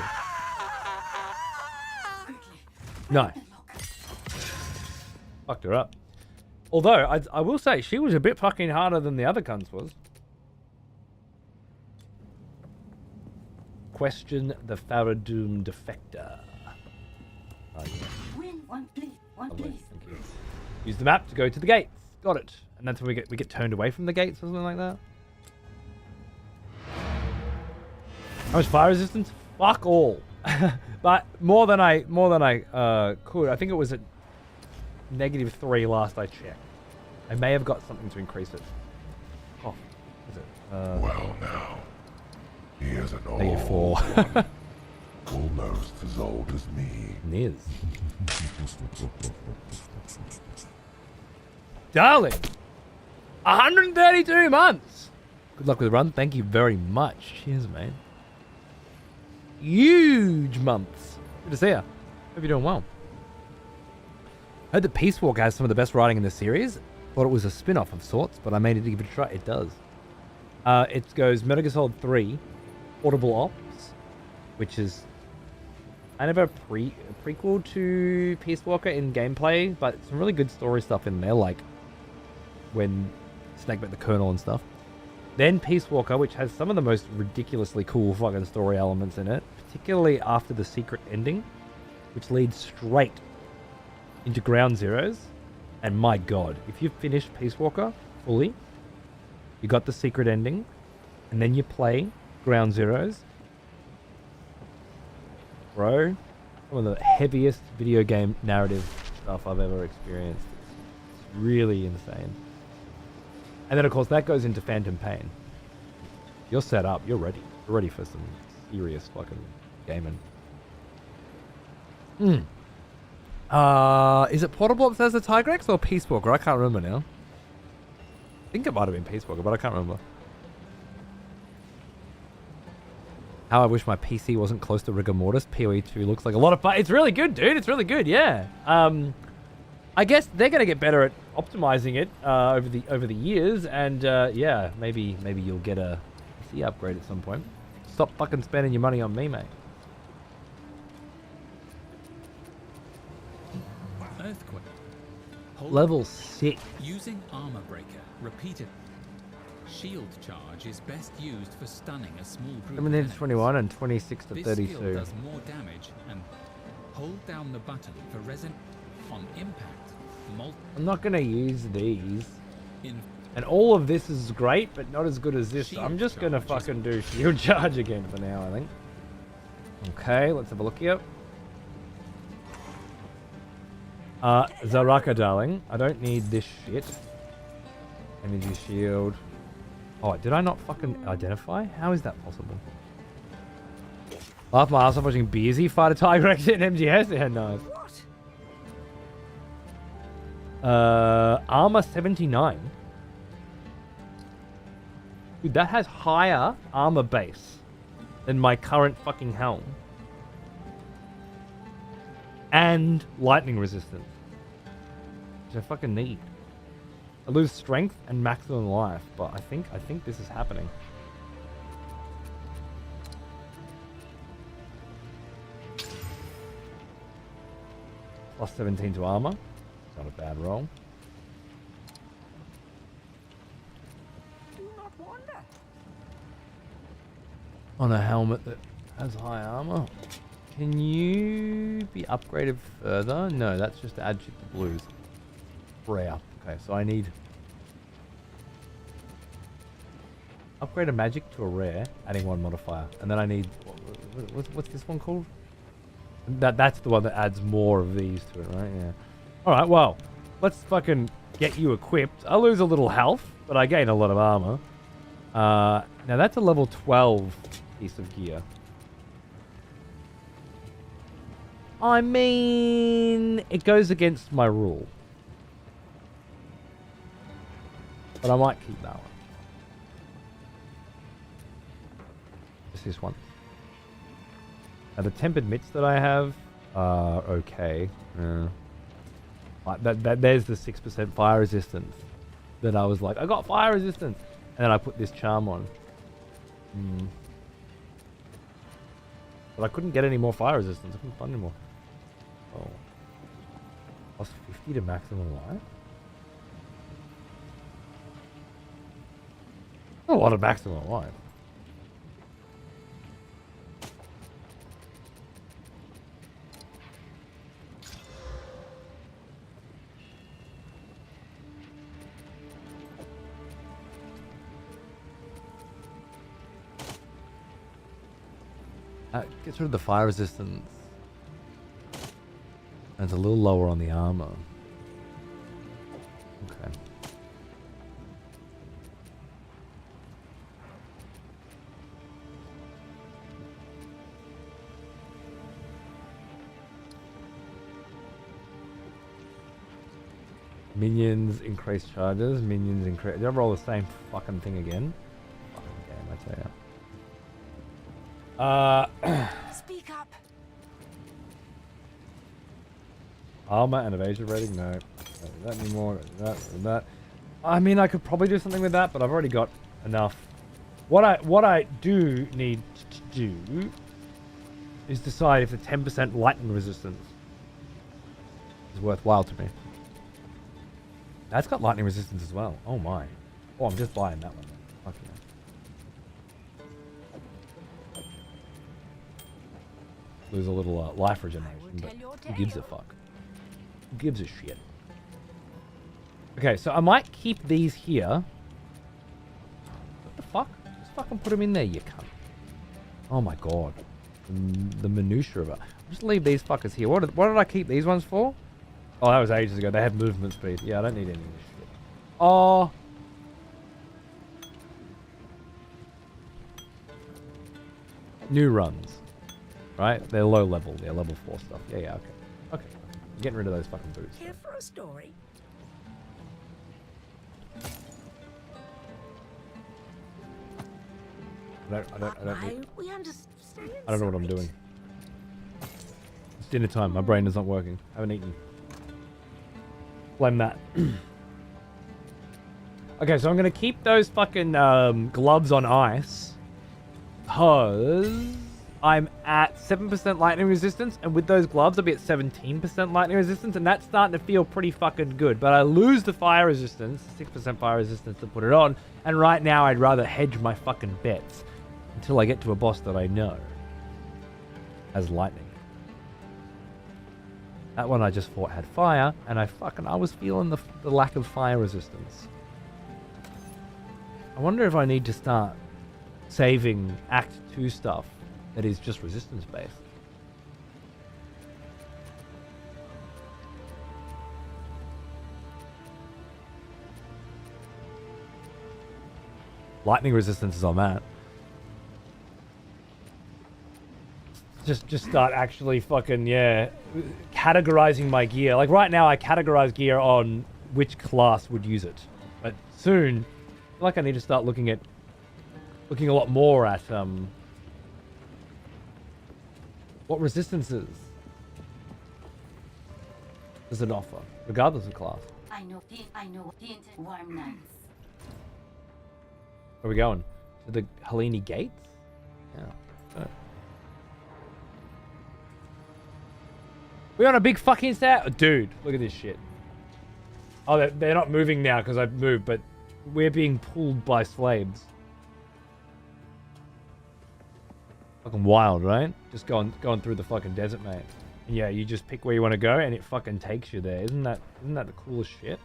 No. Fucked her up. Although, I will say, she was a bit fucking harder than the other cunts was. Question the Faradoom Defector. Oh, yeah. Win one, please. One, Lovely, please. thank you. Use the map to go to the gates. Got it. And that's when we get turned away from the gates or something like that. How much fire resistance? Fuck all. But more than I could. I think it was at -3 last I checked. I may have got something to increase it. Oh, is it? Well now, he is an old -4. one, almost as old as me. Niz. Darling, 132 months. Good luck with the run. Thank you very much. Cheers, mate. Huge months. Good to see you. Hope you're doing well. Heard that Peace Walker has some of the best writing in the series. Thought it was a spin-off of sorts, but I made it to give it a try. It does. It goes Metal Gear Solid 3, Audible Ops, which is kind of a prequel to Peace Walker in gameplay, but some really good story stuff in there, like when Snake met the Colonel and stuff. Then Peace Walker, which has some of the most ridiculously cool fucking story elements in it, particularly after the secret ending, which leads straight into Ground Zeroes. And my god, if you've finished Peace Walker fully, you got the secret ending, and then you play Ground Zeroes, bro, some of the heaviest video game narrative stuff I've ever experienced. It's really insane. And then, of course, that goes into Phantom Pain. You're set up. You're ready. You're ready for some serious fucking gaming. Is it Portable Ops as the Tigrex or Peace Walker? I can't remember now. I think it might have been Peace Walker, but I can't remember. How I wish my PC wasn't close to rigor mortis. POE2 looks like a lot of fun. It's really good, dude. It's really good, yeah. I guess they're gonna get better at optimizing it over the years, and yeah, maybe you'll get a PC upgrade at some point. Stop fucking spending your money on me, mate. Earthquake. Hold Level 6. Using Armor Breaker repeated. Shield charge is best used for stunning a small group of 17 to enemies. 21 and 26 to This 32. skill does more damage and hold down the button for resin on impact. I'm not gonna use these. In And all of this is great, but not as good as this. Shield I'm just gonna charge is- fucking do shield charge again for now, I think. Okay, let's have a look here. Zaraka, darling. I don't need this shit. Energy shield. Oh, did I not fucking identify? How is that possible? Laugh my ass off watching Beersy fight a Tigrex in MGS? Yeah, nice. Armor 79. Dude, that has higher armor base than my current fucking helm. And lightning resistance. Which I fucking need. I lose strength and maximum life, but I think this is happening. Plus 17 to armor. It's not a bad roll. On a helmet that has high armor. Can you be upgraded further? No, that's just to add shit to blues. Rare. Okay, so I need... Upgrade a magic to a rare, adding one modifier. And then I need... What's this one called? That's the one that adds more of these to it, right? Yeah. Alright, well. Let's fucking get you equipped. I lose a little health, but I gain a lot of armor. Now that's a level 12 piece of gear. I mean, it goes against my rule. But I might keep that one. Just this one. Now the tempered mitts that I have are okay. There's the 6% fire resistance. That I was like, I got fire resistance. And then I put this charm on. But I couldn't get any more fire resistance. I couldn't find any more. Oh. Plus 50 to maximum life? A lot of maximum life. Gets rid of the fire resistance. And it's a little lower on the armor. Okay. Minions increase charges. Minions increase. Did I roll the same fucking thing again? Fucking game, I tell ya. Speak up. Armor and evasion rating? No. Don't do that anymore. Don't do that. I mean, I could probably do something with that, but I've already got enough. What I do need to do is decide if the 10% lightning resistance is worthwhile to me. That's got lightning resistance as well. Oh my. Oh, I'm just buying that one. Fuck yeah. Lose a little life regeneration, but who gives a fuck? Who gives a shit? Okay, so I might keep these here. What the fuck? Just fucking put them in there, you cunt. Oh my god. The minutia of it. I'll just leave these fuckers here. What did I keep these ones for? Oh, that was ages ago. They had movement speed. Yeah, I don't need any of this shit. Oh. New runs. Right? They're low level. They're level 4 stuff. Yeah, okay. Okay. I'm getting rid of those fucking boots. Here for a story. I don't We understand. I don't know what I'm doing. It's dinner time. My brain is not working. I haven't eaten. Blame that. Okay, so I'm going to keep those fucking gloves on ice. Because I'm at 7% lightning resistance. And with those gloves, I'll be at 17% lightning resistance. And that's starting to feel pretty fucking good. But I lose the fire resistance, 6% fire resistance to put it on. And right now, I'd rather hedge my fucking bets. Until I get to a boss that I know has lightning. That one I just fought had fire, and I was feeling the lack of fire resistance. I wonder if I need to start saving Act 2 stuff that is just resistance based. Lightning resistance is on that. Just start actually fucking, yeah, categorizing my gear. Like right now I categorize gear on which class would use it. But soon, I feel like I need to start looking a lot more at what resistances does it offer, regardless of class. I know warm nights. Where are we going? To the Helene Gates? Yeah. Right. We on a big fucking set? Dude, look at this shit. Oh, they're not moving now because I've moved, but we're being pulled by slaves. Fucking wild, right? Just going through the fucking desert, mate. And yeah, you just pick where you want to go and it fucking takes you there. Isn't that the coolest shit?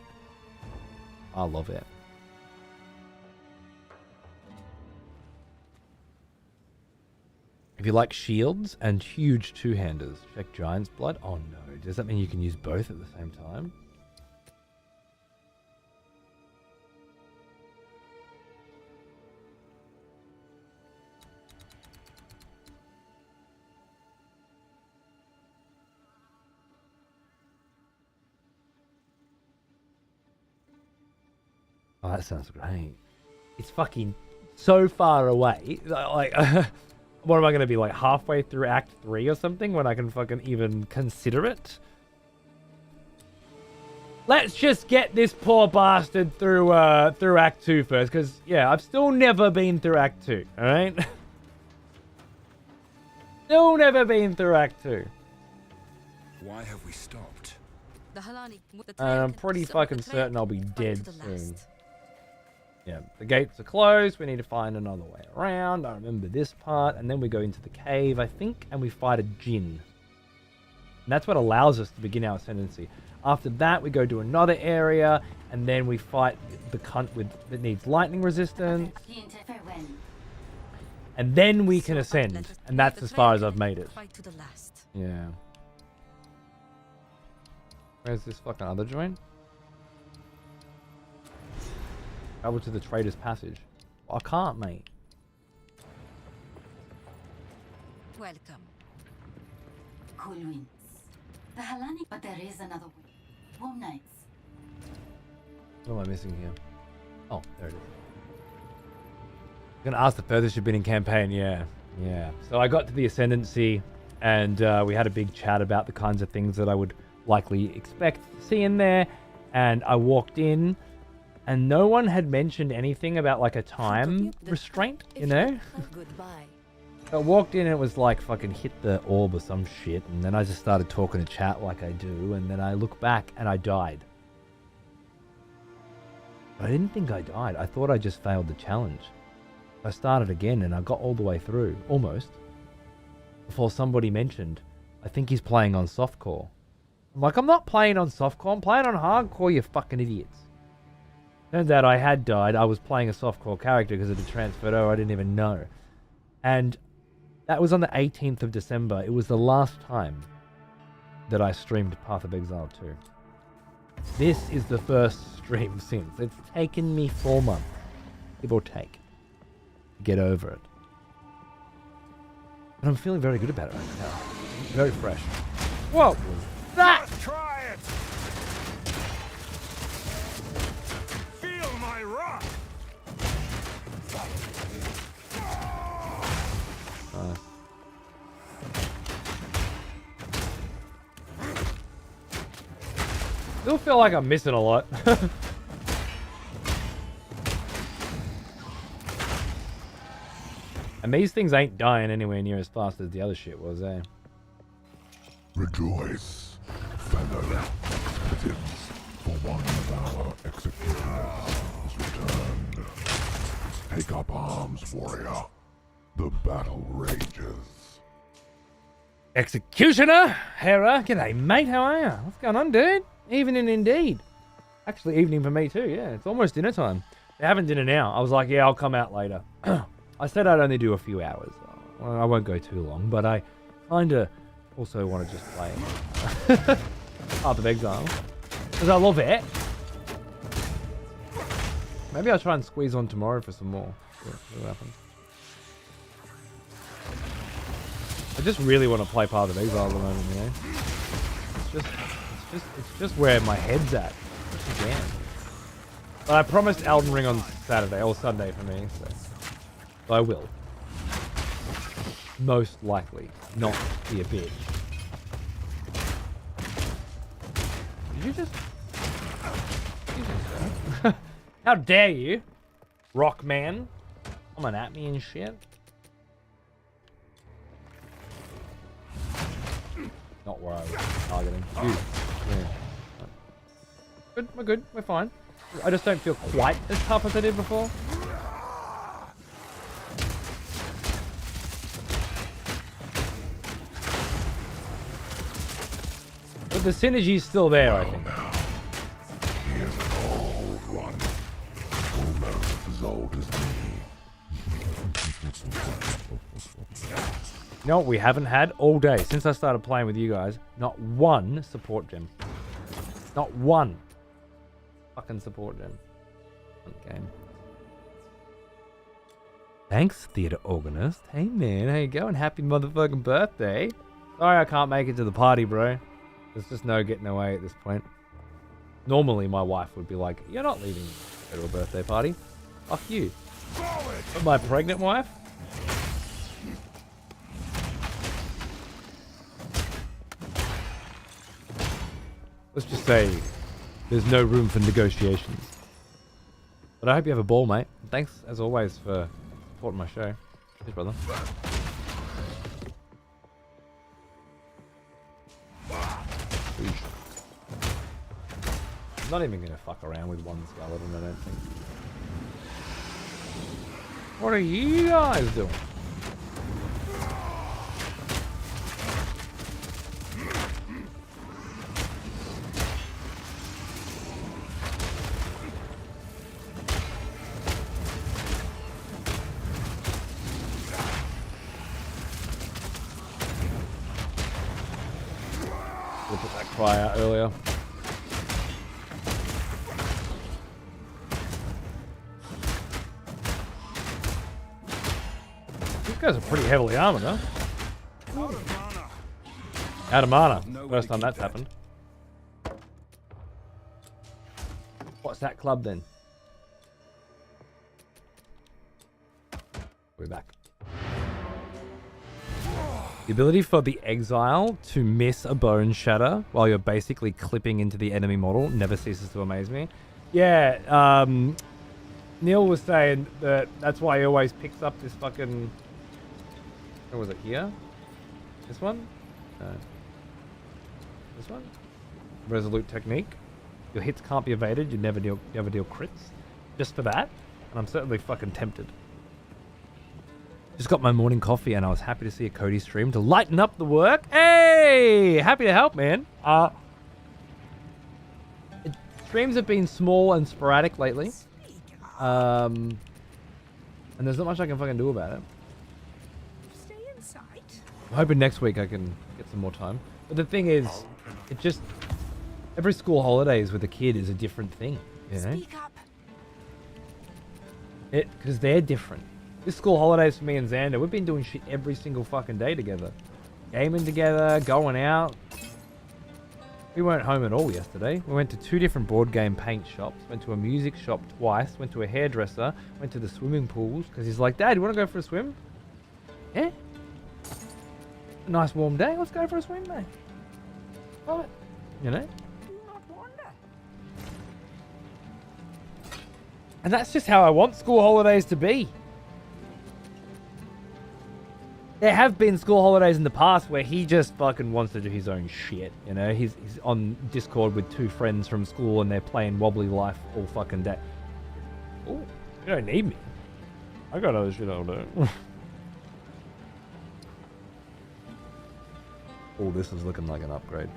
I love it. If you like shields and huge two-handers, check Giant's Blood. Oh no, does that mean you can use both at the same time? that sounds great. It's fucking so far away. Like, what am I going to be, like, halfway through Act 3 or something when I can fucking even consider it? Let's just get this poor bastard through Act 2 first, because, yeah, I've still never been through Act 2, alright? Still never been through Act 2. Why have we stopped? The Halani. And I'm pretty fucking certain I'll be dead soon. Yeah, the gates are closed. We need to find another way around. I remember this part. And then we go into the cave, I think, and we fight a djinn. And that's what allows us to begin our ascendancy. After that, we go to another area, and then we fight the cunt that needs lightning resistance. And then we can ascend. And that's as far as I've made it. Yeah. Where's this fucking other joint? Travel to the Trader's Passage. I can't, mate. Welcome. Cool winds. The Halani, but there is another one. Warm nights. What am I missing here? Oh, there it is. I'm gonna ask the furthest you've been in campaign. Yeah. So I got to the Ascendancy, and we had a big chat about the kinds of things that I would likely expect to see in there. And I walked in, and no one had mentioned anything about like a time restraint, you know? Goodbye. I walked in and it was like fucking hit the orb or some shit, and then I just started talking to chat like I do, and then I look back and I died. But I didn't think I died. I thought I just failed the challenge. I started again and I got all the way through, almost, before somebody mentioned, I think he's playing on softcore. I'm like, I'm not playing on softcore, I'm playing on hardcore, you fucking idiots. Turns out I had died. I was playing a softcore character because it had transferred over. I didn't even know. And that was on the 18th of December. It was the last time that I streamed Path of Exile 2. This is the first stream since. It's taken me 4 months, give or take, to get over it. And I'm feeling very good about it right now. Very fresh. Whoa! That! Just try it! Feel my rock! Still feel like I'm missing a lot. And these things ain't dying anywhere near as fast as the other shit was, eh? Rejoice, fellow citizens, for one of our executioners has returned. Take up arms, warrior. The battle rages. Executioner! Hera! G'day, mate, how are ya? What's going on, dude? Evening indeed. Actually, evening for me too, yeah. It's almost dinner time. They're having dinner now. I was like, yeah, I'll come out later. I said I'd only do a few hours. Well, I won't go too long, but I kinda also want to just play Path of Exile. Because I love it. Maybe I'll try and squeeze on tomorrow for some more. See what happens. I just really want to play Path of Exile at the moment, you know? It's just where my head's at. Again. But I promised Elden Ring on Saturday, or Sunday for me, so I will. Most likely not be a bitch. Did you just... How dare you, Rockman? Coming at me and shit. Not where I was targeting. You. Yeah. Good, we're good, we're fine. I just don't feel quite as tough as I did before. But the synergy's still there, I think. Here's an old one. Almost as old as me. You know what we haven't had all day since I started playing with you guys? Not one support gem. Not one fucking support gem. Game. Thanks, theater organist. Hey man, how you going? Happy motherfucking birthday. Sorry I can't make it to the party, bro. There's just no getting away at this point. Normally my wife would be like, you're not leaving Go to a birthday party. Fuck you. But my pregnant wife? Let's just say there's no room for negotiations. But I hope you have a ball, mate. Thanks, as always, for supporting my show. Cheers, brother. I'm not even going to fuck around with one skeleton, I don't think. What are you guys doing? We'll put that cry out earlier. These guys are pretty heavily armored, huh? Out of mana. First time that's happened. What's that club then? We're back. The ability for the Exile to miss a bone shatter while you're basically clipping into the enemy model never ceases to amaze me. Yeah, Neil was saying that that's why he always picks up this fucking... Where was it? Here? This one? No. This one? Resolute technique. Your hits can't be evaded. You never deal crits. Just for that. And I'm certainly fucking tempted. Just got my morning coffee and I was happy to see a Cody stream to lighten up the work. Hey! Happy to help, man. Streams have been small and sporadic lately. And there's not much I can fucking do about it. Stay in sight. I'm hoping next week I can get some more time. But the thing is, it just... Every school holidays with a kid is a different thing, you know? Speak up. Because they're different. This school holidays for me and Xander, we've been doing shit every single fucking day together. Gaming together, going out. We weren't home at all yesterday. We went to 2 different board game paint shops, went to a music shop twice, went to a hairdresser, went to the swimming pools, because he's like, Dad, you want to go for a swim? Yeah? A nice warm day, let's go for a swim, mate. Love it. You know? Do not wander. And that's just how I want school holidays to be. There have been school holidays in the past where he just fucking wants to do his own shit, you know? He's on Discord with 2 friends from school and they're playing Wobbly Life all fucking day. Oh, you don't need me. I got other shit I'll do. Oh, this is looking like an upgrade.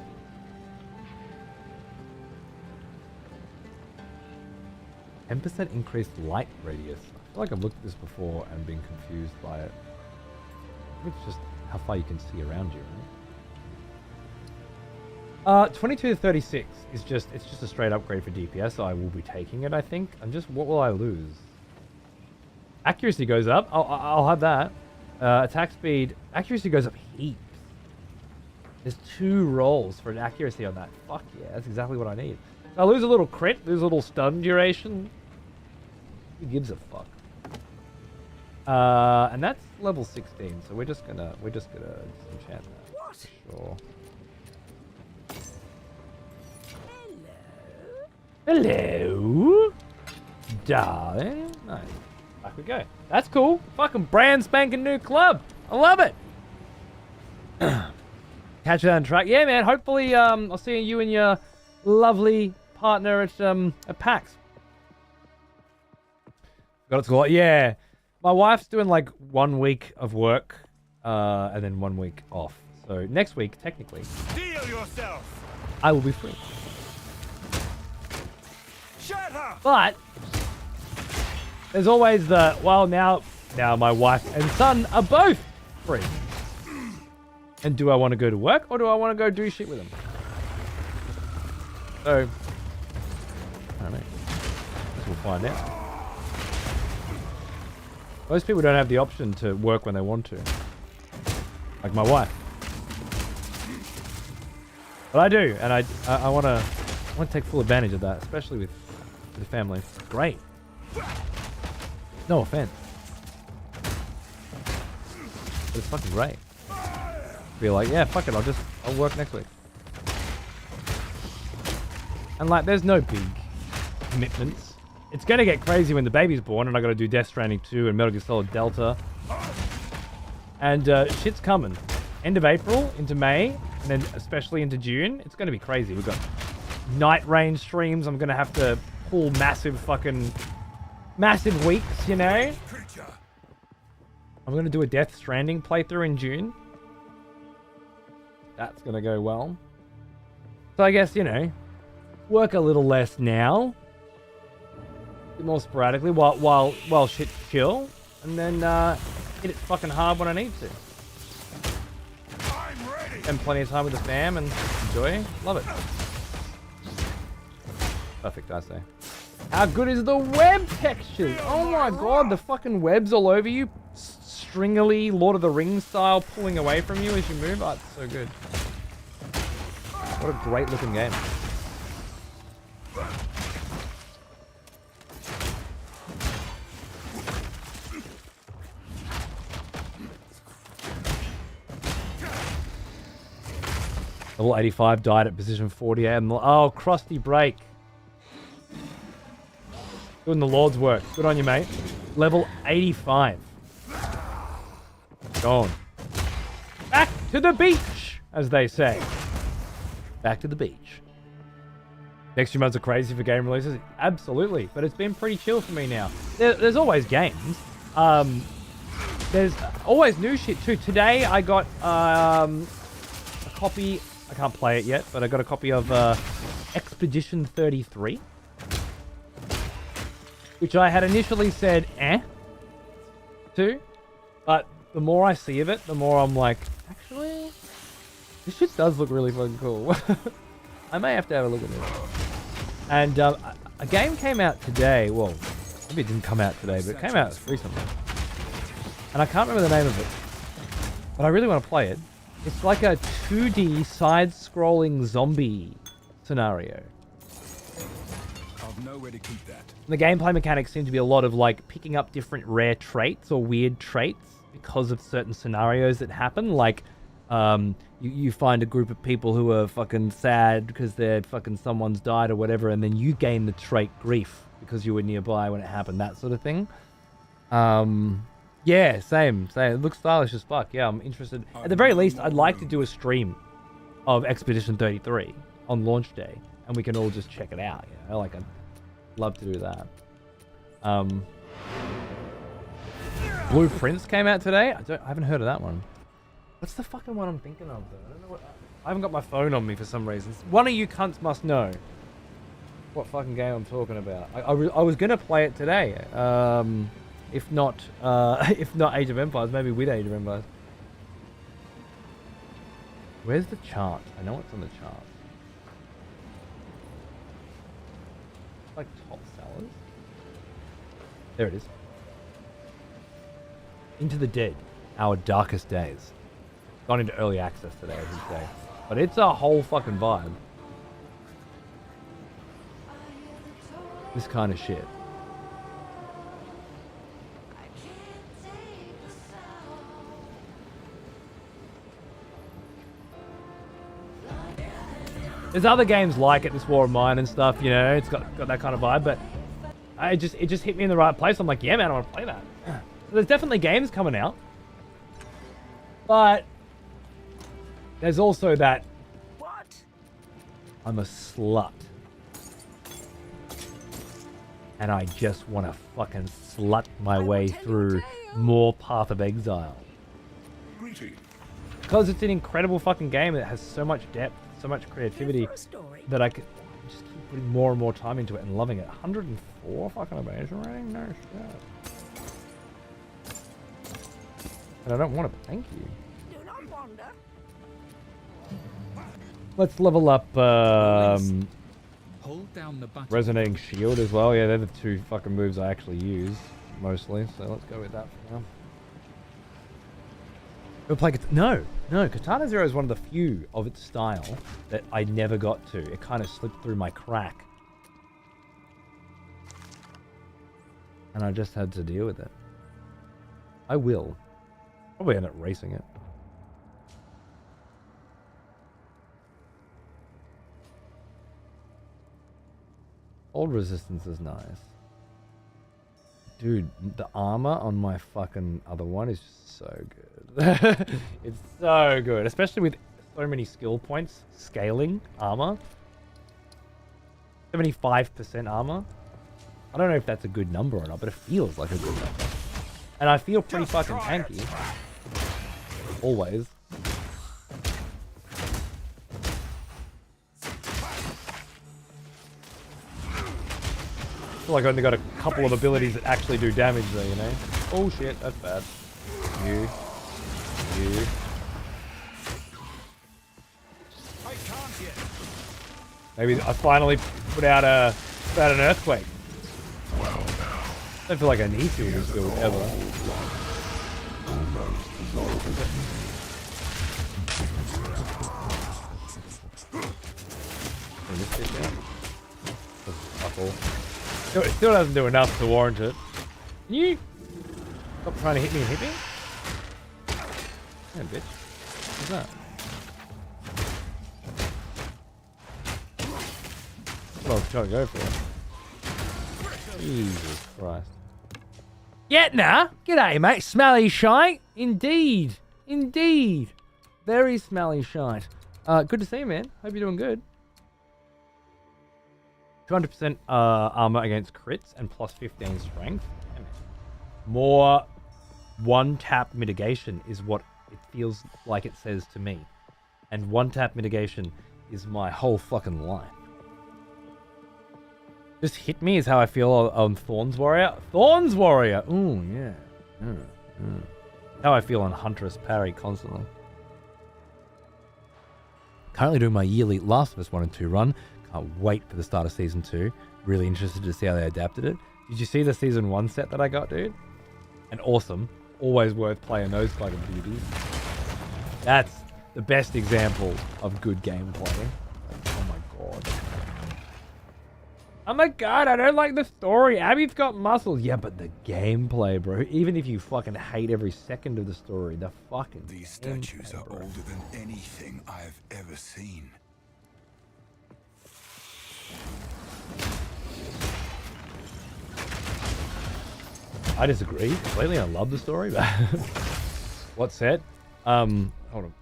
10% increased light radius. I feel like I've looked at this before and been confused by it. It's just how far you can see around you, right? 22 to 36 is just, it's just a straight upgrade for DPS, so I will be taking it, I think. And just, what will I lose? Accuracy goes up. I'll have that. Attack speed. Accuracy goes up heaps. There's 2 rolls for an accuracy on that. Fuck yeah, that's exactly what I need. I lose a little crit, lose a little stun duration. Who gives a fuck? And that's level 16, so we're just gonna disenchant that. What? For sure. Hello, darling. Nice. Back we go. That's cool. Fucking brand spanking new club. I love it. Catch it on track. Yeah, man. Hopefully, I'll see you and your lovely partner at PAX. Got it to yeah. My wife's doing like 1 week of work, and then 1 week off. So next week, technically, Steel yourself. I will be free. Shut up. But there's always the, well, now my wife and son are both free. And do I want to go to work or do I want to go do shit with them? So, I don't know. Guess we'll find out. Most people don't have the option to work when they want to. Like my wife. But I do, and I want to take full advantage of that, especially with the family. great. No offense. But it's fucking great. Be like, yeah, fuck it, I'll work next week. And like, there's no big commitments. It's gonna get crazy when the baby's born and I gotta do Death Stranding 2 and Metal Gear Solid Delta. And shit's coming. End of April into May, and then especially into June. It's gonna be crazy. We've got night range streams. I'm gonna have to pull massive weeks, you know? I'm gonna do a Death Stranding playthrough in June. That's gonna go well. So I guess, you know, work a little less now, a bit more sporadically while shit's chill, and then hit it fucking hard when I need to. I'm ready. Spend plenty of time with the fam and enjoy. Love it. Perfect, I say. How good is the web textures? Oh my god, the fucking web's all over you. Stringily, Lord of the Rings style, pulling away from you as you move. Oh, it's so good. What a great looking game. Level 85 died at position 48. Oh, crusty break. Doing the Lord's work. Good on you, mate. Level 85. Gone. Back to the beach, as they say. Back to the beach. Next few months are crazy for game releases. Absolutely. But it's been pretty chill for me now. There's always games. There's always new shit too. Today I got a copy. I can't play it yet, but I got a copy of Expedition 33. Which I had initially said, to. But the more I see of it, the more I'm like, actually, this shit does look really fucking cool. I may have to have a look at it. And a game came out today. Well, maybe it didn't come out today, but it came out recently. And I can't remember the name of it. But I really want to play it. It's like a 2D side-scrolling zombie scenario. I've nowhere to keep that. The gameplay mechanics seem to be a lot of like picking up different rare traits or weird traits because of certain scenarios that happen. Like, you find a group of people who are fucking sad because their fucking someone's died or whatever, and then you gain the trait grief because you were nearby when it happened, that sort of thing. Yeah, same. It looks stylish as fuck. Yeah, I'm interested. At the very least, I'd like to do a stream of Expedition 33 on launch day, and we can all just check it out. You know, like I'd love to do that. Blue Prince came out today. I haven't heard of that one. What's the fucking one I'm thinking of though? I don't know what. I haven't got my phone on me for some reason. One of you cunts must know what fucking game I'm talking about. I was gonna play it today. If not Age of Empires, maybe with Age of Empires. Where's the chart? I know it's on the chart. Like top sellers. There it is. Into the Dead, Our Darkest Days. Gone into early access today, I should say. But it's a whole fucking vibe. This kind of shit. There's other games like it, this War of Mine and stuff, you know, it's got that kind of vibe, but it just hit me in the right place. I'm like, yeah man, I want to play that. So there's definitely games coming out. But there's also that What? I'm a slut. And I just want to fucking slut my way through more Path of Exile. Greetings. Because it's an incredible fucking game that has so much depth, so much creativity, that I could just keep putting more and more time into it and loving it. 104 fucking amazing rating? No shit. And I don't want to, thank you. Do not wander. Let's level up Hold down the button. Resonating Shield as well. Yeah, they're the two fucking moves I actually use mostly, so let's go with that for now. We'll play No, Katana Zero is one of the few of its style that I never got to. It kind of slipped through my crack. And I just had to deal with it. I will. Probably end up racing it. Old resistance is nice. Dude, the armor on my fucking other one is just so good. It's so good. Especially with so many skill points. Scaling armor. 75% armor. I don't know if that's a good number or not, but it feels like a good number. And I feel pretty fucking tanky. Always. I feel like I only got a couple of abilities that actually do damage though, you know? Oh shit, that's bad. You. I can't yet. Maybe I finally put out an earthquake. I don't feel like I need to in this build ever. It still doesn't do enough to warrant it. Can you stop trying to hit me and hit me? Yeah, bitch. What's that? That's what I was trying to go for. Jesus Christ. Yetna! G'day, mate. Smelly shite. Indeed. Indeed. Very smelly shite. Good to see you, man. Hope you're doing good. 200% armor against crits and plus 15 strength. More one-tap mitigation is what it feels like it says to me. And one-tap mitigation is my whole fucking life. Just hit me is how I feel on Thorns Warrior. Thorns Warrior! Ooh, yeah. How I feel on Huntress Parry constantly. Currently doing my yearly Last of Us 1 and 2 run. Can't wait for the start of Season 2. Really interested to see how they adapted it. Did you see the Season 1 set that I got, dude? And awesome. Always worth playing those fucking beauties. That's the best example of good gameplay. Like, oh my god. Oh my god, I don't like the story. Abby's got muscles. Yeah, but the gameplay, bro. Even if you fucking hate every second of the story, the fucking These statues gameplay, are bro. older than anything I've ever seen. I disagree completely. I love the story, but what set? Hold on.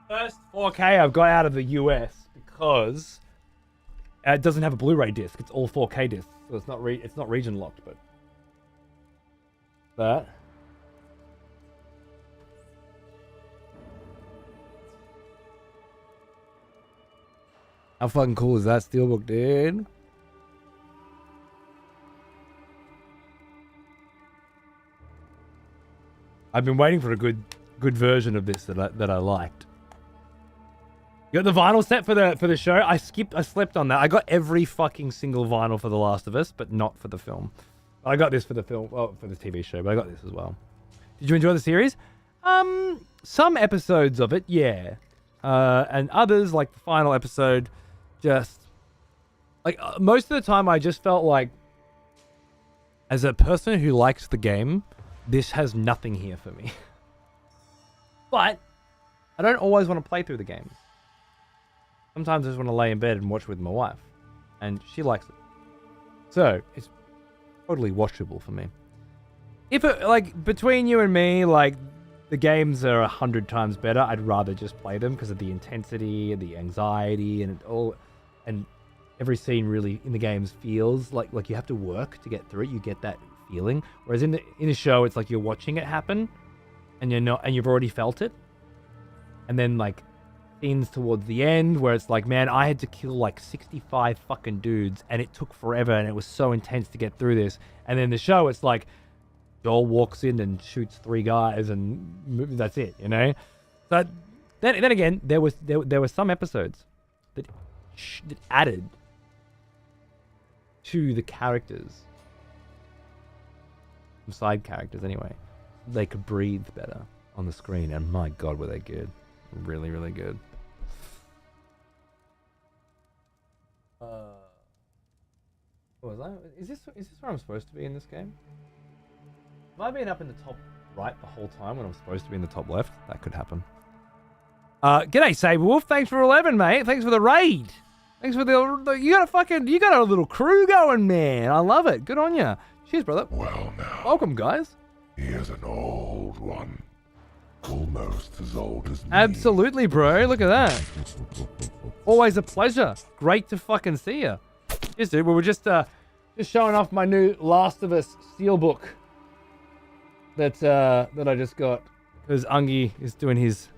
First 4K I've got out of the US because it doesn't have a Blu-ray disc. It's all 4K discs, so it's not region locked, but that. How fucking cool is that steelbook, dude? I've been waiting for a good version of this that I liked. You got the vinyl set for the show? I slept on that. I got every fucking single vinyl for The Last of Us, but not for the film. I got this for the film, well, for the TV show, but I got this as well. Did you enjoy the series? Some episodes of it, yeah. And others, like the final episode, just like most of the time I just felt like as a person who likes the game, this has nothing here for me. But I don't always want to play through the game. Sometimes I just want to lay in bed and watch with my wife, and she likes it. So it's totally watchable for me. If it, like, between you and me, like, the games are 100 times better, I'd rather just play them because of the intensity and the anxiety and it all, and every scene really in the games feels like you have to work to get through it. You get that feeling. Whereas in the show, it's like you're watching it happen, and you've already felt it. And then like scenes towards the end where it's like, man, I had to kill like 65 fucking dudes and it took forever and it was so intense to get through this. And then the show, it's like Joel walks in and shoots 3 guys and that's it, you know? So then again, there were some episodes that added to the characters some side characters anyway. They could breathe better on the screen, and my god, were they good. Really, really good. What was I? Is this where I'm supposed to be in this game? Have I been up in the top right the whole time when I'm supposed to be in the top left? That could happen. G'day, Saberwolf. Thanks for 11, mate. Thanks for the raid. Thanks for the you got a little crew going, man. I love it. Good on ya. Cheers, brother. Well now, Welcome, guys. here's an old one. Almost as old as me. Absolutely, bro. Look at that. Always a pleasure. Great to fucking see you. Yes, dude. We were just showing off my new Last of Us steelbook that I just got because Ungi is doing his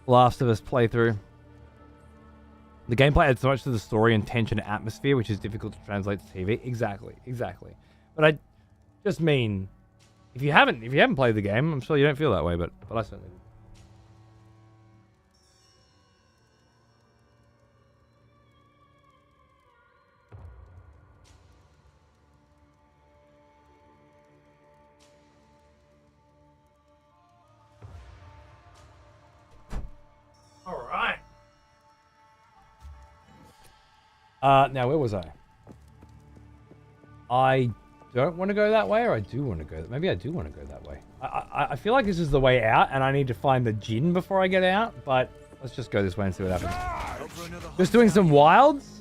Last of Us playthrough. The gameplay adds so much to the story and tension and atmosphere, which is difficult to translate to TV. Exactly. But I just mean, if you haven't played the game, I'm sure you don't feel that way, but I certainly do. All right. Now where was I? I don't want to go that way, or I do want to go. Maybe I do want to go that way. I feel like this is the way out, and I need to find the gin before I get out. But let's just go this way and see what happens. Just doing some wilds.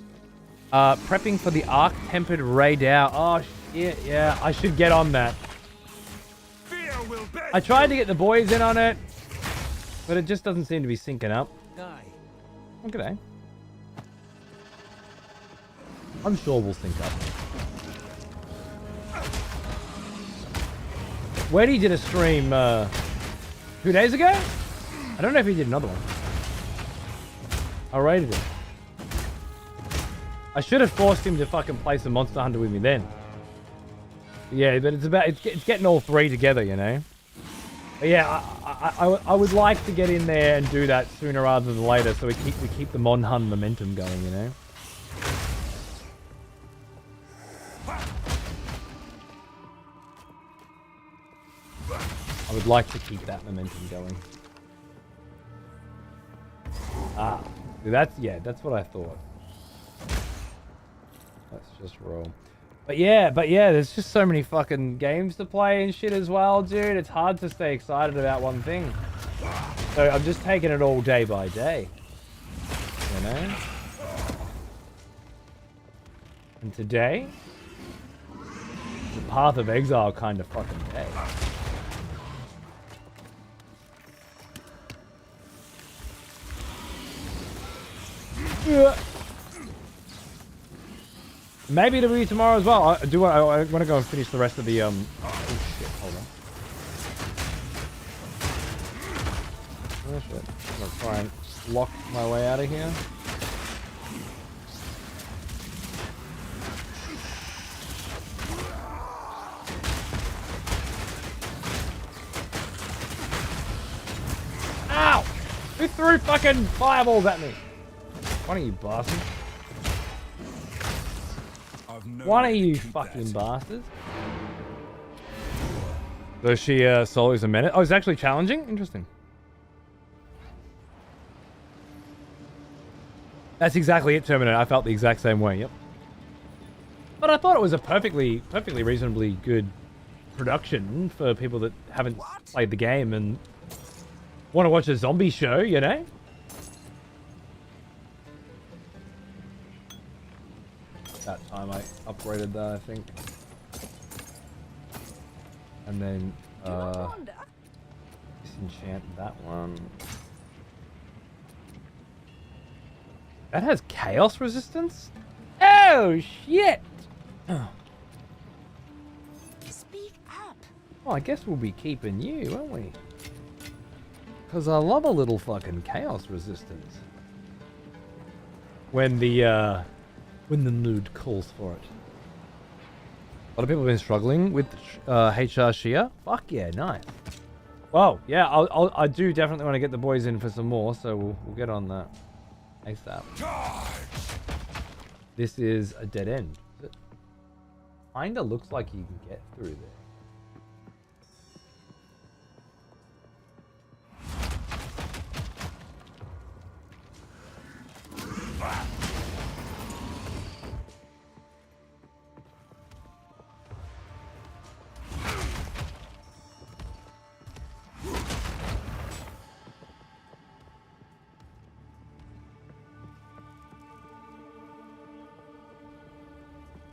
Prepping for the arc tempered raid out. Oh shit! Yeah, I should get on that. I tried to get the boys in on it, but it just doesn't seem to be syncing up. Oh, g'day. I'm sure we'll sync up. Weddy did a stream 2 days ago? I don't know if he did another one. I rated him. I should have forced him to fucking play some Monster Hunter with me then. Yeah, but it's getting all three together, you know? But yeah, I would like to get in there and do that sooner rather than later, so we keep the Mon Hun momentum going, you know? I would like to keep that momentum going. That's what I thought. Let's just roll. But yeah, there's just so many fucking games to play and shit as well, dude. It's hard to stay excited about one thing. So I'm just taking it all day by day. You know? And today, the Path of Exile kind of fucking day. Maybe it'll be tomorrow as well. I want to go and finish the rest of the oh shit, hold on. Oh shit. I'm gonna try and lock my way out of here. Ow! Who threw fucking fireballs at me? One of you bastards. One of you fucking bastards. So she solos a minute. Oh, it's actually challenging? Interesting. That's exactly it, Terminator. I felt the exact same way, yep. But I thought it was a perfectly reasonably good production for people that haven't played the game and want to watch a zombie show, you know? That time I upgraded that, I think. And then disenchant that one. That has chaos resistance? Oh shit! Speak up. Well, I guess we'll be keeping you, won't we? Cause I love a little fucking chaos resistance. When the mood calls for it. A lot of people have been struggling with Hcssf. Fuck yeah, nice. Well, yeah, I do definitely want to get the boys in for some more, so we'll get on that ASAP. This is a dead end. It kinda looks like you can get through there.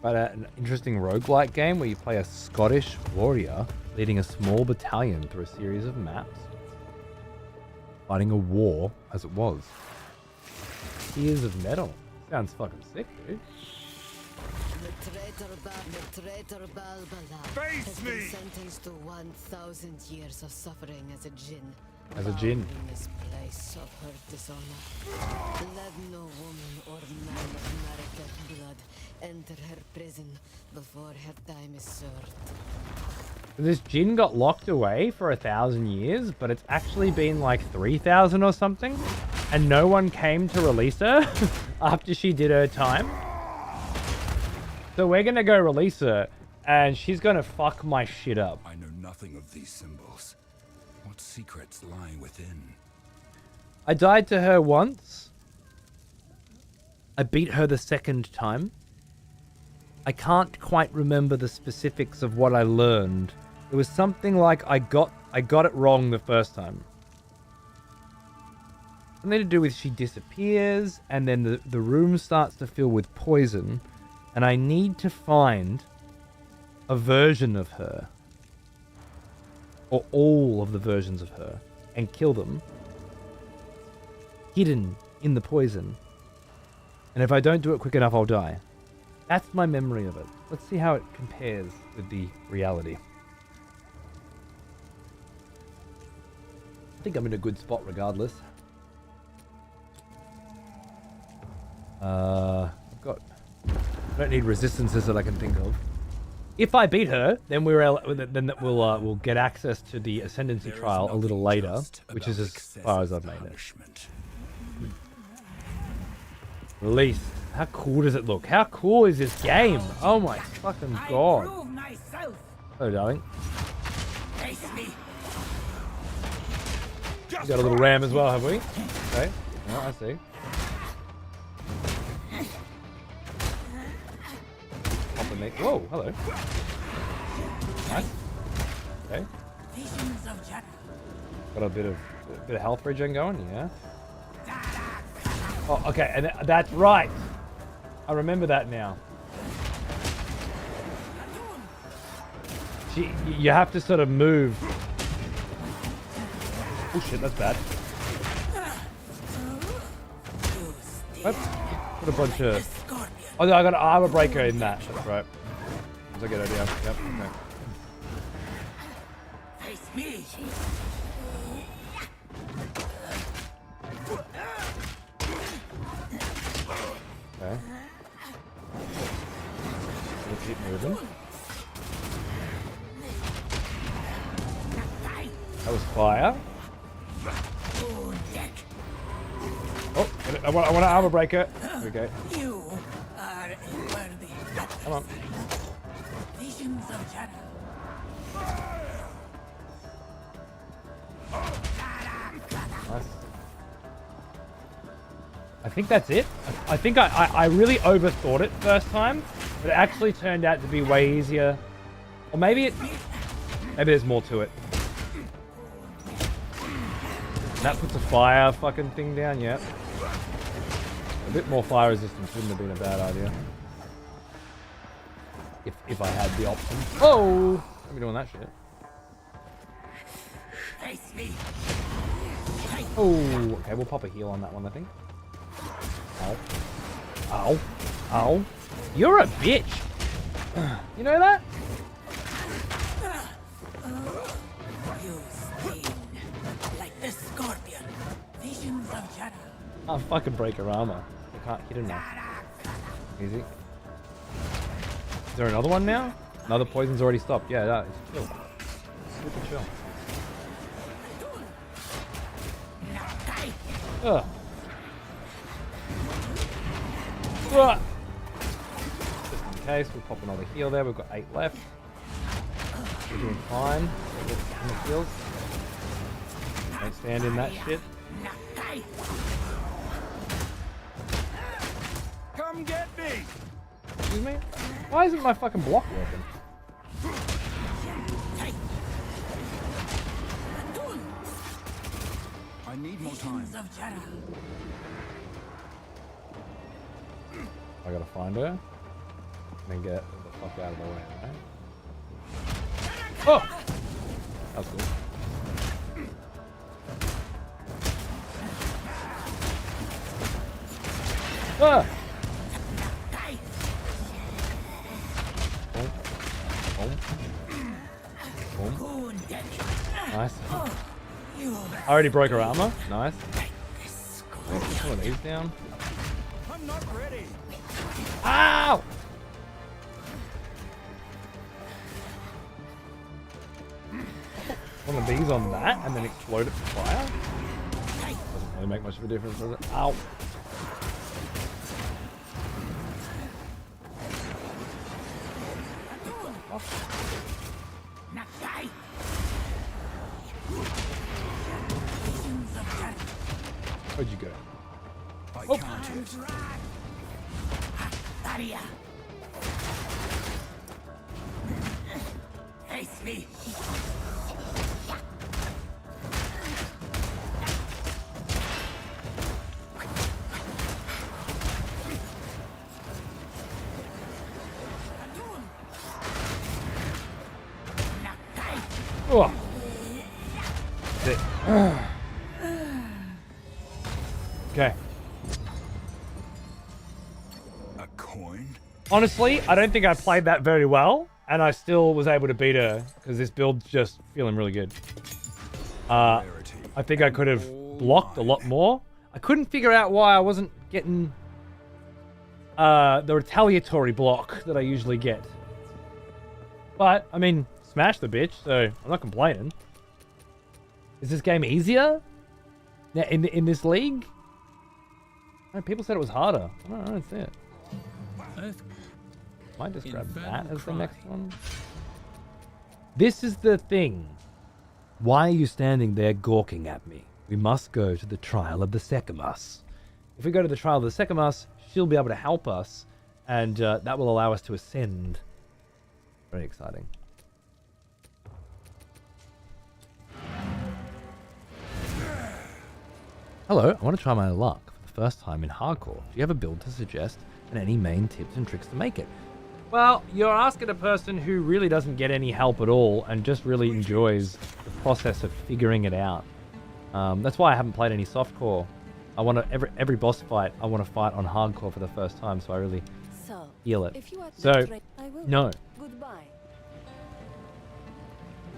But an interesting roguelike game where you play a Scottish warrior leading a small battalion through a series of maps, fighting a war as it was. Tears of Metal. Sounds fucking sick, dude. The traitor Balbala Face has me! been sentenced to 1,000 years of suffering as a djinn. As a djinn. Bound in this place of her dishonor. Let no woman or man of Marika blood enter her prison before her time is served. This djinn got locked away for 1,000 years, but it's actually been like 3,000 or something, and no one came to release her after she did her time. So we're gonna go release her, and she's gonna fuck my shit up. I know nothing of these symbols. What secrets lie within? I died to her once. I beat her the second time. I can't quite remember the specifics of what I learned. It was something like I got it wrong the first time. Something to do with she disappears, and then the room starts to fill with poison, and I need to find a version of her, or all of the versions of her, and kill them, hidden in the poison. And if I don't do it quick enough, I'll die. That's my memory of it. Let's see how it compares with the reality. I think I'm in a good spot regardless. I don't need resistances that I can think of. If I beat her, then we'll get access to the Ascendancy trial a little later, which is as far as I've made it. Release. How cool does it look? How cool is this game? Oh my fucking god. Hello, darling. We got a little ram as well, have we? Okay. No, I see. Whoa, hello. Nice. Okay. Got a bit of health regen going, yeah. Oh, okay, and that's right. I remember that now. You have to sort of move. Oh shit, that's bad. Oops. Put a bunch of... Oh, no, I got an armor breaker in that. That's right. That's a good idea. Yep. Okay. Face me. Okay. We'll keep moving. That was fire. Oh, I want an armor breaker. Okay. You are worthy. Come on. Visions of shadow. Nice. I think that's it. I think I really overthought it first time, but it actually turned out to be way easier. Or maybe there's more to it. That puts a fire fucking thing down, yep. A bit more fire resistance wouldn't have been a bad idea. If I had the option. Oh! I'm doing that shit. Oh, okay, we'll pop a heal on that one, I think. Ow. Ow. Ow. You're a bitch! You know that? You sting like the scorpion. Visions of shadow. I'll fucking break her armor. I can't hit enough. Easy. Is there another one now? No, the poison's already stopped. Yeah, that is chill. Super chill. Ugh. Ugh. Just in case, we'll pop another heal there. We've got 8 left. We're doing fine. In the heals. Don't stand in that shit. Come get me! Excuse me? Why isn't my fucking block working? I need more time. I gotta find her. And then get the fuck out of the way, right? Oh! That was cool. Ah! Boom. Boom. Nice. I already broke her armor. Nice. Pull these down. I'm not ready. Ow! One of these on that and then explode it with fire? Doesn't really make much of a difference, does it? Ow. Where'd you go? I Oh. can't. Face me. Oh. That's it. Okay. A coin? Honestly, I don't think I played that very well, and I still was able to beat her because this build's just feeling really good. I think I could have blocked a lot more. I couldn't figure out why I wasn't getting the retaliatory block that I usually get. But, I mean, smash the bitch, so I'm not complaining. Is this game easier? In this league? No, people said it was harder. I don't see it. Might just grab that as the next one. This is the thing. Why are you standing there gawking at me? We must go to the trial of the Hcssf. If we go to the trial of the Hcssf, she'll be able to help us, and that will allow us to ascend. Very exciting. Hello, I want to try my luck for the first time in hardcore. Do you have a build to suggest and any main tips and tricks to make it? Well, you're asking a person who really doesn't get any help at all and just really enjoys the process of figuring it out. That's why I haven't played any softcore. I want to every boss fight I want to fight on hardcore for the first time, so I really feel it. So, no. Goodbye.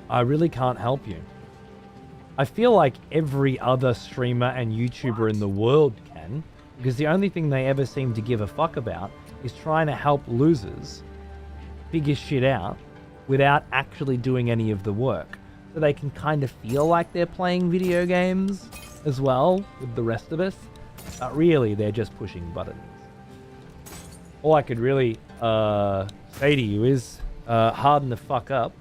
I really can't help you. I feel like every other streamer and YouTuber in the world can, because the only thing they ever seem to give a fuck about is trying to help losers figure shit out without actually doing any of the work. So they can kind of feel like they're playing video games as well with the rest of us, but really they're just pushing buttons. All I could really say to you is harden the fuck up,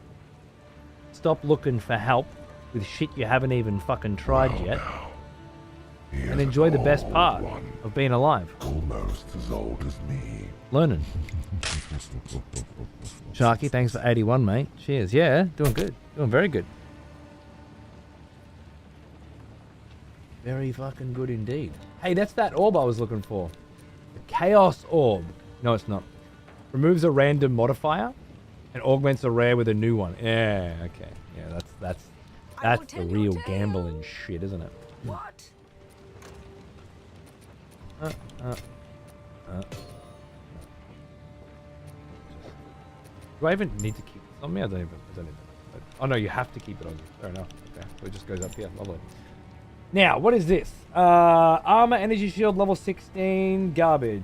stop looking for help with shit you haven't even fucking tried yet, and enjoy the best part of being alive. Almost as old as me. Learning. Sharky, thanks for 81, mate. Cheers. Yeah, doing good. Doing very good. Very fucking good indeed. Hey, that's that orb I was looking for. The Chaos Orb. No, it's not. Removes a random modifier and augments a rare with a new one. Yeah, okay. Yeah, that's the real gambling shit, isn't it? What? Do I even need to keep this on me? I don't even know. Oh no, you have to keep it on you. Fair enough. Okay, so it just goes up here. Lovely. Now, what is this? Armor, energy shield, level 16, garbage.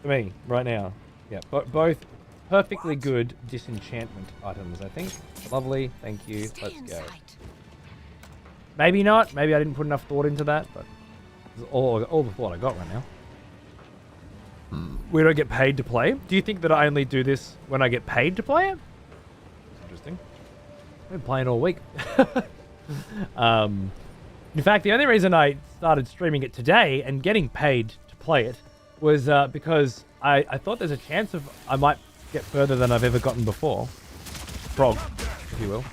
For me, right now. Yeah, both perfectly good disenchantment items, I think. Lovely, thank you. Let's go. Maybe not. Maybe I didn't put enough thought into that, but this is all the thought I got right now. We don't get paid to play. Do you think that I only do this when I get paid to play it? That's interesting. I've been playing all week. In fact, the only reason I started streaming it today and getting paid to play it was because I thought there's a chance of I might get further than I've ever gotten before. Prog, if you will.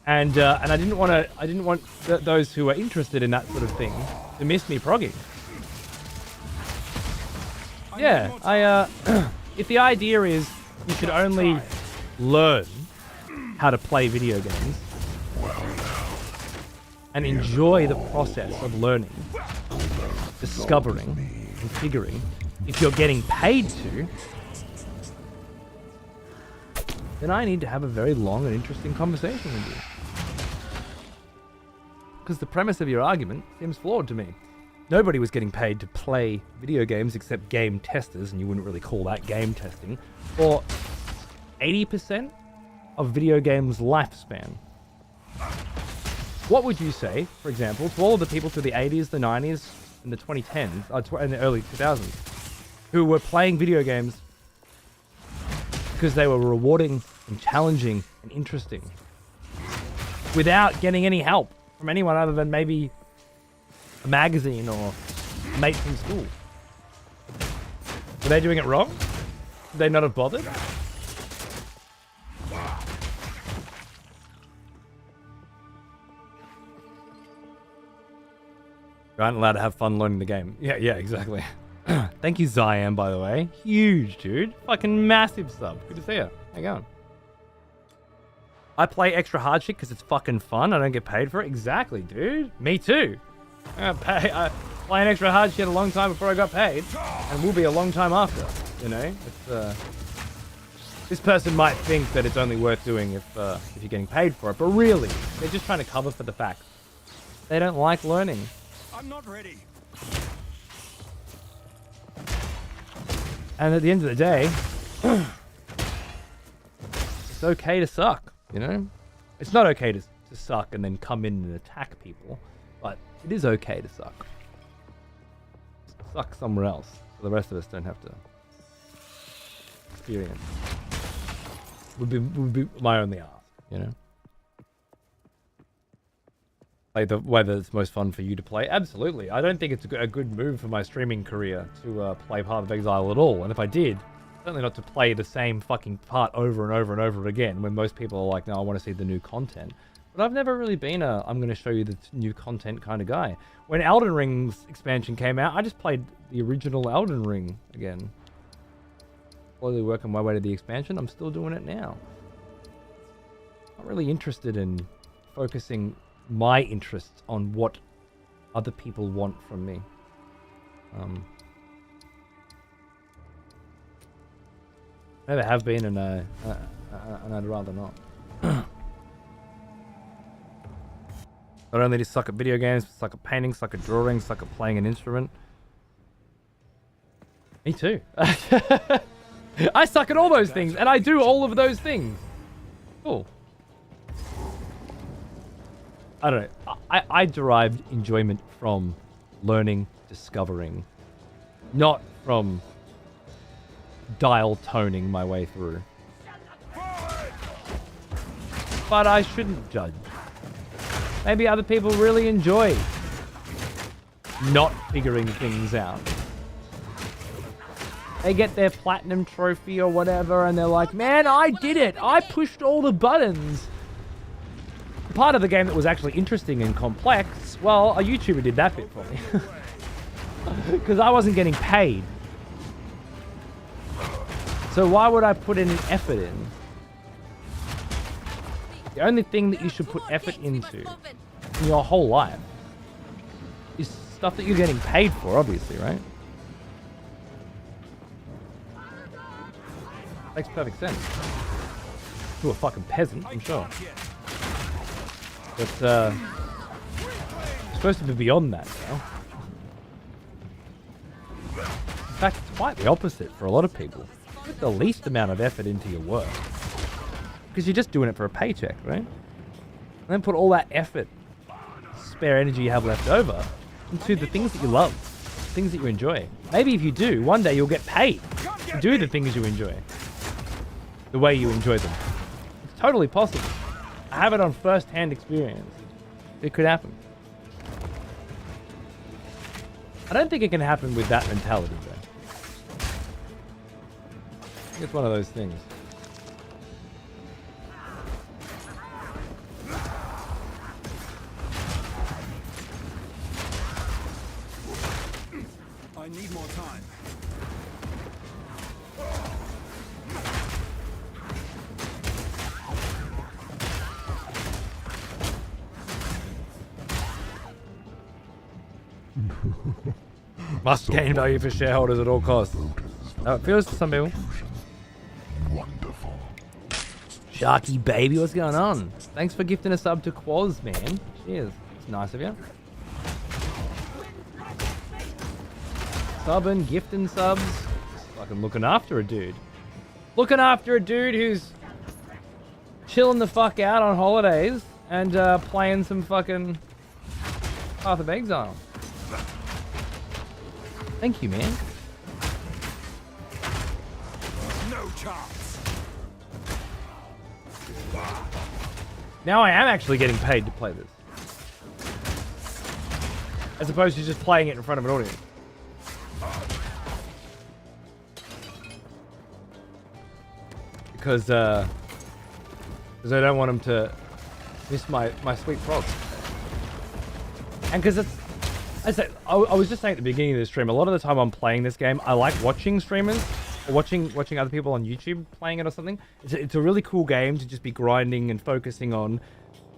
And I didn't want those who are interested in that sort of thing to miss me progging. Yeah, if the idea is you should only learn how to play video games and enjoy the process of learning, discovering, configuring, if you're getting paid to, then I need to have a very long and interesting conversation with you. Because the premise of your argument seems flawed to me. Nobody was getting paid to play video games except game testers, and you wouldn't really call that game testing, for 80% of video games' lifespan. What would you say, for example, to all of the people through the 80s, the 90s, and the 2010s, and the early 2000s, who were playing video games because they were rewarding and challenging and interesting, without getting any help from anyone other than maybe a magazine or a mate from school? Were they doing it wrong? Would they not have bothered? You aren't allowed to have fun learning the game. Yeah, exactly. Thank you, Ziam, by the way. Huge, dude. Fucking massive sub. Good to see you. How you going? I play extra hard shit because it's fucking fun. I don't get paid for it. Exactly, dude. Me too. I play an extra hard shit a long time before I got paid, and will be a long time after. You know, it's this person might think that it's only worth doing if you're getting paid for it, but really, they're just trying to cover for the fact they don't like learning. I'm not ready. And at the end of the day, it's okay to suck, you know? It's not okay to suck and then come in and attack people, but it is okay to suck. Suck somewhere else, so the rest of us don't have to experience. Would be my only ask, you know? Like whether it's most fun for you to play, absolutely. I don't think it's a good move for my streaming career to play Path of Exile at all. And if I did, certainly not to play the same fucking part over and over and over again when most people are like, no, I want to see the new content. But I've never really been I'm going to show you the new content kind of guy. When Elden Ring's expansion came out, I just played the original Elden Ring again. Slowly working my way to the expansion. I'm still doing it now. Not really interested in focusing my interests on what other people want from me. Never have been, and I'd rather not. Not only do you suck at video games, suck at painting, suck at drawing, suck at playing an instrument. Me too. I suck at all those things, and I do all of those things. Cool. I don't know. I derived enjoyment from learning, discovering, not from dial toning my way through. But I shouldn't judge. Maybe other people really enjoy not figuring things out. They get their platinum trophy or whatever, and they're like, man, I did it. I pushed all the buttons. Part of the game that was actually interesting and complex, well, a YouTuber did that bit for me. Because I wasn't getting paid. So why would I put any effort in? The only thing that you should put effort into in your whole life is stuff that you're getting paid for, obviously, right? Makes perfect sense. To a fucking peasant, I'm sure. But, it's supposed to be beyond that now. In fact, it's quite the opposite for a lot of people. Put the least amount of effort into your work. Because you're just doing it for a paycheck, right? And then put all that effort, spare energy you have left over, into the things that you love, things that you enjoy. Maybe if you do, one day you'll get paid to do the things you enjoy. The way you enjoy them. It's totally possible. I have it on first-hand experience. It could happen. I don't think it can happen with that mentality, though. I think it's one of those things. I need more time. Must gain value for shareholders at all costs. How it feels to some people. Wonderful. Sharky baby, what's going on? Thanks for gifting a sub to Quaz, man. Cheers. It's nice of you. Subbing, gifting subs. Just fucking looking after a dude. Looking after a dude who's chilling the fuck out on holidays and playing some fucking Path of Exile. Thank you, man. No chance. Now I am actually getting paid to play this. As opposed to just playing it in front of an audience. Because I don't want them to miss my sweet frogs. And because it's... I was just saying at the beginning of the stream, a lot of the time I'm playing this game, I like watching streamers, or watching other people on YouTube playing it or something. It's a really cool game to just be grinding and focusing on,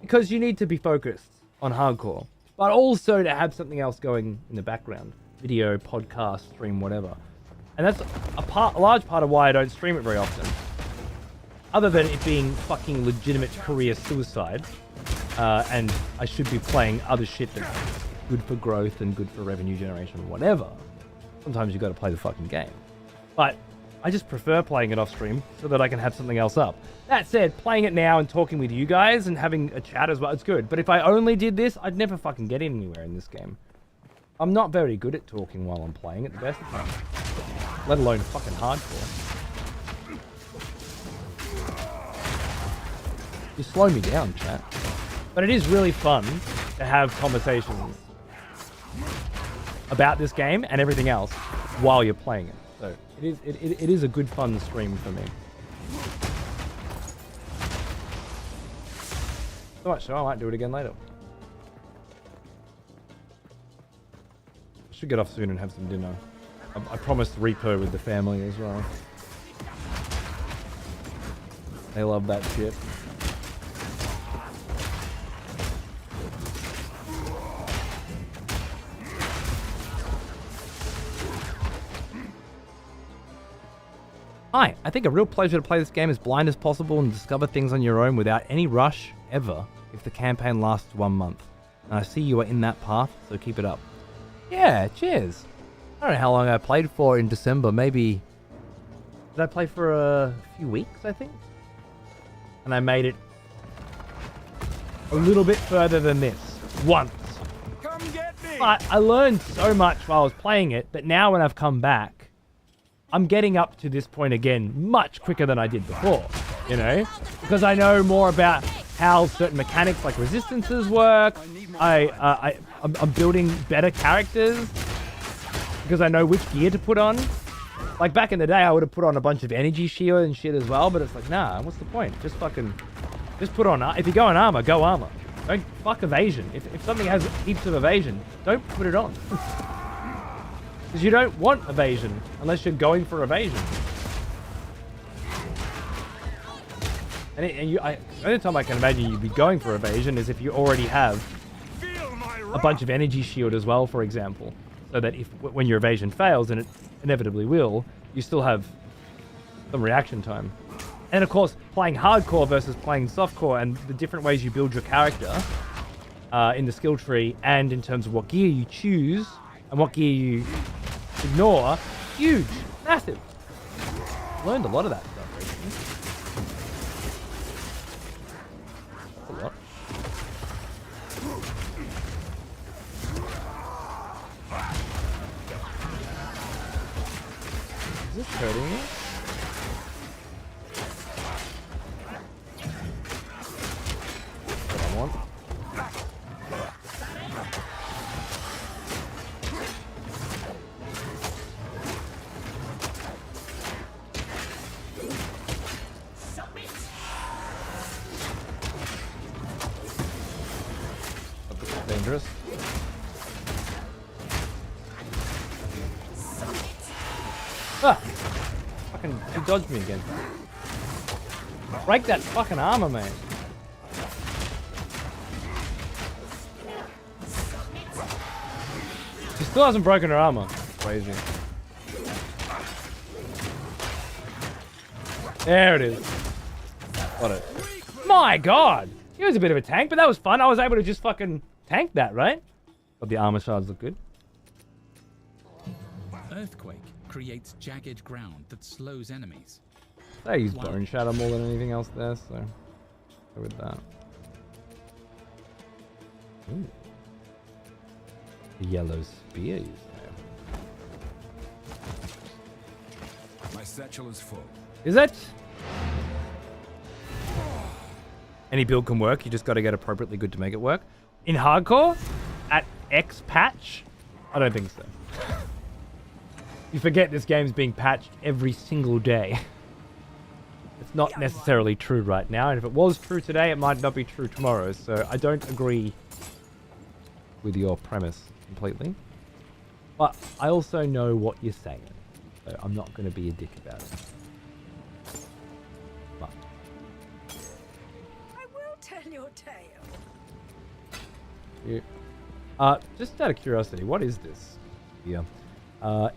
because you need to be focused on hardcore, but also to have something else going in the background. Video, podcast, stream, whatever. And that's a large part of why I don't stream it very often. Other than it being fucking legitimate career suicide, and I should be playing other shit that's good for growth and good for revenue generation or whatever. Sometimes you got to play the fucking game. But I just prefer playing it off stream so that I can have something else up. That said, playing it now and talking with you guys and having a chat as well, it's good. But if I only did this, I'd never fucking get anywhere in this game. I'm not very good at talking while I'm playing at the best of times. Let alone fucking hardcore. You slow me down, chat. But it is really fun to have conversations about this game and everything else while you're playing it. So it is a good fun stream for me. So much so I might do it again later. Should get off soon and have some dinner. I promised Reaper with the family as well. They love that shit. Hi, I think a real pleasure to play this game as blind as possible and discover things on your own without any rush ever if the campaign lasts 1 month. And I see you are in that path, so keep it up. Yeah, cheers. I don't know how long I played for in December. Maybe... Did I play for a few weeks, I think? And I made it a little bit further than this. Once. Come get me. But I learned so much while I was playing it that now when I've come back, I'm getting up to this point again much quicker than I did before, you know? Because I know more about how certain mechanics like resistances work. I'm building better characters because I know which gear to put on. Like back in the day, I would have put on a bunch of energy shield and shit as well, but it's like, nah, what's the point? Just put on, if you go on armor, go armor. Don't fuck evasion. If something has heaps of evasion, don't put it on. Because you don't want evasion unless you're going for evasion. And the only time I can imagine you'd be going for evasion is if you already have a bunch of energy shield as well, for example. So that when your evasion fails, and it inevitably will, you still have some reaction time. And of course, playing hardcore versus playing softcore and the different ways you build your character in the skill tree and in terms of what gear you choose and what gear you ignore, huge, massive. Learned a lot of that stuff recently. That's a lot. Is this hurting me? What I want. Dangerous. Ah! Fucking, he dodged me again. Break that fucking armor, man. Still hasn't broken her armor. Crazy. There it is. Got it. My god! He was a bit of a tank, but that was fun. I was able to just fucking tank that, right? But the armor shards look good. Earthquake creates jagged ground that slows enemies. I use Bone Shatter more than anything else there, so go with that. Ooh. The yellow spear is there. My satchel is full. Is it? Any build can work, you just got to get appropriately good to make it work. In hardcore, at X patch, I don't think so. You forget this game's being patched every single day. It's not necessarily true right now, and if it was true today, it might not be true tomorrow, so I don't agree with your premise completely. But I also know what you're saying, so I'm not going to be a dick about it. But I will tell your tale. just out of curiosity, what is this here?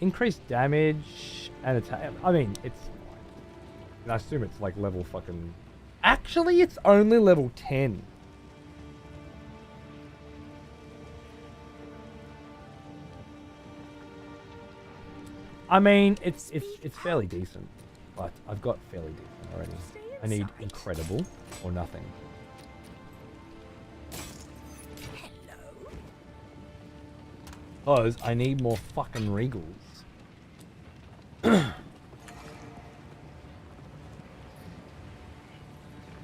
Increased damage and attack. I mean, it's... I assume it's like level fucking... Actually, it's only level 10. I mean, it's fairly decent, but I've got fairly decent already. I need incredible or nothing. Because I need more fucking regals. You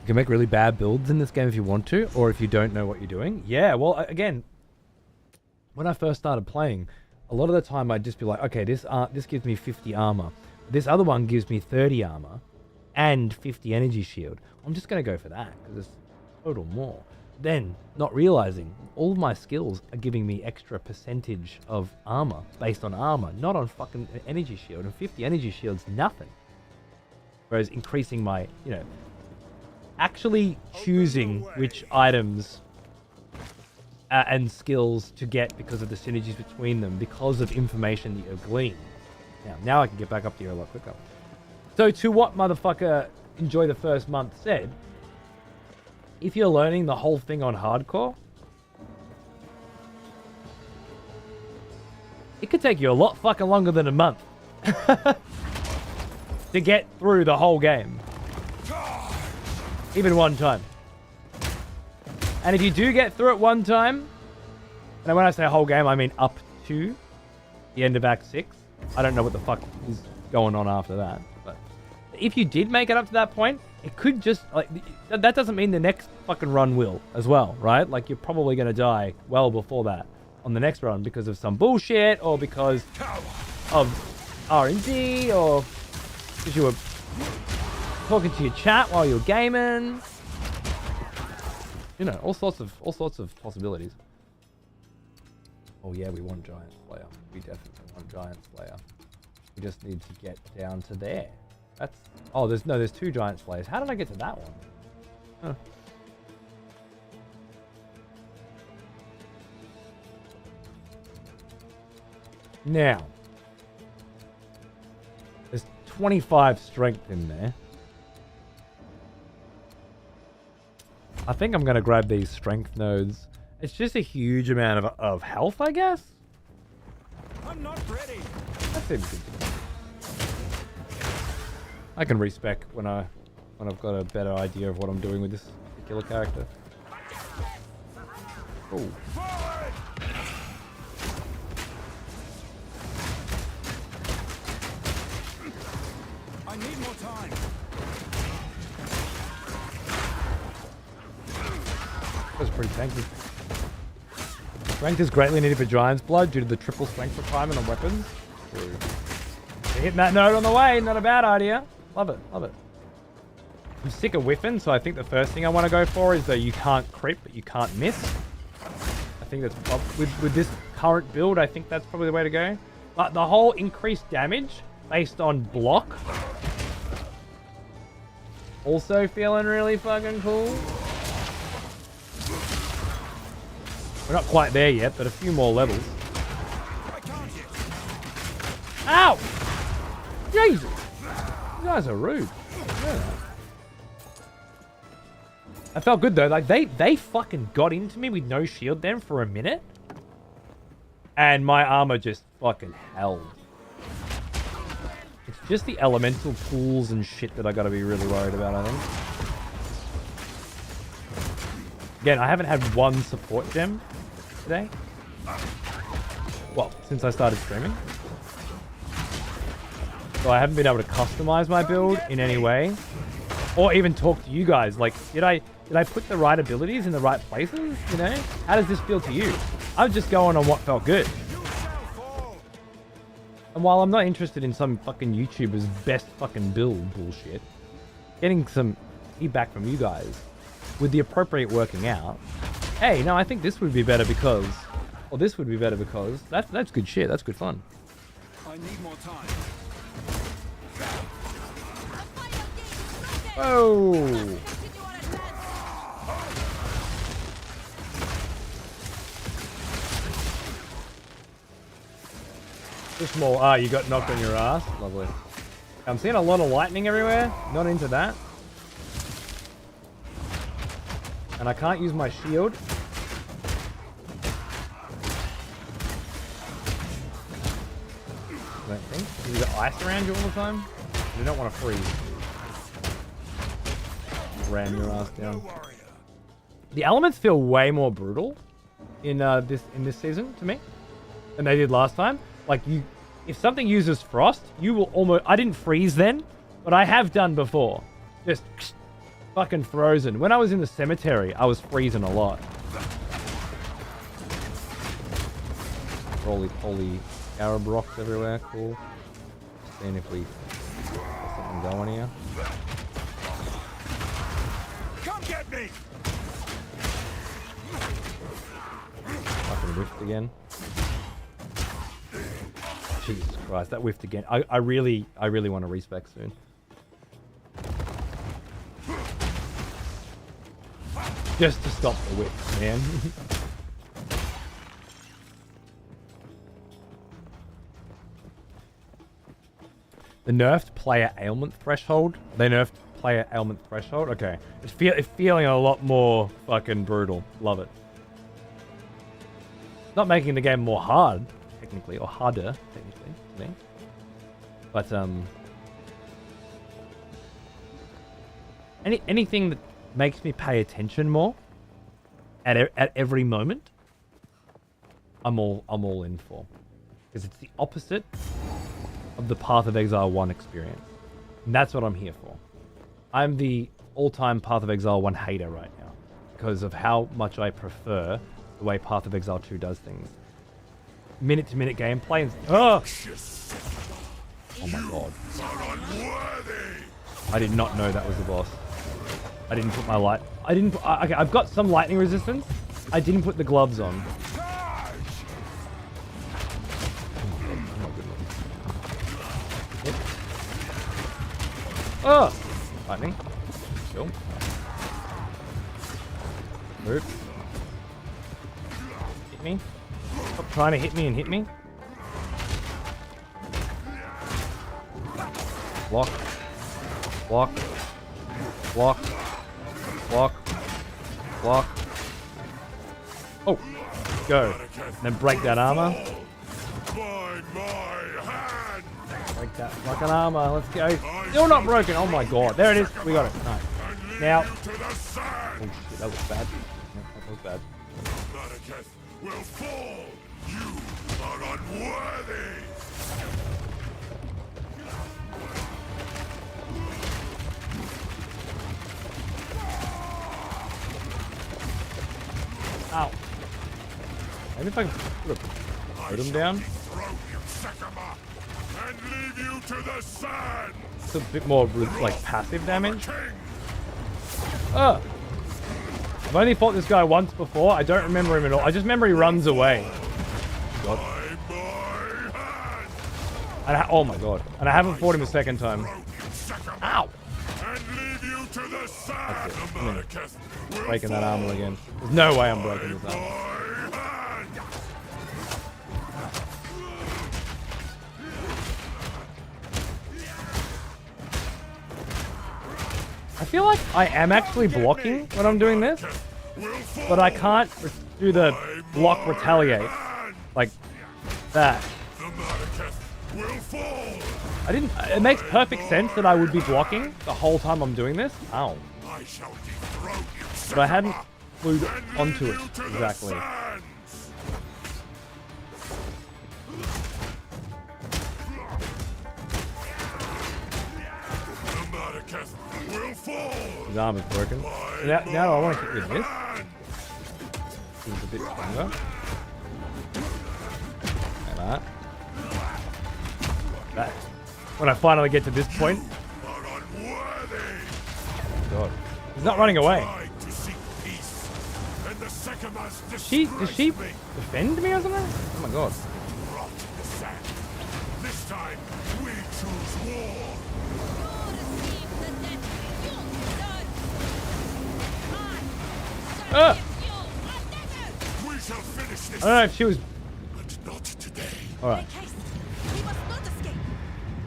can make really bad builds in this game if you want to, or if you don't know what you're doing. Yeah, well, again, when I first started playing, a lot of the time I'd just be like, okay, this gives me 50 armor. This other one gives me 30 armor and 50 energy shield. I'm just going to go for that because it's total more. Then, not realizing, all of my skills are giving me extra percentage of armor based on armor, not on fucking energy shield. And 50 energy shield's nothing. Whereas increasing my, you know, actually choosing which items and skills to get because of the synergies between them, because of information that you've gleaned. Now I can get back up to you a lot quicker. So to what motherfucker Enjoy the First Month said, if you're learning the whole thing on hardcore, it could take you a lot fucking longer than a month to get through the whole game. Even one time. And if you do get through it one time, and when I say whole game, I mean up to the end of Act 6. I don't know what the fuck is going on after that. But if you did make it up to that point, it could just, like, that doesn't mean the next fucking run will as well, right? Like, you're probably going to die well before that on the next run because of some bullshit, or because of RNG, or because you were talking to your chat while you're gaming. You know, all sorts of possibilities. Oh yeah, we want Giant Slayer. We definitely want Giant Slayer. We just need to get down to there. That's... Oh, there's two Giant Slayers. How did I get to that one? Huh. Now, there's 25 strength in there. I think I'm going to grab these strength nodes. It's just a huge amount of health, I guess? I'm not ready. That seems good. I can respec when I've got a better idea of what I'm doing with this particular character. Oh. I need more time. That was pretty tanky. Strength is greatly needed for Giant's Blood due to the triple strength requirement on weapons. True. You're hitting that note on the way, not a bad idea. Love it, love it. I'm sick of whiffing, so I think the first thing I want to go for is that you can't creep, but you can't miss. I think that's with this current build, I think that's probably the way to go. But the whole increased damage based on block, also feeling really fucking cool. We're not quite there yet, but a few more levels. Ow! Jesus! You guys are rude. Yeah. I felt good though. Like they fucking got into me with no shield then for a minute. And my armor just fucking held. It's just the elemental pools and shit that I gotta be really worried about, I think. Again, I haven't had one support gem today. Well, since I started streaming. So I haven't been able to customize my build in any way. Or even talk to you guys. Like, did I put the right abilities in the right places? You know? How does this feel to you? I'm just going on what felt good. And while I'm not interested in some fucking YouTuber's best fucking build bullshit, getting some feedback from you guys with the appropriate working out. Hey, no, I think this would be better because, or this would be better because. That's good shit. That's good fun. I need more time. Whoa! Just more. Ah, you got knocked on your ass. Lovely. I'm seeing a lot of lightning everywhere. Not into that. And I can't use my shield. I don't think. You got ice around you all the time. You don't want to freeze. Ram your ass down. The elements feel way more brutal in this season to me than they did last time. Like if something uses frost, you will almost. I didn't freeze then, but I have done before. Just fucking frozen. When I was in the cemetery, I was freezing a lot. Holy Arab rocks everywhere. Cool. Seeing if we get something going here. Come get me! Fucking whiffed again. Jesus Christ, that whiffed again. I really want to respec soon. Just to stop the whiff, man. The nerfed player ailment threshold. They nerfed player ailment threshold. Okay, it's feeling a lot more fucking brutal. Love it. Not making the game more hard, technically, or harder, technically, to me. But anything that makes me pay attention more at every moment, I'm all in for, because it's the opposite of the Path of Exile 1 experience. And that's what I'm here for. I'm the all-time Path of Exile 1 hater right now because of how much I prefer the way Path of Exile 2 does things. Minute-to-minute gameplay and... Oh! Oh my god. I did not know that was the boss. I didn't put my light... Okay, I've got some lightning resistance. I didn't put the gloves on. Oh! Lightning. Chill. Move. Hit me. Stop trying to hit me and hit me. Block. Block. Block. Block. Block. Oh! Go. And then break that armor. Break that fucking armor. Let's go. Still not broken. Oh my god. There it is. We got it. Nice. Now. Oh shit, that was bad. That was bad. Will fall. You are unworthy. Ow. Maybe if I can put a totem down. And leave you to the sand. It's a bit more like passive damage. Oh. I've only fought this guy once before. I don't remember him at all. I just remember he runs away. God. And oh my god. And I haven't fought him a second time. Ow! That's it. Breaking that armor again. There's no way I'm breaking this armor. feel like I am actually blocking when I'm doing this, but I can't do the block retaliate like that. I didn't. It makes perfect sense that I would be blocking the whole time I'm doing this. Ow. But I hadn't glued onto it exactly. His arm is broken. Now I want to hit with this. It's a bit stronger. Like that. That. When I finally get to this point. God. He's not running away. Does she defend me or something? Oh my god. This time, we choose war. We shall finish this. I don't know if she was. But not today. Alright.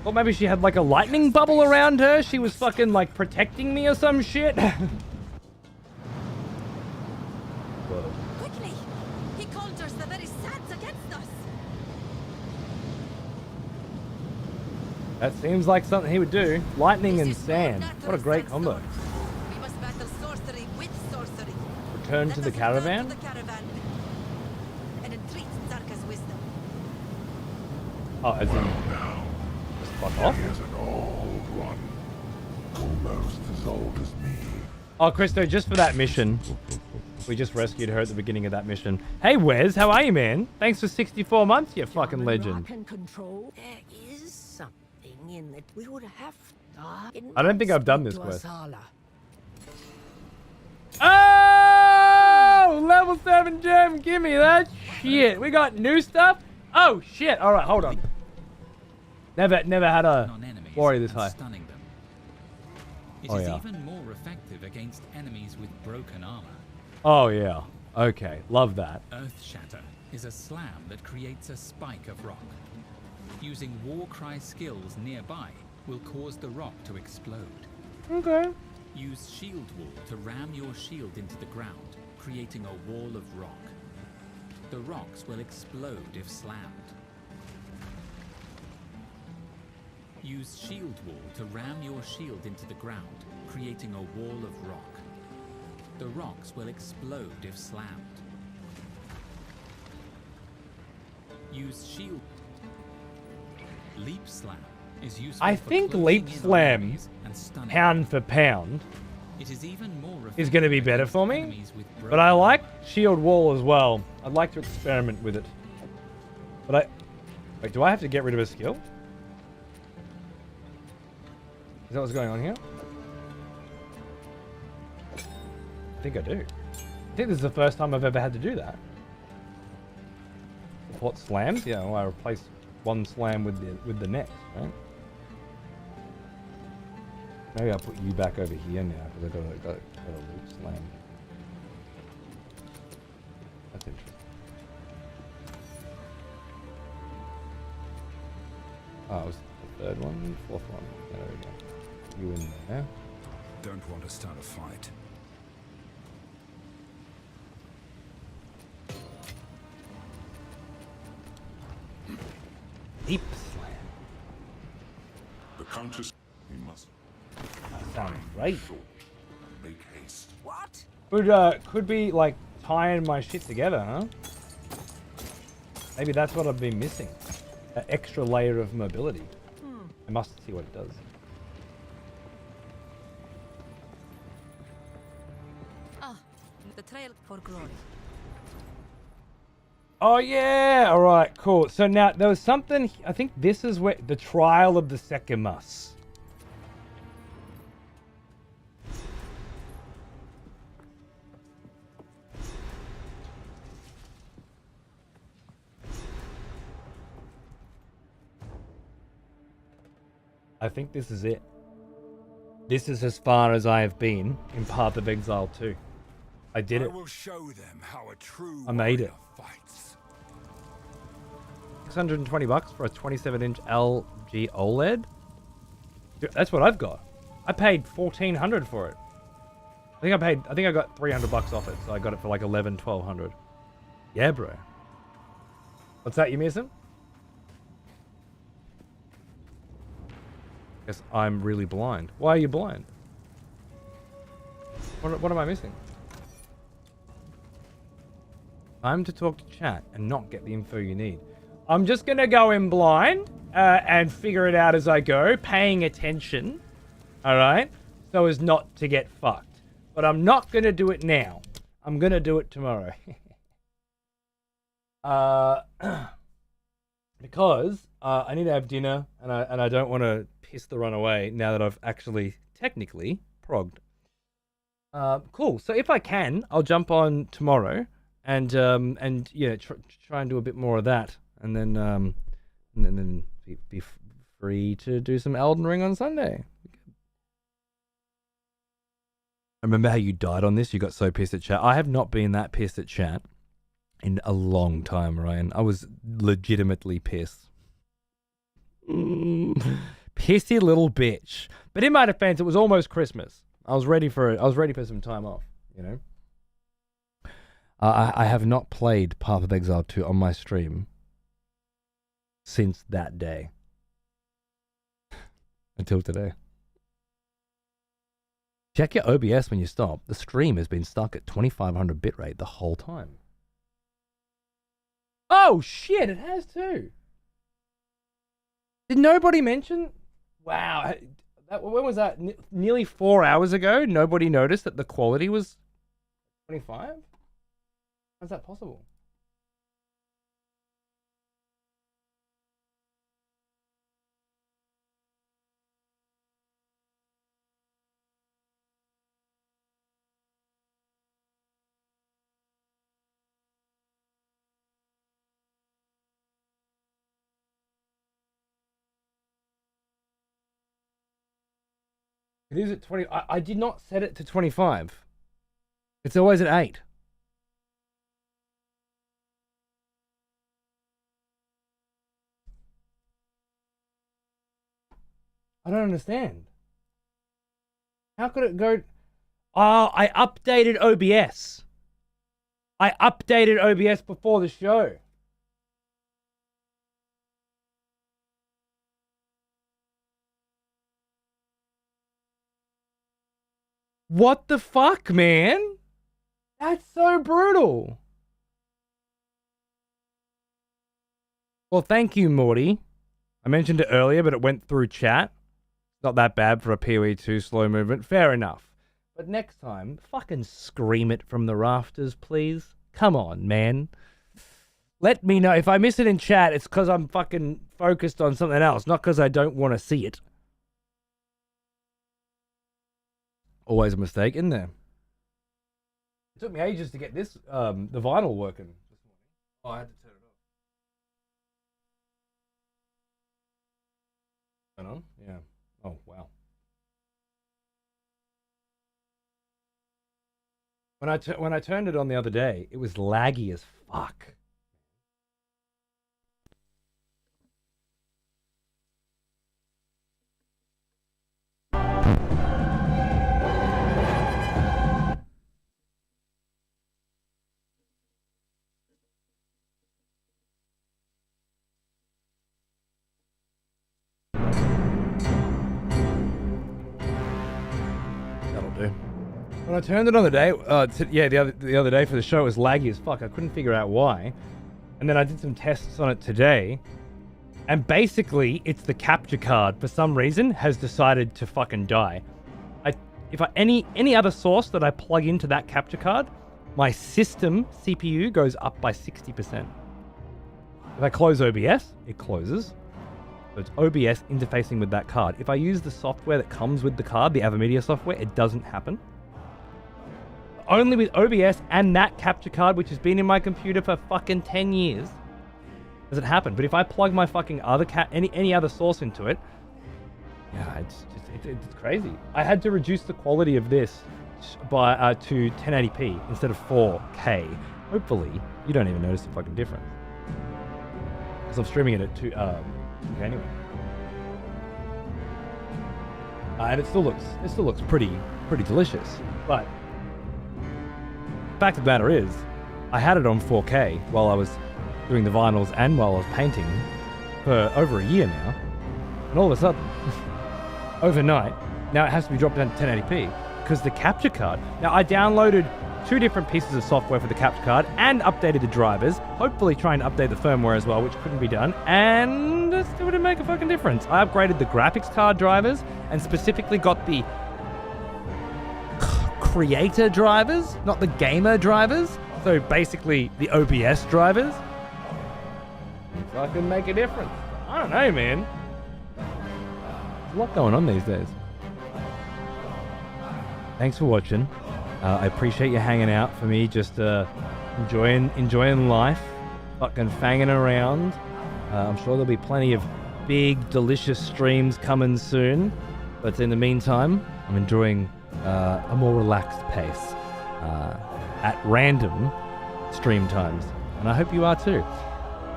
Well, maybe she had like a lightning bubble around her. She was fucking like protecting me or some shit. Quickly! He conjures the very sands against us! That seems like something he would do. Lightning and sand. What a great combo. We must battle sorcery with sorcery. Return to the caravan? And entreat Zarka's wisdom. Oh, as in... Just fuck off? He is an old one. Almost as old as me. Oh, Christo, just for that mission. We just rescued her at the beginning of that mission. Hey, Wes, how are you, man? Thanks for 64 months, you fucking legend. Control. There is something in that we would have to. I don't think I've done this quest. Asala. Oh! Level 7 gem, give me that shit. We got new stuff? Oh, shit. Alright, hold on. Never had a warrior this high. Stunning them. It Oh, is yeah. even more effective against enemies with broken armor. Oh, yeah. Okay, love that. Earth Shatter is a slam that creates a spike of rock. Using Warcry skills nearby will cause the rock to explode. Okay. Use Shield Wall to ram your shield into the ground, creating a wall of rock. The rocks will explode if slammed. Use Shield Wall to ram your shield into the ground, creating a wall of rock. The rocks will explode if slammed. Use Shield. Leap Slam is useful I for think closing Leap in on Slam, enemies and stunning pound for pound, It is even more is going to be better for me. But I like Shield Wall as well. I'd like to experiment with it. But wait, do I have to get rid of a skill? Is that what's going on here? I think I do. I think this is the first time I've ever had to do that. What slams? Yeah, well, I replace one slam with the next, right? Maybe I'll put you back over here now because I've got a loop slam. That's interesting. Oh, it was the third one, fourth one. There we go. You in there. Don't want to start a fight. Deep slam. The Countess, we must That sounds right. make haste. What? Could be like tying my shit together, huh? Maybe that's what I've been missing. That extra layer of mobility. I must see what it does. Ah, the trail for glory. Oh yeah! Alright, cool. So now there was something, I think this is where the trial of the Sekimus. I think this is it. This is as far as I have been in Path of Exile 2. I did it. I will show them how a true I made it. warrior fights. 620 bucks for a 27-inch LG OLED? Dude, that's what I've got. I paid $1,400 for it. I think I got $300 off it, so I got it for like $1,100-1,200. Yeah, bro. What's that? You missing? Guess I'm really blind. Why are you blind? What am I missing? Time to talk to chat and not get the info you need. I'm just gonna go in blind and figure it out as I go, paying attention, alright? So as not to get fucked. But I'm not gonna do it now. I'm gonna do it tomorrow. Because I need to have dinner and I don't want to piss the run away now that I've actually technically progged. Cool. So if I can, I'll jump on tomorrow and yeah, try and do a bit more of that, and then be free to do some Elden Ring on Sunday. I remember how you died on this. You got so pissed at chat. I have not been that pissed at chat in a long time, Ryan. I was legitimately pissed. Pissy little bitch. But in my defense, it was almost Christmas. I was ready for some time off, you know. I have not played Path of Exile 2 on my stream since that day. Until today. Check your OBS when you stop. The stream has been stuck at 2500 bitrate the whole time. Oh shit, it has too. Did nobody mention? Wow, when was that? Nearly 4 hours ago, nobody noticed that the quality was 25? How's that possible? It is at 20. I did not set it to 25. It's always at 8. I don't understand. How could it go? Oh, I updated OBS. I updated OBS before the show. What the fuck, man? That's so brutal. Well, thank you, Morty. I mentioned it earlier, but it went through chat. Not that bad for a POE2 slow movement. Fair enough. But next time, fucking scream it from the rafters, please. Come on, man. Let me know. If I miss it in chat, it's because I'm fucking focused on something else, not because I don't want to see it. Always a mistake, isn't there? It took me ages to get this, the vinyl working this morning. Oh, I had to turn it off. Turn on? Yeah. Oh, wow. When I turned it on the other day, it was laggy as fuck. When I turned it on the day, the other day for the show, it was laggy as fuck. I couldn't figure out why. And then I did some tests on it today. And basically, it's the capture card, for some reason, has decided to fucking die. Any other source that I plug into that capture card, my system CPU goes up by 60%. If I close OBS, it closes. So it's OBS interfacing with that card. If I use the software that comes with the card, the AverMedia software, it doesn't happen. Only with OBS and that capture card, which has been in my computer for fucking 10 years, does it happen. But if I plug my fucking other any other source into it, yeah, it's crazy. I had to reduce the quality of this by to 1080p instead of 4K. Hopefully, you don't even notice the fucking difference. Because I'm streaming it at 2K anyway. and it still looks pretty delicious. But the fact of the matter is, I had it on 4K while I was doing the vinyls and while I was painting for over a year now, and all of a sudden, overnight, now it has to be dropped down to 1080p because the capture card. Now I downloaded 2 different pieces of software for the capture card and updated the drivers, hopefully trying to update the firmware as well, which couldn't be done, and it still didn't make a fucking difference. I upgraded the graphics card drivers and specifically got the creator drivers, not the gamer drivers. So basically the OBS drivers. Fucking make a difference. I don't know, man. There's a lot going on these days. Thanks for watching. I appreciate you hanging out for me, just enjoying life, fucking fanging around. I'm sure there'll be plenty of big, delicious streams coming soon. But in the meantime, I'm enjoying a more relaxed pace at random stream times. And I hope you are too.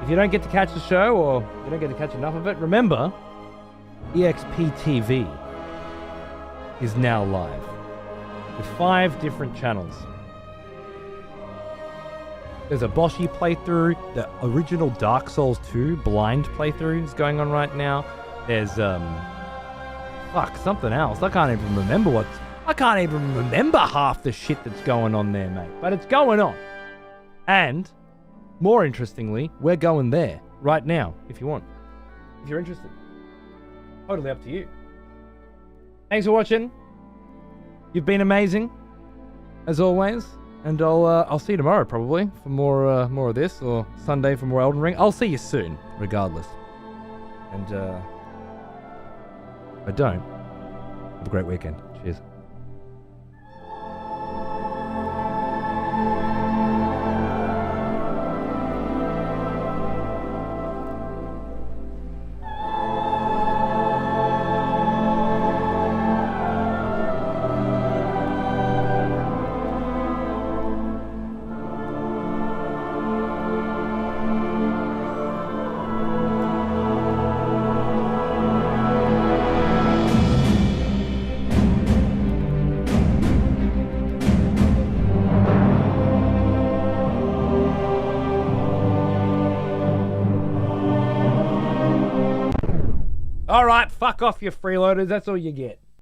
If you don't get to catch the show, or you don't get to catch enough of it, remember, EXP TV is now live with 5 different channels. There's a Boshi playthrough, the original Dark Souls 2 blind playthrough is going on right now. There's something else. I can't even remember half the shit that's going on there, mate. But it's going on. And more interestingly, we're going there right now if you want. If you're interested. Totally up to you. Thanks for watching. You've been amazing, as always, and I'll see you tomorrow probably for more of this, or Sunday for more Elden Ring. I'll see you soon, regardless. And if I don't, have a great weekend. Cheers. All right, fuck off, you freeloaders. That's all you get.